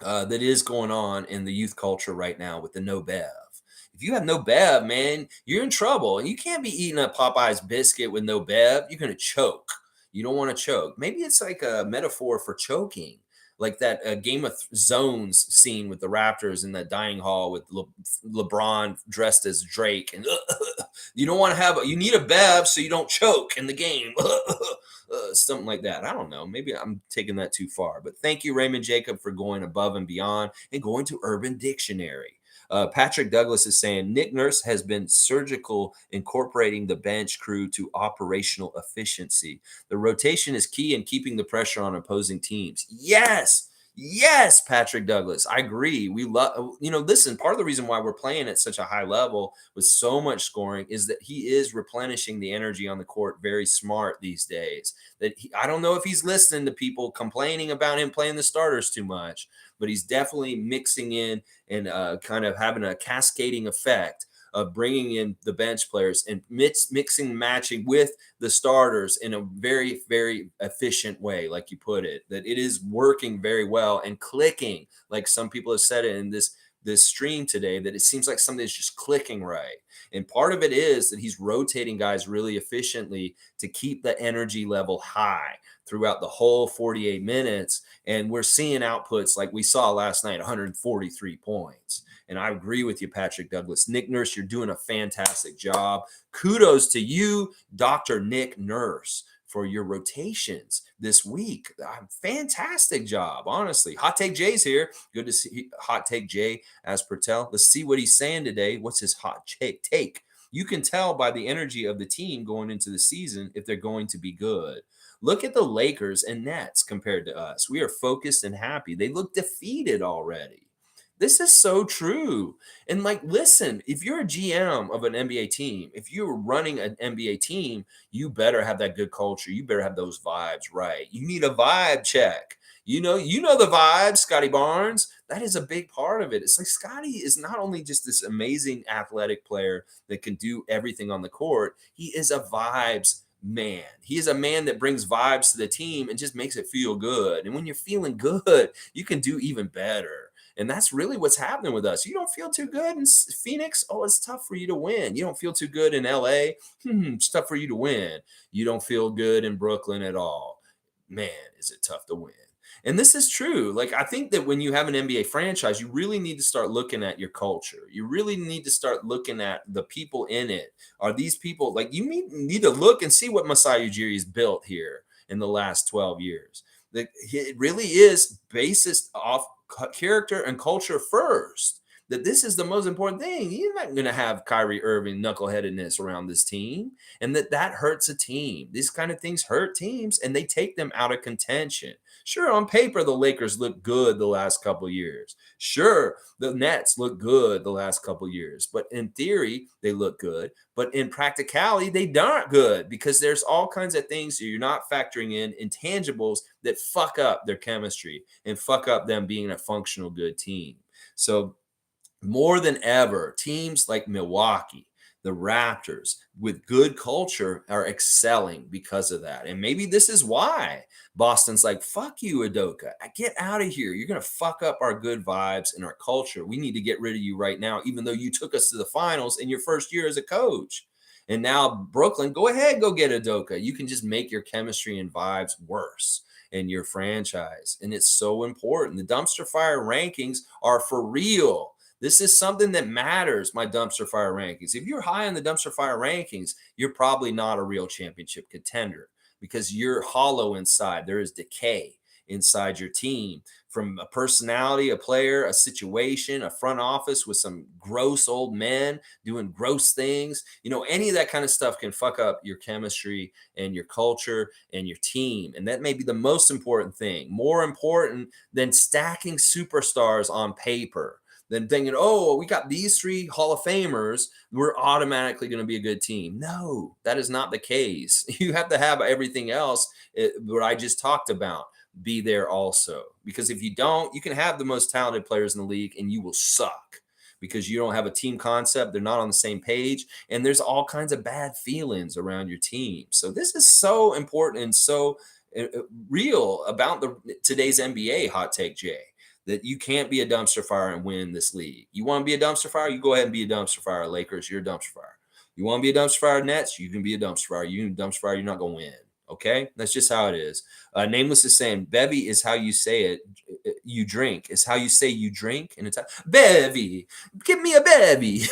that is going on in the youth culture right now with the no bev. If you have no bev, man, you're in trouble. And you can't be eating a Popeye's biscuit with no bev. You're going to choke. You don't want to choke. Maybe it's like a metaphor for choking, like that Game of Zones scene with the Raptors in that dining hall with LeBron dressed as Drake. And you don't want to have, you need a bev so you don't choke in the game. Something like that. I don't know. Maybe I'm taking that too far. But thank you, Raymond Jacob, for going above and beyond and going to Urban Dictionary. Patrick Douglas is saying Nick Nurse has been surgical incorporating the bench crew to operational efficiency. The rotation is key in keeping the pressure on opposing teams. Yes, Patrick Douglas. I agree. We love, listen, part of the reason why we're playing at such a high level with so much scoring is that he is replenishing the energy on the court very smart these days. I don't know if he's listening to people complaining about him playing the starters too much, but he's definitely mixing in and kind of having a cascading effect of bringing in the bench players and mixing, matching with the starters in a very, very efficient way, like you put it, that it is working very well and clicking, like some people have said it in this stream today, that it seems like something is just clicking right. And part of it is that he's rotating guys really efficiently to keep the energy level high throughout the whole 48 minutes. And we're seeing outputs like we saw last night, 143 points. And I agree with you, Patrick Douglas. Nick Nurse, you're doing a fantastic job. Kudos to you, Dr. Nick Nurse, for your rotations this week. Fantastic job, honestly. Hot Take Jay's here. Good to see Hot Take Jay as per tell. Let's see what he's saying today. What's his hot take? You can tell by the energy of the team going into the season if they're going to be good. Look at the Lakers and Nets compared to us. We are focused and happy. They look defeated already. This is so true. And listen, if you're a GM of an NBA team, if you're running an NBA team, you better have that good culture. You better have those vibes right. You need a vibe check. You know the vibes, Scottie Barnes. That is a big part of it. It's like Scottie is not only just this amazing athletic player that can do everything on the court. He is a vibes man. He is a man that brings vibes to the team and just makes it feel good. And when you're feeling good, you can do even better. And that's really what's happening with us. You don't feel too good in Phoenix. Oh, it's tough for you to win. You don't feel too good in LA. It's tough for you to win. You don't feel good in Brooklyn at all. Man, is it tough to win. And this is true. Like, I think that when you have an NBA franchise, you really need to start looking at your culture. You really need to start looking at the people in it. Are these people like you need to look and see what Masai Ujiri has built here in the last 12 years? Like, it really is based off character and culture first. That this is the most important thing. You're not going to have Kyrie Irving knuckleheadedness around this team, and that hurts a team. These kind of things hurt teams, and they take them out of contention. Sure, on paper, the Lakers look good the last couple of years. Sure, the Nets look good the last couple of years. But in theory, they look good. But in practicality, they aren't good because there's all kinds of things that you're not factoring in, intangibles that fuck up their chemistry and fuck up them being a functional good team. So more than ever, teams like Milwaukee, the Raptors, with good culture are excelling because of that. And maybe this is why Boston's like, fuck you, Udoka. Get out of here. You're going to fuck up our good vibes and our culture. We need to get rid of you right now, even though you took us to the finals in your first year as a coach. And now Brooklyn, go ahead, go get Udoka. You can just make your chemistry and vibes worse in your franchise. And it's so important. The dumpster fire rankings are for real. This is something that matters, my dumpster fire rankings. If you're high on the dumpster fire rankings, you're probably not a real championship contender because you're hollow inside. There is decay inside your team from a personality, a player, a situation, a front office with some gross old men doing gross things. Any of that kind of stuff can fuck up your chemistry and your culture and your team. And that may be the most important thing, more important than stacking superstars on paper. Than thinking, oh, we got these 3 Hall of Famers, we're automatically going to be a good team. No, that is not the case. You have to have everything else, what I just talked about, be there also. Because if you don't, you can have the most talented players in the league and you will suck because you don't have a team concept. They're not on the same page. And there's all kinds of bad feelings around your team. So this is so important and so real about today's NBA hot take, Jay. That you can't be a dumpster fire and win this league. You want to be a dumpster fire? You go ahead and be a dumpster fire, Lakers. You're a dumpster fire. You want to be a dumpster fire, Nets? You can be a dumpster fire. You can dumpster fire. You're not going to win. Okay? That's just how it is. Nameless is saying, bevy is how you say it. You drink. Is how you say you drink. And it's bevy. Give me a bevy.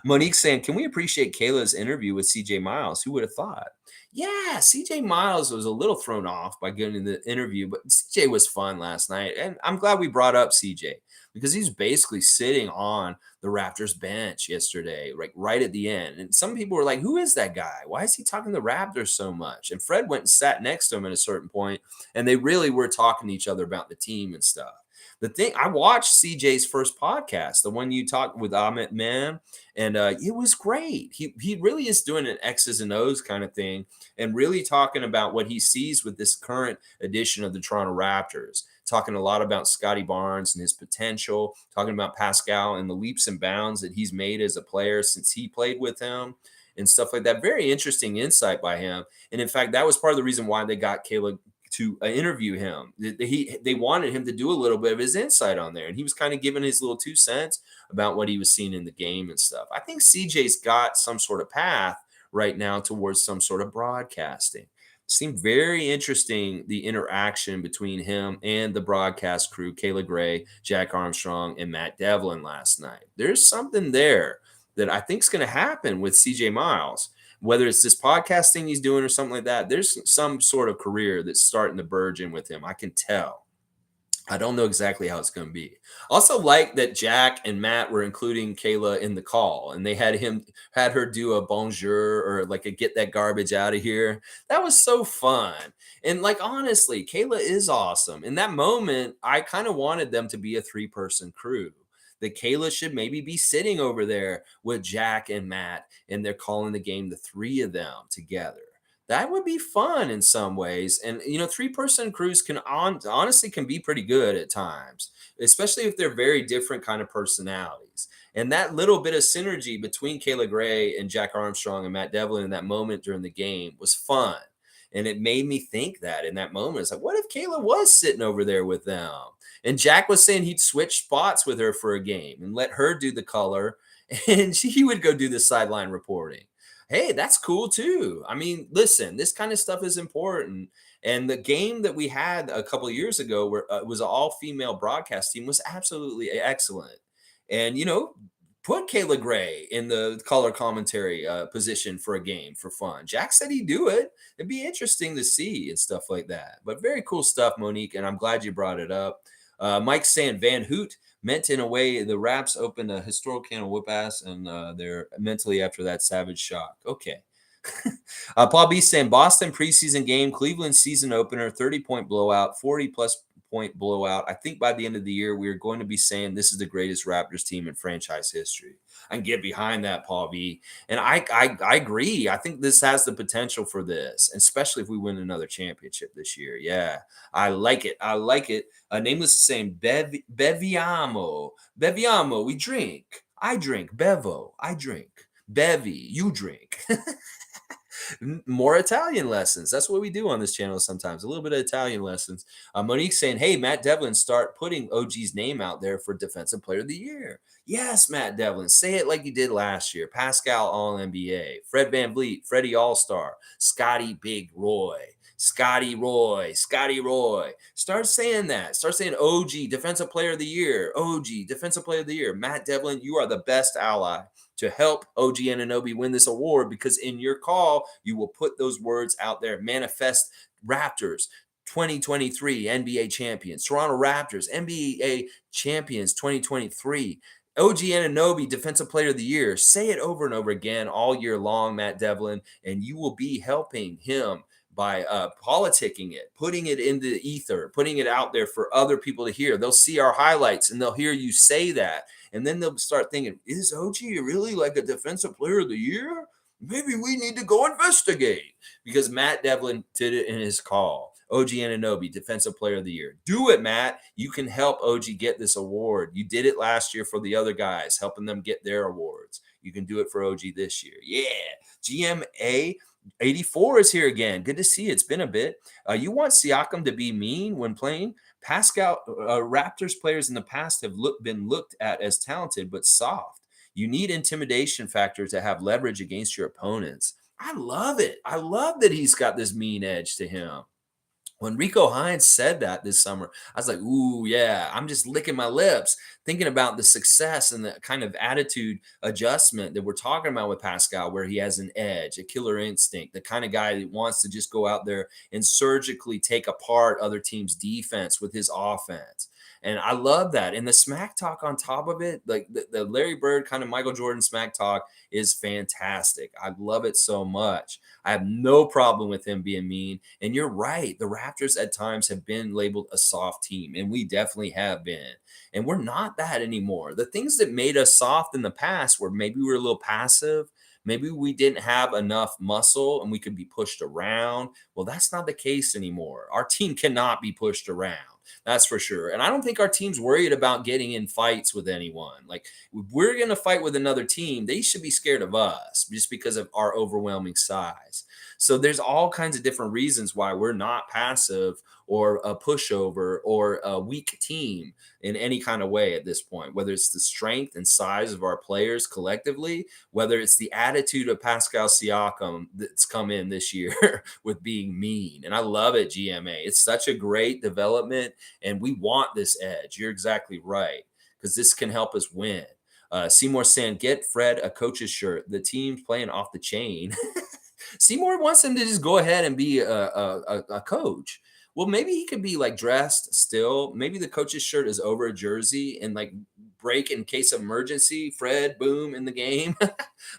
Monique saying, can we appreciate Kayla's interview with CJ Miles? Who would have thought? Yeah, CJ Miles was a little thrown off by getting the interview, but CJ was fun last night. And I'm glad we brought up CJ because he's basically sitting on the Raptors bench yesterday, like right at the end. And some people were like, who is that guy? Why is he talking to the Raptors so much? And Fred went and sat next to him at a certain point, and they really were talking to each other about the team and stuff. The thing, I watched CJ's first podcast, the one you talked with Ahmet Man, and it was great. He really is doing an X's and O's kind of thing and really talking about what he sees with this current edition of the Toronto Raptors, talking a lot about Scottie Barnes and his potential, talking about Pascal and the leaps and bounds that he's made as a player since he played with him and stuff like that. Very interesting insight by him. And in fact, that was part of the reason why they got Kayla to interview him. They wanted him to do a little bit of his insight on there, and he was kind of giving his little 2 cents about what he was seeing in the game and stuff. I think CJ's got some sort of path right now towards some sort of broadcasting. It seemed very interesting, the interaction between him and the broadcast crew, Kayla Gray, Jack Armstrong, and Matt Devlin last night. There's something there that I think is going to happen with CJ Miles. Whether it's this podcast thing he's doing or something like that, there's some sort of career that's starting to burgeon with him. I can tell. I don't know exactly how it's going to be. Also, like that Jack and Matt were including Kayla in the call, and they had her do a bonjour or like a get that garbage out of here. That was so fun. And like, honestly, Kayla is awesome. In that moment, I kind of wanted them to be a 3-person crew. That Kayla should maybe be sitting over there with Jack and Matt, and they're calling the game, the 3 of them together. That would be fun in some ways. And, three-person crews honestly can be pretty good at times, especially if they're very different kind of personalities. And that little bit of synergy between Kayla Gray and Jack Armstrong and Matt Devlin in that moment during the game was fun. And it made me think that in that moment, it's like, what if Kayla was sitting over there with them? And Jack was saying he'd switch spots with her for a game and let her do the color, and he would go do the sideline reporting. Hey, that's cool too. I mean, listen, this kind of stuff is important. And the game that we had a couple of years ago, where it was an all-female broadcast team, was absolutely excellent. And put Kayla Gray in the color commentary position for a game for fun. Jack said he'd do it. It'd be interesting to see and stuff like that. But very cool stuff, Monique, and I'm glad you brought it up. Mike's saying Van Hoot meant in a way the Raps opened a historical can of whoop ass, and they're mentally after that savage shock. Okay. Paul B saying Boston preseason game, Cleveland season opener, 30-point blowout, 40-plus point blowout. I think by the end of the year, we're going to be saying this is the greatest Raptors team in franchise history. I can get behind that, Paul B. And I agree. I think this has the potential for this, especially if we win another championship this year. Yeah, I like it. I like it. Nameless is saying beviamo. Beviamo, we drink. I drink. Bevo, I drink. Bevy, you drink. More Italian lessons. That's what we do on this channel sometimes. A little bit of Italian lessons. Monique's saying, hey, Matt Devlin, start putting OG's name out there for Defensive Player of the Year. Yes, Matt Devlin. Say it like you did last year. Pascal All-NBA. Fred VanVleet. Freddie All-Star. Scottie Big Roy. Scotty Roy. Start saying that. Start saying OG, Defensive Player of the Year. OG, Defensive Player of the Year. Matt Devlin, you are the best ally to help OG Anunoby win this award, because in your call, you will put those words out there. Manifest Raptors 2023 NBA champions. Toronto Raptors NBA champions 2023. OG Anunoby Defensive Player of the Year. Say it over and over again all year long, Matt Devlin, and you will be helping him by politicking it, putting it into the ether, putting it out there for other people to hear. They'll see our highlights and they'll hear you say that. And then they'll start thinking, is OG really like a Defensive Player of the Year? Maybe we need to go investigate, because Matt Devlin did it in his call. OG Anunoby, Defensive Player of the Year. Do it, Matt. You can help OG get this award. You did it last year for the other guys, helping them get their awards. You can do it for OG this year. Yeah. GMA 84 is here again. Good to see you. It's been a bit. You want Siakam to be mean when playing? Pascal, Raptors players in the past have been looked at as talented but soft. You need intimidation factor to have leverage against your opponents. I love it. I love that he's got this mean edge to him. When Rico Hines said that this summer, I was like, ooh, yeah, I'm just licking my lips, thinking about the success and the kind of attitude adjustment that we're talking about with Pascal, where he has an edge, a killer instinct, the kind of guy that wants to just go out there and surgically take apart other teams' defense with his offense. And I love that. And the smack talk on top of it, like the Larry Bird kind of Michael Jordan smack talk, is fantastic. I love it so much. I have no problem with him being mean. And you're right. The Raptors at times have been labeled a soft team, and we definitely have been. And we're not that anymore. The things that made us soft in the past were maybe we were a little passive. Maybe we didn't have enough muscle and we could be pushed around. Well, that's not the case anymore. Our team cannot be pushed around. That's for sure. And I don't think our team's worried about getting in fights with anyone. Like, if we're going to fight with another team, they should be scared of us just because of our overwhelming size. So there's all kinds of different reasons why we're not passive or a pushover or a weak team in any kind of way at this point, whether it's the strength and size of our players collectively, whether it's the attitude of Pascal Siakam that's come in this year with being mean. And I love it, GMA. It's such a great development, and we want this edge. You're exactly right, because this can help us win. Seymour saying, get Fred a coach's shirt. The team's playing off the chain. Seymour wants him to just go ahead and be a coach. Well, maybe he could be like dressed still. Maybe the coach's shirt is over a jersey and like break in case of emergency. Fred, boom, in the game.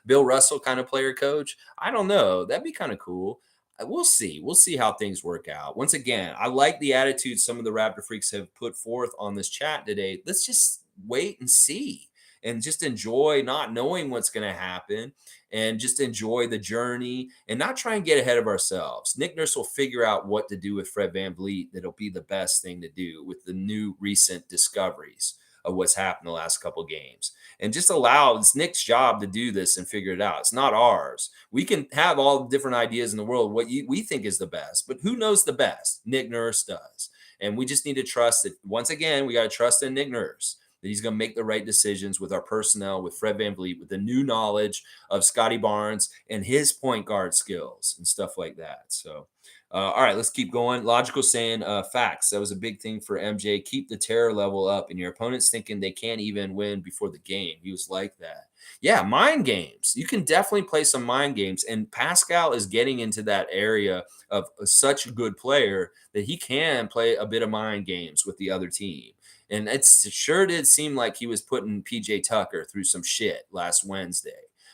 Bill Russell kind of player coach. I don't know. That'd be kind of cool. We'll see. We'll see how things work out. Once again, I like the attitude some of the Raptor freaks have put forth on this chat today. Let's just wait and see. and just enjoy not knowing what's going to happen and just enjoy the journey and not try and get ahead of ourselves. Nick Nurse will figure out what to do with Fred VanVleet that'll be the best thing to do with the new recent discoveries of what's happened the last couple games. And just allow, it's Nick's job to do this and figure it out. It's not ours. We can have all the different ideas in the world, we think is the best, but who knows the best? Nick Nurse does. And we just need to trust that, once again, we got to trust in Nick Nurse, that he's going to make the right decisions with our personnel, with Fred VanVleet, with the new knowledge of Scottie Barnes and his point guard skills and stuff like that. So, all right, let's keep going. Logical saying facts. That was a big thing for MJ. Keep the terror level up, and your opponent's thinking they can't even win before the game. He was like that. Yeah, mind games. You can definitely play some mind games, and Pascal is getting into that area of such a good player that he can play a bit of mind games with the other team. And it sure did seem like he was putting PJ Tucker through some shit last Wednesday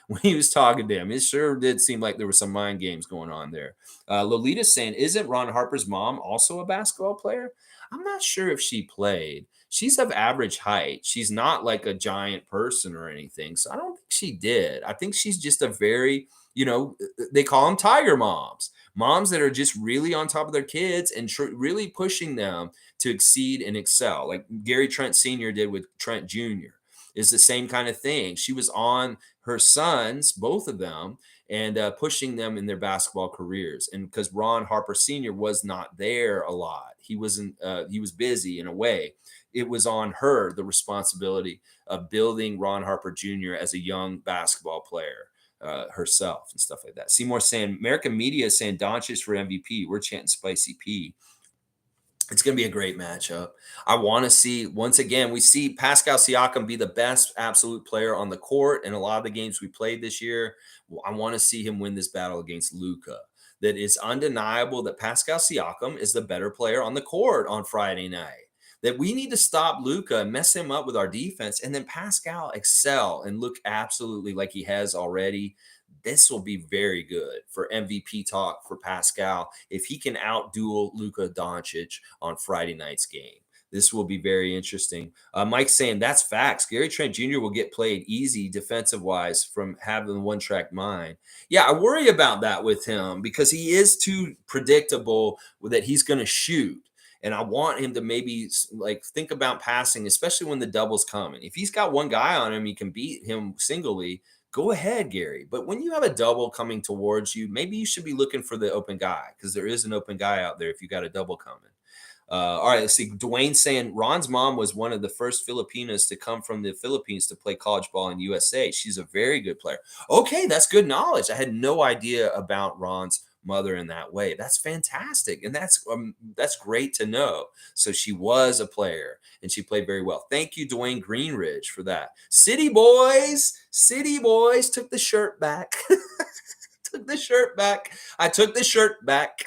when he was talking to him. It sure did seem like there were some mind games going on there. Lolita's saying, isn't Ron Harper's mom also a basketball player? I'm not sure if she played. She's of average height. She's not like a giant person or anything. So I don't think she did. I think she's just a very, they call them tiger moms. Moms that are just really on top of their kids and really pushing them to exceed and excel, like Gary Trent Sr. did with Trent Jr. Is the same kind of thing. She was on her sons, both of them, and pushing them in their basketball careers. And because Ron Harper Sr. was not there a lot, he wasn't. He was busy in a way. It was on her the responsibility of building Ron Harper Jr. as a young basketball player. Herself and stuff like that. Seymour saying, American media is saying Doncic for MVP. We're chanting Spicy P. It's going to be a great matchup. I want to see, once again, we see Pascal Siakam be the best absolute player on the court in a lot of the games we played this year. I want to see him win this battle against Luka. That is undeniable that Pascal Siakam is the better player on the court on Friday night. That we need to stop Luka and mess him up with our defense, and then Pascal excel and look absolutely like he has already. This will be very good for MVP talk for Pascal if he can outduel Luka Doncic on Friday night's game. This will be very interesting. Mike's saying that's facts. Gary Trent Jr. will get played easy defensive-wise from having a one-track mind. Yeah, I worry about that with him because he is too predictable that he's going to shoot. And I want him to maybe like think about passing, especially when the double's coming. If he's got one guy on him, he can beat him singly. Go ahead, Gary. But when you have a double coming towards you, maybe you should be looking for the open guy because there is an open guy out there if you got a double coming. All right, let's see. Dwayne saying Ron's mom was one of the first Filipinas to come from the Philippines to play college ball in USA. She's a very good player. Okay, that's good knowledge. I had no idea about Ron's mother in that way. That's fantastic. And that's great to know. So she was a player and she played very well. Thank you, Dwayne Greenridge, for that. City boys took the shirt back. Took the shirt back. I took the shirt back.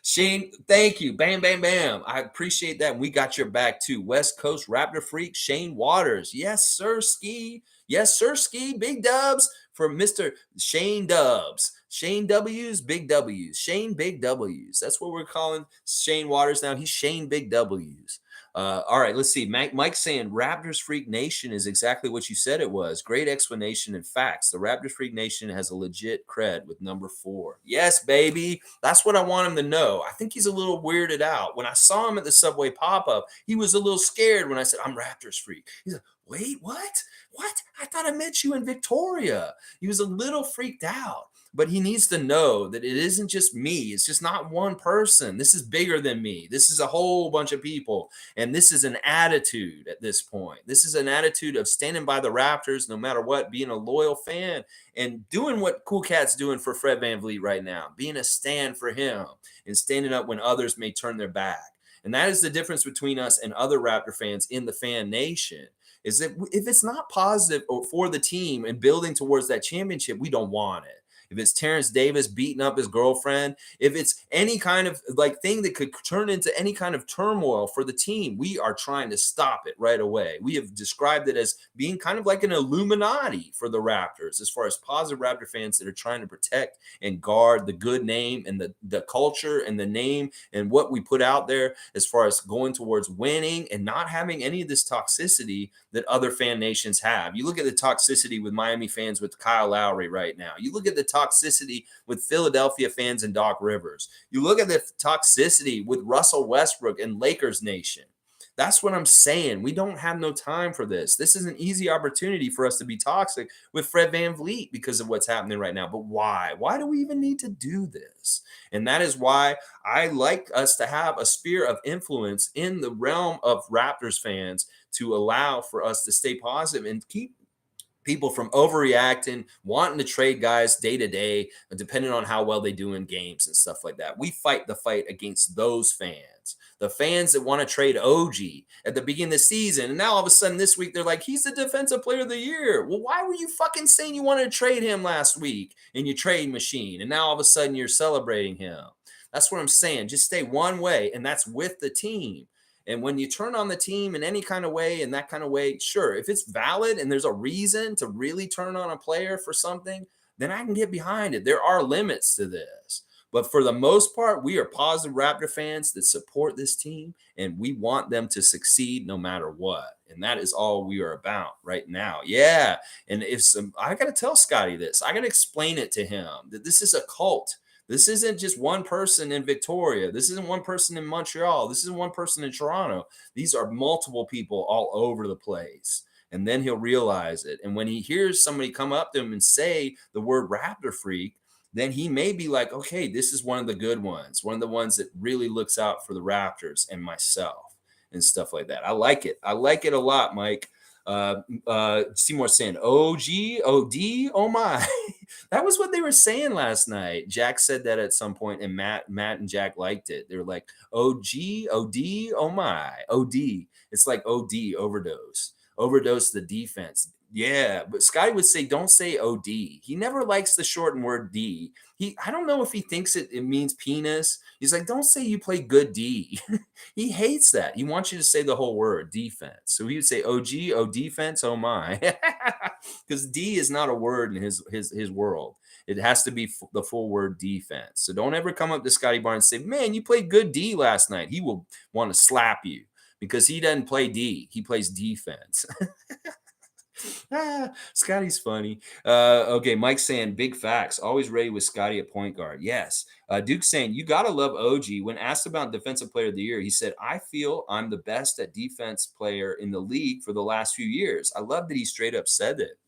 Shane, thank you. Bam, bam, bam. I appreciate that. We got your back too. West Coast Raptor Freak, Shane Waters. Yes, sir, Ski. Yes, sir, Ski. Big dubs for Mr. Shane Dubs. Shane W's, Big W's. Shane Big W's. That's what we're calling Shane Waters now. He's Shane Big W's. All right, let's see. Mike's saying Raptors Freak Nation is exactly what you said it was. Great explanation and facts. The Raptors Freak Nation has a legit cred with number 4. Yes, baby. That's what I want him to know. I think he's a little weirded out. When I saw him at the Subway pop-up, he was a little scared when I said, I'm Raptors Freak. He's like, wait, what? What? I thought I met you in Victoria. He was a little freaked out. But he needs to know that it isn't just me. It's just not one person. This is bigger than me. This is a whole bunch of people. And this is an attitude at this point. This is an attitude of standing by the Raptors no matter what, being a loyal fan and doing what Cool Cat's doing for Fred VanVleet right now, being a stand for him and standing up when others may turn their back. And that is the difference between us and other Raptor fans in the fan nation, is that if it's not positive for the team and building towards that championship, we don't want it. if it's Terrence Davis beating up his girlfriend, if it's any kind of like thing that could turn into any kind of turmoil for the team, we are trying to stop it right away. We have described it as being kind of like an Illuminati for the Raptors, as far as positive Raptor fans that are trying to protect and guard the good name and the culture and the name and what we put out there, as far as going towards winning and not having any of this toxicity that other fan nations have. You look at the toxicity with Miami fans with Kyle Lowry right now. You look at the toxicity with Philadelphia fans and Doc Rivers. You look at the toxicity with Russell Westbrook and Lakers Nation. That's what I'm saying. We don't have no time for this. This is an easy opportunity for us to be toxic with Fred VanVleet because of what's happening right now. But why? Why do we even need to do this? And that is why I like us to have a sphere of influence in the realm of Raptors fans to allow for us to stay positive and keep people from overreacting, wanting to trade guys day to day, depending on how well they do in games and stuff like that. We fight the fight against those fans, the fans that want to trade OG at the beginning of the season. And now all of a sudden this week, they're like, he's the defensive player of the year. Well, why were you fucking saying you wanted to trade him last week in your trade machine? And now all of a sudden you're celebrating him. That's what I'm saying. Just stay one way, and that's with the team. And when you turn on the team in any kind of way, in that kind of way, sure, if it's valid and there's a reason to really turn on a player for something, then I can get behind it. There are limits to this. But for the most part, we are positive Raptor fans that support this team, and we want them to succeed no matter what. And that is all we are about right now. Yeah. And I got to tell Scottie this, I got to explain it to him that this is a cult. This isn't just one person in Victoria. This isn't one person in Montreal. This isn't one person in Toronto. These are multiple people all over the place. And then he'll realize it. And when he hears somebody come up to him and say the word Raptor freak, then he may be like, okay, this is one of the good ones, one of the ones that really looks out for the Raptors and myself and stuff like that. I like it. I like it a lot, Mike. Seymour saying OG, OD, oh my. That was what they were saying last night. Jack said that at some point, and Matt and Jack liked it. They were like, OG, OD, oh my, OD. It's like OD, overdose the defense. Yeah, but Scottie would say, don't say OD. He never likes the shortened word D. I don't know if he thinks it means penis. He's like, don't say you play good D. He hates that. He wants you to say the whole word, defense. So he would say OG, oh defense, oh my. Because D is not a word in his world. It has to be the full word defense. So don't ever come up to Scottie Barnes and say, man, you played good D last night. He will want to slap you because he doesn't play D. He plays defense. Scottie's funny. Okay, Mike saying big facts. Always ready with Scottie at point guard. Yes. Duke saying you gotta love OG. When asked about defensive player of the year, he said, "I feel I'm the best at defense player in the league for the last few years." I love that he straight up said it.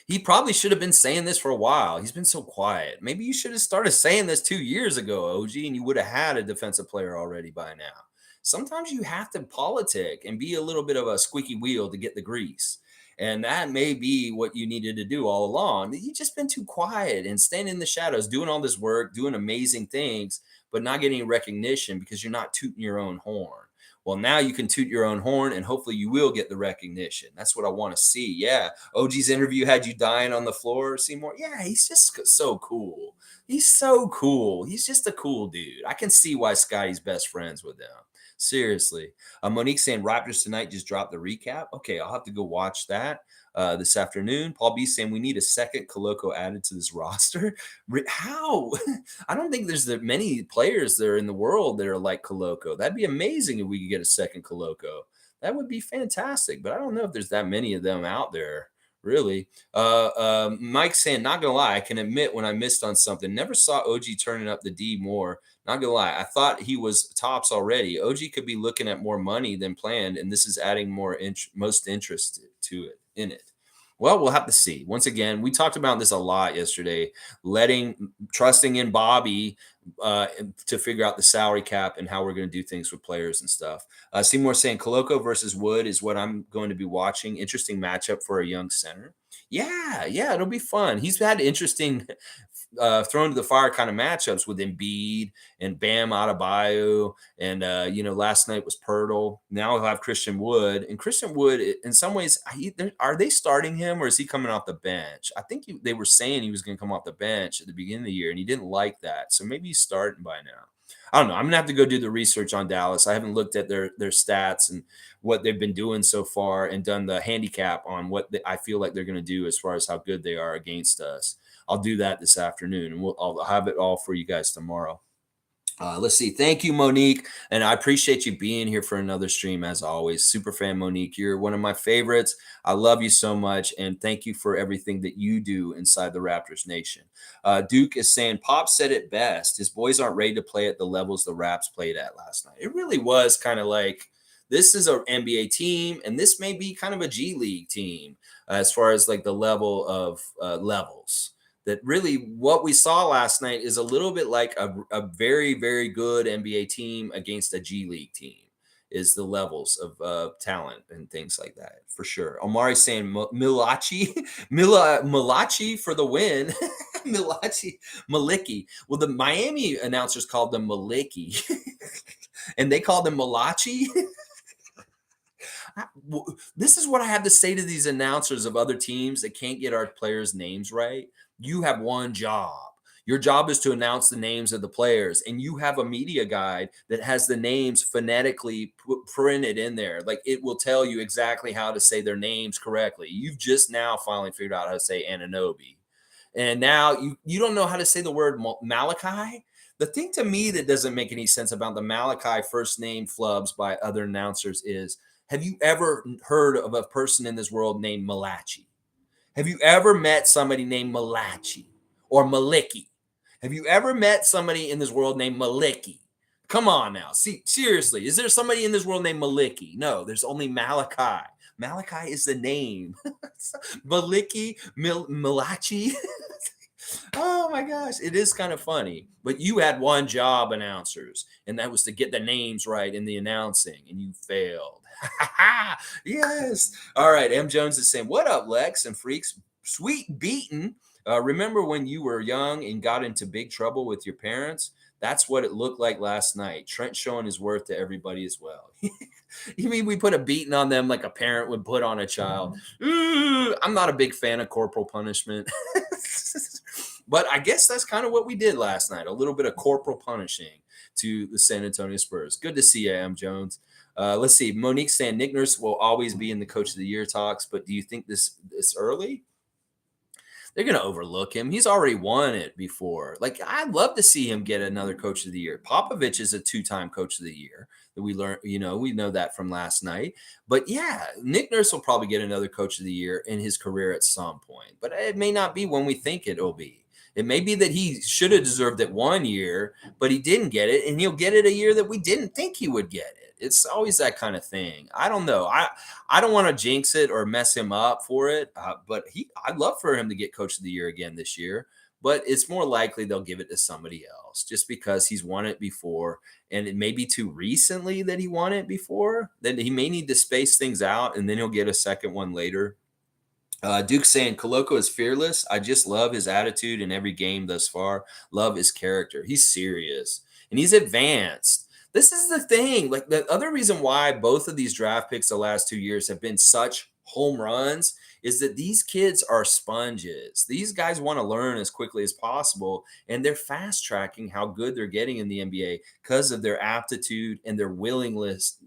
He probably should have been saying this for a while. He's been so quiet. Maybe you should have started saying this 2 years ago, OG, and you would have had a defensive player already by now. Sometimes you have to politic and be a little bit of a squeaky wheel to get the grease. And that may be what you needed to do all along. You've just been too quiet and standing in the shadows, doing all this work, doing amazing things, but not getting recognition because you're not tooting your own horn. Well, now you can toot your own horn and hopefully you will get the recognition. That's what I want to see. Yeah. OG's interview had you dying on the floor, Seymour. Yeah, he's just so cool. He's so cool. He's just a cool dude. I can see why Scottie's best friends with him. Seriously. Monique saying Raptors tonight just dropped the recap. Okay, I'll have to go watch that this afternoon. Paul B saying we need a second Coloco added to this roster. How? I don't think there's that many players there in the world that are like Coloco. That'd be amazing if we could get a second Coloco. That would be fantastic, but I don't know if there's that many of them out there. Really. Mike saying, not gonna lie, I can admit when I missed on something. Never saw OG turning up the D more. Not gonna lie, I thought he was tops already. OG could be looking at more money than planned, and this is adding more most interest to it in it. Well, we'll have to see. Once again, we talked about this a lot yesterday, trusting in Bobby to figure out the salary cap and how we're going to do things with players and stuff. Seymour saying Coloco versus Wood is what I'm going to be watching. Interesting matchup for a young center. Yeah, it'll be fun. He's had interesting thrown to the fire kind of matchups with Embiid and Bam Adebayo, and last night was Pirtle. Now he'll have Christian Wood, and Christian Wood, in some ways, are they starting him or is he coming off the bench? I think they were saying he was going to come off the bench at the beginning of the year, and he didn't like that, so maybe he's starting by now. I don't know. I'm gonna have to go do the research on Dallas. I haven't looked at their stats and what they've been doing so far, and done the handicap on what I feel like they're going to do as far as how good they are against us. I'll do that this afternoon, and I'll have it all for you guys tomorrow. Let's see. Thank you, Monique. And I appreciate you being here for another stream, as always. Super fan Monique. You're one of my favorites. I love you so much. And thank you for everything that you do inside the Raptors Nation. Duke is saying, Pop said it best. His boys aren't ready to play at the levels the Raps played at last night. It really was kind of like, this is an NBA team, and this may be kind of a G League team as far as like the level of levels. That really what we saw last night is a little bit like a very, very good NBA team against a G League team, is the levels of talent and things like that, for sure. Omari saying Malachi for the win. Maliki. Well, the Miami announcers called them Maliki, and they called them Malachi. This is what I have to say to these announcers of other teams that can't get our players' names right. You have one job. Your job is to announce the names of the players, and you have a media guide that has the names phonetically printed in there. Like, it will tell you exactly how to say their names correctly. You've just now finally figured out how to say Anunoby. And now you don't know how to say the word Malachi. The thing to me that doesn't make any sense about the Malachi first name flubs by other announcers is, have you ever heard of a person in this world named Malachi? Have you ever met somebody named Malachi or Maliki? Have you ever met somebody in this world named Maliki? Come on now. See, seriously, is there somebody in this world named Maliki? No, there's only Malachi. Malachi is the name. Maliki, Malachi. Oh my gosh, it is kind of funny. But you had one job, announcers, and that was to get the names right in the announcing, and you failed. Yes. All right. M. Jones is saying, what up, Lex and freaks? Sweet beaten. Remember when you were young and got into big trouble with your parents? That's what it looked like last night. Trent showing his worth to everybody as well. You mean we put a beating on them like a parent would put on a child? I'm not a big fan of corporal punishment. But I guess that's kind of what we did last night. A little bit of corporal punishing to the San Antonio Spurs. Good to see you, M. Jones. Let's see. Monique saying Nick Nurse will always be in the Coach of the Year talks, but do you think this early? They're going to overlook him. He's already won it before. Like, I'd love to see him get another Coach of the Year. Popovich is a 2-time Coach of the Year that we learned. We know that from last night. But yeah, Nick Nurse will probably get another Coach of the Year in his career at some point. But it may not be when we think it'll be. It may be that he should have deserved it 1 year, but he didn't get it, and he'll get it a year that we didn't think he would get it. It's always that kind of thing. I don't know. I don't want to jinx it or mess him up for it, but I'd love for him to get Coach of the Year again this year. But it's more likely they'll give it to somebody else just because he's won it before, and it may be too recently that he won it before. Then he may need to space things out, and then he'll get a second one later. Duke saying Koloko is fearless. I just love his attitude in every game thus far. Love his character. He's serious and he's advanced. This is the thing. Like, the other reason why both of these draft picks the last 2 years have been such home runs is that these kids are sponges. These guys want to learn as quickly as possible, and they're fast tracking how good they're getting in the NBA because of their aptitude and their willingness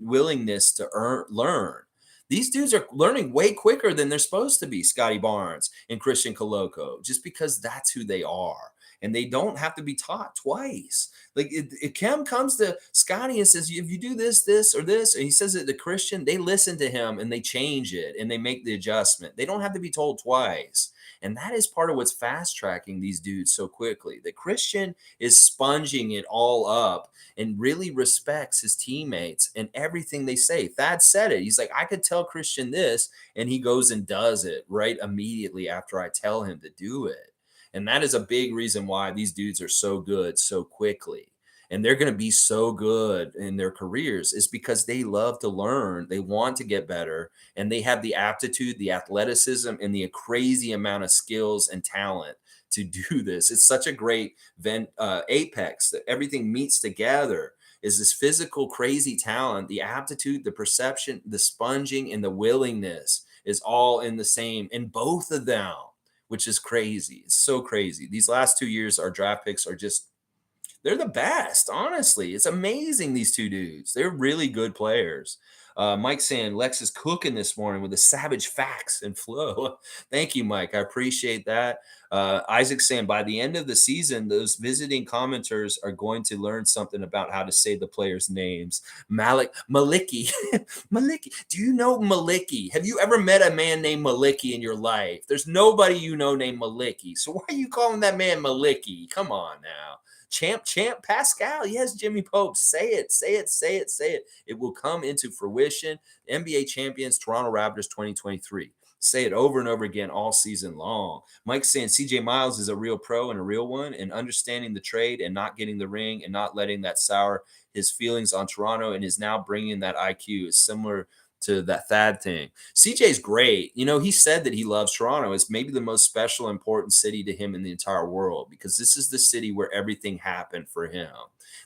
to learn. These dudes are learning way quicker than they're supposed to be, Scottie Barnes and Christian Koloko, just because that's who they are. And they don't have to be taught twice. Like, if Kim comes to Scottie and says, if you do this, this, or this, and he says it to Christian, they listen to him and they change it and they make the adjustment. They don't have to be told twice. And that is part of what's fast tracking these dudes so quickly. The Christian is sponging it all up and really respects his teammates and everything they say. Thad said it. He's like, I could tell Christian this, and he goes and does it right immediately after I tell him to do it. And that is a big reason why these dudes are so good so quickly. and they're going to be so good in their careers is because they love to learn. They want to get better, and they have the aptitude, the athleticism, and the crazy amount of skills and talent to do this. It's such a great apex that everything meets together. Is this physical, crazy talent, the aptitude, the perception, the sponging, and the willingness is all in the same, in both of them, which is crazy. It's so crazy. These last 2 years, our draft picks are just, they're the best, honestly. It's amazing, these two dudes. They're really good players. Mike saying Lex is cooking this morning with the savage facts and flow. Thank you, Mike. I appreciate that. Isaac saying by the end of the season, those visiting commenters are going to learn something about how to say the players' names. Maliki. Maliki. Do you know Maliki? Have you ever met a man named Maliki in your life? There's nobody you know named Maliki. So why are you calling that man Maliki? Come on now. Champ Pascal. Yes, Jimmy Pope. Say it. It will come into fruition. NBA champions, Toronto Raptors 2023. Say it over and over again all season long. Mike's saying CJ Miles is a real pro and a real one, and understanding the trade and not getting the ring and not letting that sour his feelings on Toronto, and is now bringing that IQ is similar to that Thad thing. CJ's great. You know, he said that he loves Toronto. It's maybe the most special, important city to him in the entire world, because this is the city where everything happened for him.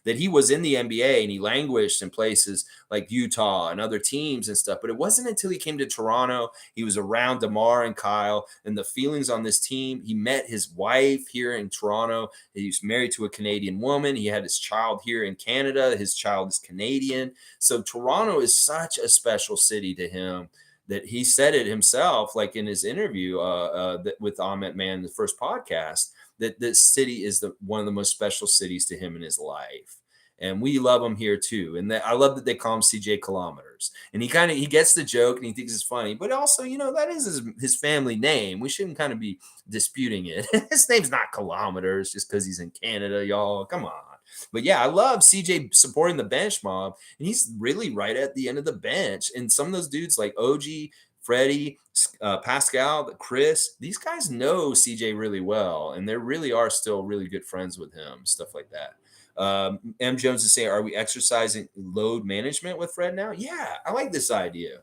That he was in the NBA and he languished in places like Utah and other teams and stuff. But it wasn't until he came to Toronto, he was around DeMar and Kyle and the feelings on this team. He met his wife here in Toronto. He was married to a Canadian woman. He had his child here in Canada. His child is Canadian. So Toronto is such a special city to him that he said it himself, like in his interview with Ahmed Man, the first podcast, that this city is one of the most special cities to him in his life. And we love him here too. And I love that they call him CJ Kilometers. And he gets the joke and he thinks it's funny, but also, you know, that is his family name. We shouldn't kind of be disputing it. His name's not Kilometers just because he's in Canada, y'all. Come on. But yeah, I love CJ supporting the bench mob, and he's really right at the end of the bench. And some of those dudes like OG, Freddie, Pascal, Chris, these guys know CJ really well, and they really are still really good friends with him, stuff like that. M. Jones is saying, are we exercising load management with Fred now? Yeah, I like this idea.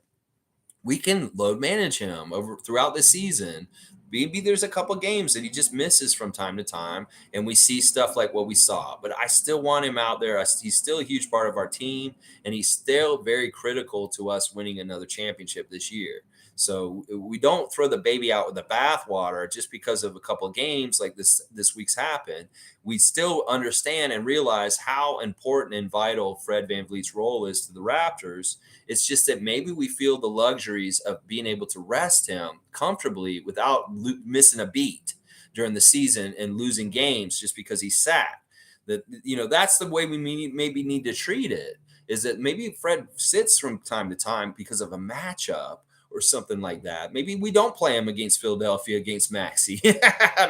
We can load manage him throughout the season. Maybe there's a couple games that he just misses from time to time, and we see stuff like what we saw. But I still want him out there. He's still a huge part of our team, and he's still very critical to us winning another championship this year. So we don't throw the baby out with the bathwater just because of a couple of games like this week's happened. We still understand and realize how important and vital Fred VanVleet's role is to the Raptors. It's just that maybe we feel the luxuries of being able to rest him comfortably without missing a beat during the season and losing games just because he sat. That's the way we maybe need to treat it, is that maybe Fred sits from time to time because of a matchup or something like that. Maybe we don't play him against Philadelphia, against Maxey.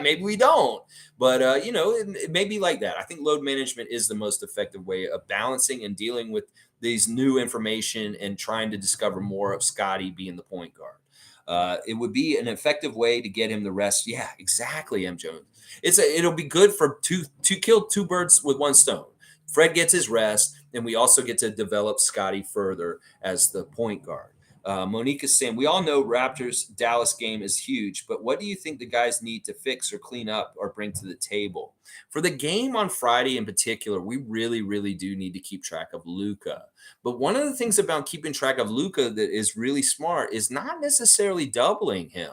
Maybe we don't. But, it may be like that. I think load management is the most effective way of balancing and dealing with these new information and trying to discover more of Scottie being the point guard. It would be an effective way to get him the rest. Yeah, exactly, M. Jones. It'll be good for to kill two birds with one stone. Fred gets his rest, and we also get to develop Scottie further as the point guard. Monique is saying, we all know Raptors Dallas game is huge, but what do you think the guys need to fix or clean up or bring to the table? For the game on Friday in particular, we really, really do need to keep track of Luka. But one of the things about keeping track of Luka that is really smart is not necessarily doubling him.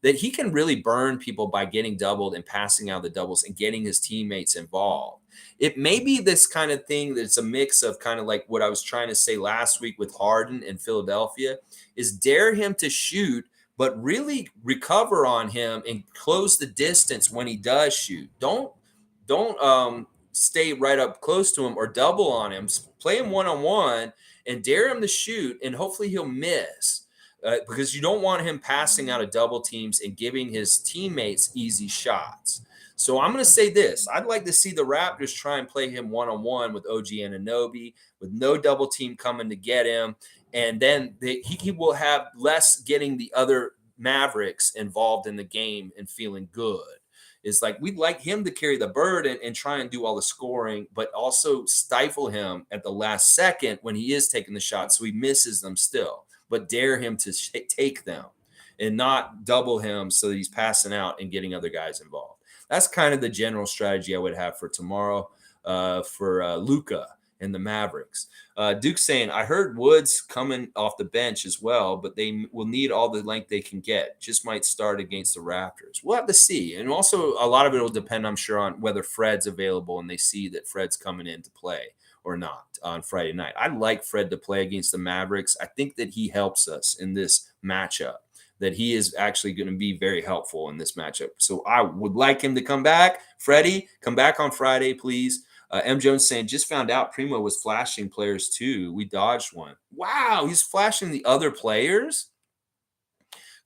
That he can really burn people by getting doubled and passing out the doubles and getting his teammates involved. It may be this kind of thing that's a mix of kind of like what I was trying to say last week with Harden and Philadelphia, is dare him to shoot, but really recover on him and close the distance when he does shoot. Don't stay right up close to him or double on him. Play him one-on-one and dare him to shoot, and hopefully he'll miss. Because you don't want him passing out of double teams and giving his teammates easy shots. So I'm going to say this. I'd like to see the Raptors try and play him one-on-one with OG Anunoby, with no double team coming to get him. And then he will have less getting the other Mavericks involved in the game and feeling good. Is like we'd like him to carry the burden and try and do all the scoring, but also stifle him at the last second when he is taking the shot, so he misses them still, but dare him to take them and not double him so that he's passing out and getting other guys involved. That's kind of the general strategy I would have for tomorrow for Luka and the Mavericks. Duke's saying, I heard Woods coming off the bench as well, but they will need all the length they can get. Just might start against the Raptors. We'll have to see. And also, a lot of it will depend, I'm sure, on whether Fred's available and they see that Fred's coming in to play or not on Friday night. I'd like Fred to play against the Mavericks. I think that he helps us in this matchup, that he is actually going to be very helpful in this matchup. So I would like him to come back. Freddie, come back on Friday, please. M. Jones saying, just found out Primo was flashing players too. We dodged one. Wow, he's flashing the other players?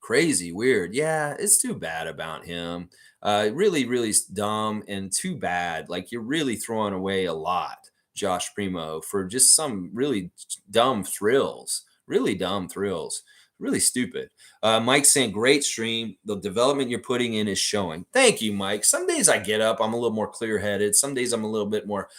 Crazy, weird. Yeah, it's too bad about him. Really, really dumb and too bad. Like, you're really throwing away a lot, Josh Primo, for just some really dumb thrills. Really dumb thrills. Really stupid. Mike saying, great stream. The development you're putting in is showing. Thank you, Mike. Some days I get up, I'm a little more clear-headed. Some days I'm a little bit more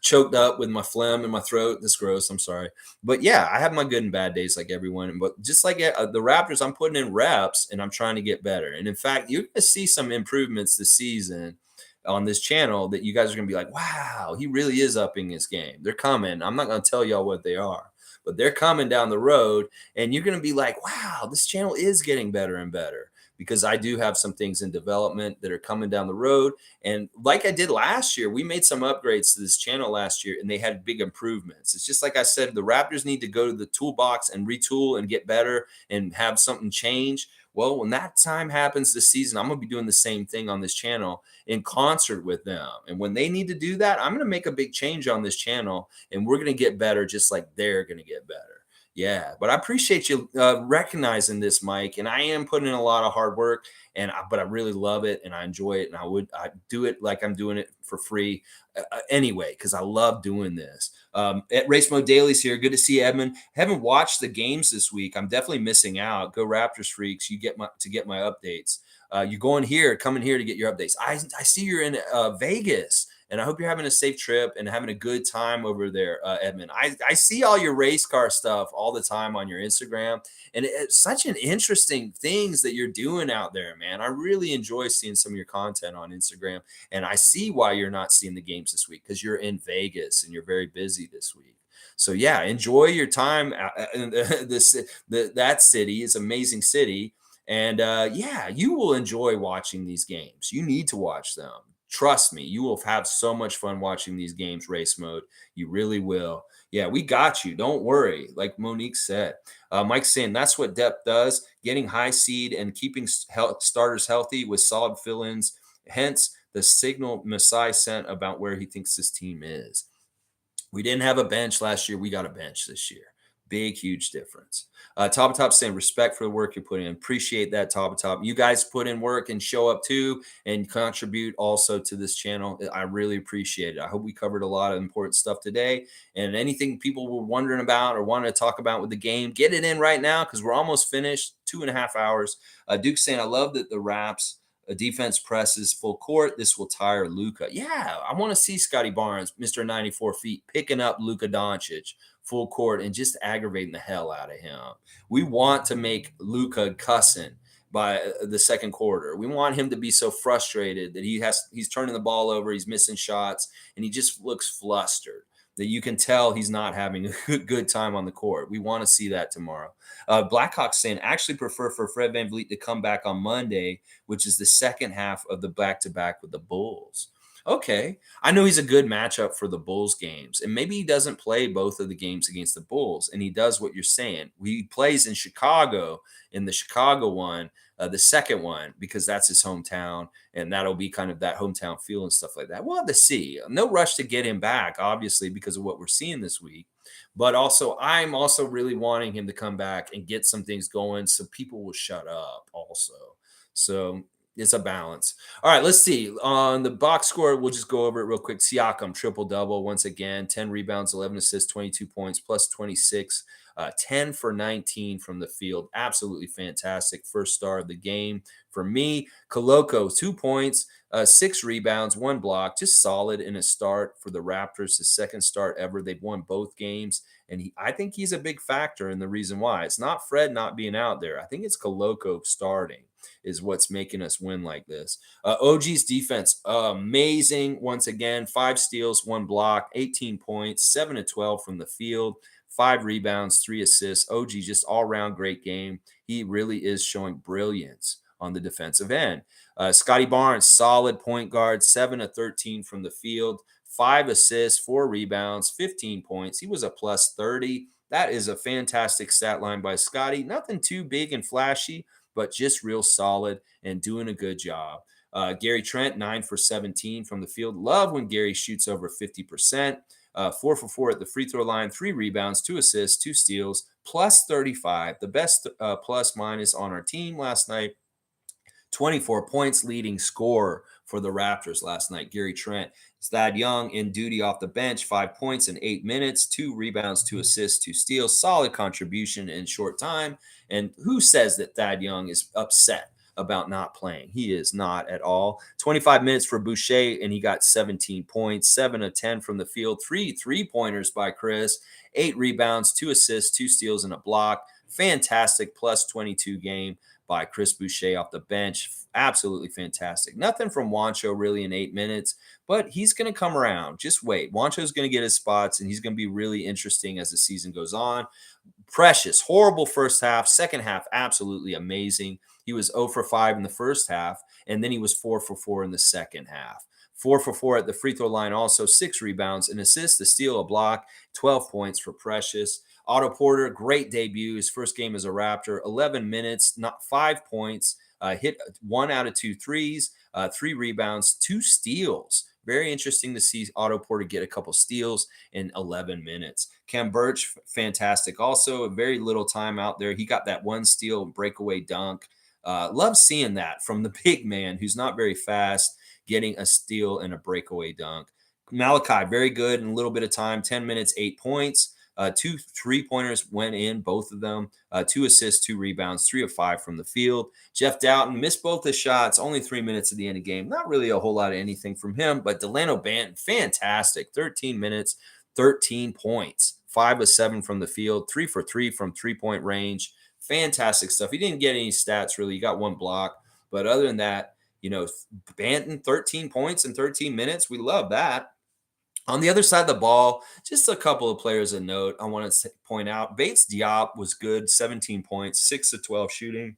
choked up with my phlegm in my throat. That's gross. I'm sorry. But yeah, I have my good and bad days like everyone. But just like the Raptors, I'm putting in reps and I'm trying to get better. And in fact, you're going to see some improvements this season on this channel that you guys are going to be like, wow, he really is upping his game. They're coming. I'm not going to tell y'all what they are, but they're coming down the road, and you're going to be like, wow, this channel is getting better and better, because I do have some things in development that are coming down the road. And like I did last year, we made some upgrades to this channel last year, and they had big improvements. It's just like I said, the Raptors need to go to the toolbox and retool and get better and have something change. Well, when that time happens this season, I'm going to be doing the same thing on this channel in concert with them. And when they need to do that, I'm going to make a big change on this channel, and we're going to get better just like they're going to get better. Yeah, but I appreciate you recognizing this, Mike. And I am putting in a lot of hard work, but I really love it and I enjoy it. And I do it like I'm doing it for free anyway, because I love doing this. At Race Mode Daily's here. Good to see you, Edmund. Haven't watched the games this week. I'm definitely missing out. Go Raptors freaks. You get my updates. You're coming here to get your updates. I see you're in Vegas. And I hope you're having a safe trip and having a good time over there, Edmund. I see all your race car stuff all the time on your Instagram. And it's such an interesting things that you're doing out there, man. I really enjoy seeing some of your content on Instagram. And I see why you're not seeing the games this week, because you're in Vegas and you're very busy this week. So, yeah, enjoy your time. That city is an amazing city. And, yeah, you will enjoy watching these games. You need to watch them. Trust me, you will have so much fun watching these games, Race Mode. You really will. Yeah, we got you. Don't worry. Like Monique said. Mike's saying that's what depth does, getting high seed and keeping starters healthy with solid fill-ins. Hence, the signal Masai sent about where he thinks this team is. We didn't have a bench last year. We got a bench this year. Big, huge difference. Top saying respect for the work you're putting in. Appreciate that, Top. You guys put in work and show up too and contribute also to this channel. I really appreciate it. I hope we covered a lot of important stuff today. And anything people were wondering about or wanted to talk about with the game, get it in right now, because we're almost finished. 2.5 hours. Duke's saying, I love that the Raps defense presses full court. This will tire Luka. Yeah, I want to see Scottie Barnes, Mr. 94 feet, picking up Luka Doncic full court and just aggravating the hell out of him. We want to make Luka cussing by the second quarter. We want him to be so frustrated that he's turning the ball over, he's missing shots, and he just looks flustered, that you can tell he's not having a good time on the court. We want to see that tomorrow. Blackhawks saying, actually prefer for Fred VanVleet to come back on Monday, which is the second half of the back-to-back with the Bulls. Okay. I know he's a good matchup for the Bulls games, and maybe he doesn't play both of the games against the Bulls, and he does what you're saying. He plays in Chicago, in the Chicago one, the second one, because that's his hometown, and that'll be kind of that hometown feel and stuff like that. We'll have to see. No rush to get him back, obviously, because of what we're seeing this week. But also, I'm also really wanting him to come back and get some things going so people will shut up also. So It's a balance. All right, let's see. On the box score, we'll just go over it real quick. Siakam, triple-double once again, 10 rebounds, 11 assists, 22 points, plus 26, 10 for 19 from the field. Absolutely fantastic. First star of the game for me. Koloko, 2 points, 6 rebounds, 1 block. Just solid in a start for the Raptors, the second start ever. They've won both games, and I think he's a big factor in the reason why. It's not Fred not being out there. I think it's Koloko starting is what's making us win like this. OG's defense, amazing. Once again, 5 steals, 1 block, 18 points, 7 to 12 from the field, 5 rebounds, 3 assists. OG just all around great game. He really is showing brilliance on the defensive end. Scottie Barnes, solid point guard, 7 to 13 from the field, 5 assists, 4 rebounds, 15 points. He was a plus 30. That is a fantastic stat line by Scottie. Nothing too big and flashy, but just real solid and doing a good job. Gary Trent, 9 for 17 from the field. Love when Gary shoots over 50%. 4 for 4 at the free throw line, 3 rebounds, 2 assists, 2 steals, plus 35. The best plus minus on our team last night. 24 points, leading scorer for the Raptors last night. Gary Trent. Thad Young in duty off the bench, 5 points in 8 minutes, 2 rebounds, 2 assists, 2 steals. Solid contribution in short time. And who says that Thad Young is upset about not playing? He is not at all. 25 minutes for Boucher, and he got 17 points, 7 of 10 from the field, 3 3-pointers by Chris, 8 rebounds, 2 assists, 2 steals, and a block. Fantastic plus 22 game by Chris Boucher off the bench. Absolutely fantastic. Nothing from Juancho really in 8 minutes, but he's going to come around. Just wait. Juancho's going to get his spots, and he's going to be really interesting as the season goes on. Precious, horrible first half. Second half, absolutely amazing. He was 0 for 5 in the first half, and then he was 4 for 4 in the second half. 4 for 4 at the free throw line, also 6 rebounds, an assist, a steal, a block, 12 points for Precious. Otto Porter, great debut. His first game as a Raptor, 11 minutes, not 5 points, hit 1 out of 2 threes, 3 rebounds, 2 steals. Very interesting to see Otto Porter get a couple steals in 11 minutes. Cam Birch, fantastic. Also, very little time out there. He got that 1 steal breakaway dunk. Love seeing that from the big man who's not very fast, getting a steal and a breakaway dunk. Malachi, very good in a little bit of time, 10 minutes, 8 points. 2 3-pointers went in, both of them. 2 assists, 2 rebounds, 3 of 5 from the field. Jeff Doughton missed both the shots, only 3 minutes at the end of the game. Not really a whole lot of anything from him, but Delano Banton, fantastic. 13 minutes, 13 points, 5 of 7 from the field, 3 for 3 from 3-point range. Fantastic stuff. He didn't get any stats really. He got 1 block, but other than that, Banton, 13 points in 13 minutes. We love that. On the other side of the ball, just a couple of players of note I want to point out. Bates Diop was good, 17 points, 6 of 12 shooting.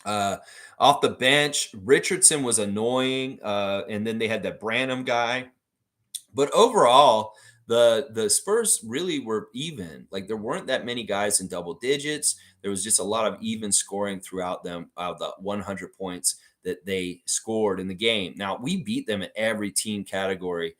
Off the bench, Richardson was annoying, and then they had that Branham guy. But overall, the Spurs really were even. Like, there weren't that many guys in double digits. There was just a lot of even scoring throughout them, the 100 points that they scored in the game. Now, we beat them in every team category.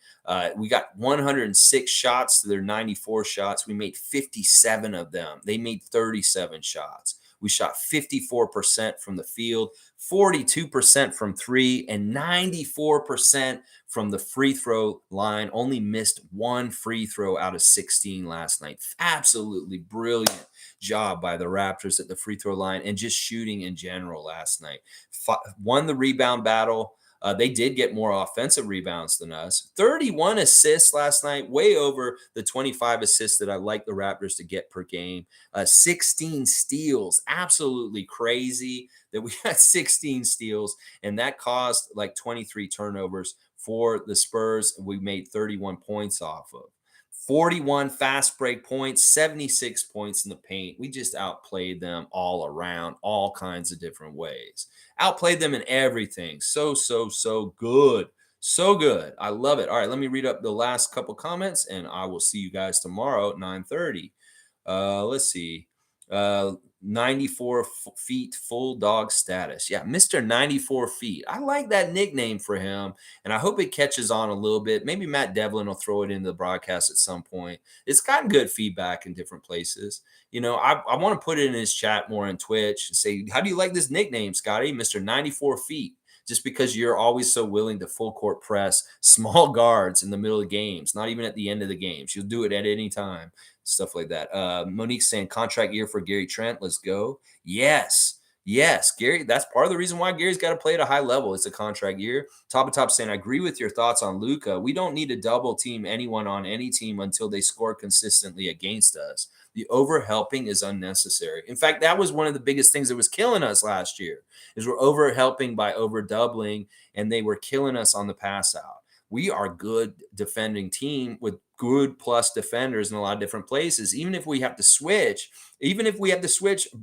We got 106 shots to their 94 shots. We made 57 of them. They made 37 shots. We shot 54% from the field, 42% from 3, and 94% from the free throw line. Only missed 1 free throw out of 16 last night. Absolutely brilliant job by the Raptors at the free throw line and just shooting in general last night. Won the rebound battle. They did get more offensive rebounds than us. 31 assists last night, way over the 25 assists that I like the Raptors to get per game. 16 steals, absolutely crazy that we had 16 steals, and that caused like 23 turnovers for the Spurs. We made 31 points off of. 41 fast break points, 76 points in the paint. We just outplayed them all around, all kinds of different ways. Outplayed them in everything. So good. So good. I love it. All right, let me read up the last couple comments, and I will see you guys tomorrow at 9:30. Let's see. 94 feet, full dog status. Yeah, Mr. 94 feet. I like that nickname for him, and I hope it catches on a little bit. Maybe Matt Devlin will throw it into the broadcast at some point. It's gotten good feedback in different places. I want to put it in his chat more on Twitch and say, how do you like this nickname, Scottie? Mr. 94 feet. Just because you're always so willing to full court press small guards in the middle of games, not even at the end of the games. You'll do it at any time, stuff like that. Monique saying contract year for Gary Trent. Let's go. Yes. Yes, Gary. That's part of the reason why Gary's got to play at a high level. It's a contract year. Top of top saying, I agree with your thoughts on Luka. We don't need to double team anyone on any team until they score consistently against us. The overhelping is unnecessary. In fact, that was one of the biggest things that was killing us last year is we're overhelping by over doubling, and they were killing us on the pass out. We are a good defending team with good plus defenders in a lot of different places. Even if we have to switch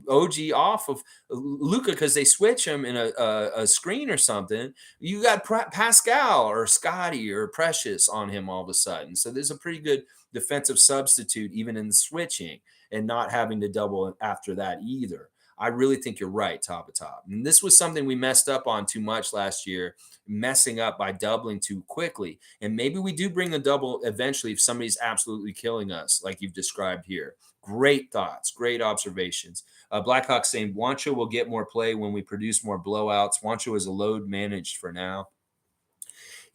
OG off of Luka because they switch him in a screen or something, you got Pascal or Scottie or Precious on him all of a sudden. So there's a pretty good defensive substitute even in the switching and not having to double after that either. I really think you're right, top of top. And this was something we messed up on too much last year, messing up by doubling too quickly. And maybe we do bring the double eventually if somebody's absolutely killing us, like you've described here. Great thoughts, great observations. Blackhawk saying Juancho will get more play when we produce more blowouts. Juancho is a load managed for now.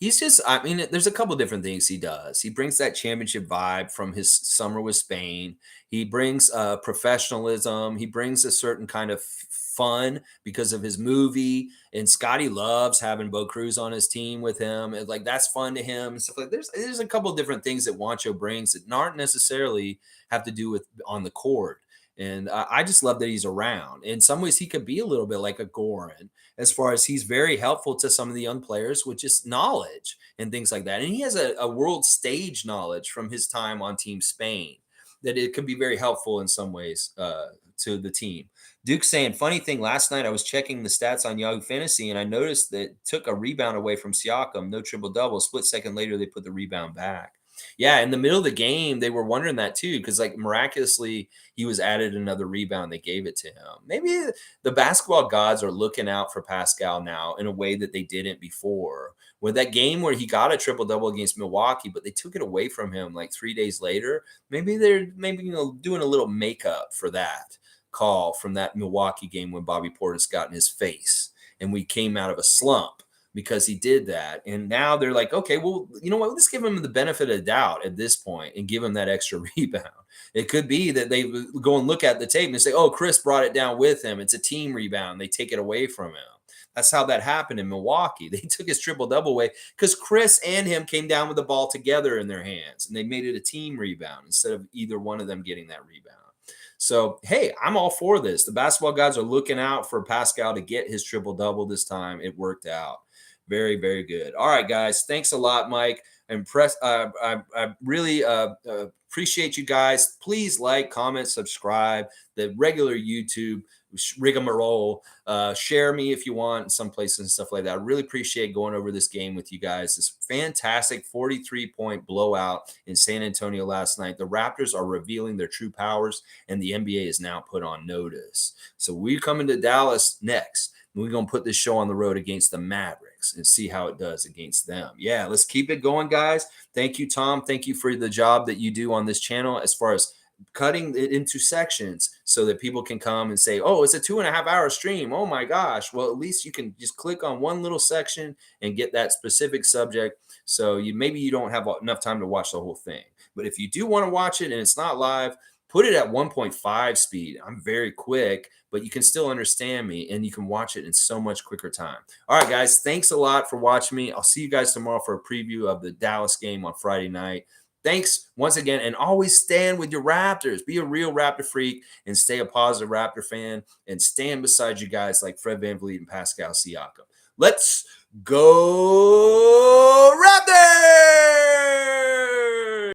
He's just, I mean, there's a couple different things he does. He brings that championship vibe from his summer with Spain. He brings professionalism. He brings a certain kind of fun because of his movie. And Scottie loves having Bo Cruz on his team with him. And like that's fun to him and stuff like. There's a couple different things that Juancho brings that aren't necessarily have to do with on the court. And I just love that he's around. In some ways, he could be a little bit like a Goran as far as he's very helpful to some of the young players with just knowledge and things like that. And he has a world stage knowledge from his time on Team Spain that it could be very helpful in some ways to the team. Duke saying, funny thing, last night I was checking the stats on Yahoo Fantasy and I noticed that it took a rebound away from Siakam, no triple-double. Split second later, they put the rebound back. Yeah, in the middle of the game, they were wondering that too, because like miraculously he was added another rebound. They gave it to him. Maybe the basketball gods are looking out for Pascal now in a way that they didn't before. With that game where he got a triple double against Milwaukee, but they took it away from him like 3 days later. Maybe they're doing a little makeup for that call from that Milwaukee game when Bobby Portis got in his face and we came out of a slump because he did that. And now they're like, okay, well, you know what? Let's give him the benefit of the doubt at this point and give him that extra rebound. It could be that they go and look at the tape and say, oh, Chris brought it down with him. It's a team rebound. They take it away from him. That's how that happened in Milwaukee. They took his triple-double away because Chris and him came down with the ball together in their hands, and they made it a team rebound instead of either one of them getting that rebound. So, hey, I'm all for this. The basketball guys are looking out for Pascal to get his triple-double this time. It worked out. Very, very good. All right, guys. Thanks a lot, Mike. I really appreciate you guys. Please like, comment, subscribe. The regular YouTube rigmarole. Share me if you want in some places and stuff like that. I really appreciate going over this game with you guys. This fantastic 43-point blowout in San Antonio last night. The Raptors are revealing their true powers, and the NBA is now put on notice. So we're coming to Dallas next. We're going to put this show on the road against the Mavericks and see how it does against them. Yeah, let's keep it going, guys. Thank you, Tom. Thank you for the job that you do on this channel as far as cutting it into sections so that people can come and say, oh, it's a 2.5-hour stream. Oh, my gosh. Well, at least you can just click on one little section and get that specific subject. So maybe you don't have enough time to watch the whole thing. But if you do want to watch it and it's not live, put it at 1.5 speed. I'm very quick, but you can still understand me and you can watch it in so much quicker time. All right, guys, thanks a lot for watching me. I'll see you guys tomorrow for a preview of the Dallas game on Friday night. Thanks once again, and always stand with your Raptors. Be a real Raptor freak and stay a positive Raptor fan and stand beside you guys like Fred VanVleet and Pascal Siakam. Let's go Raptors!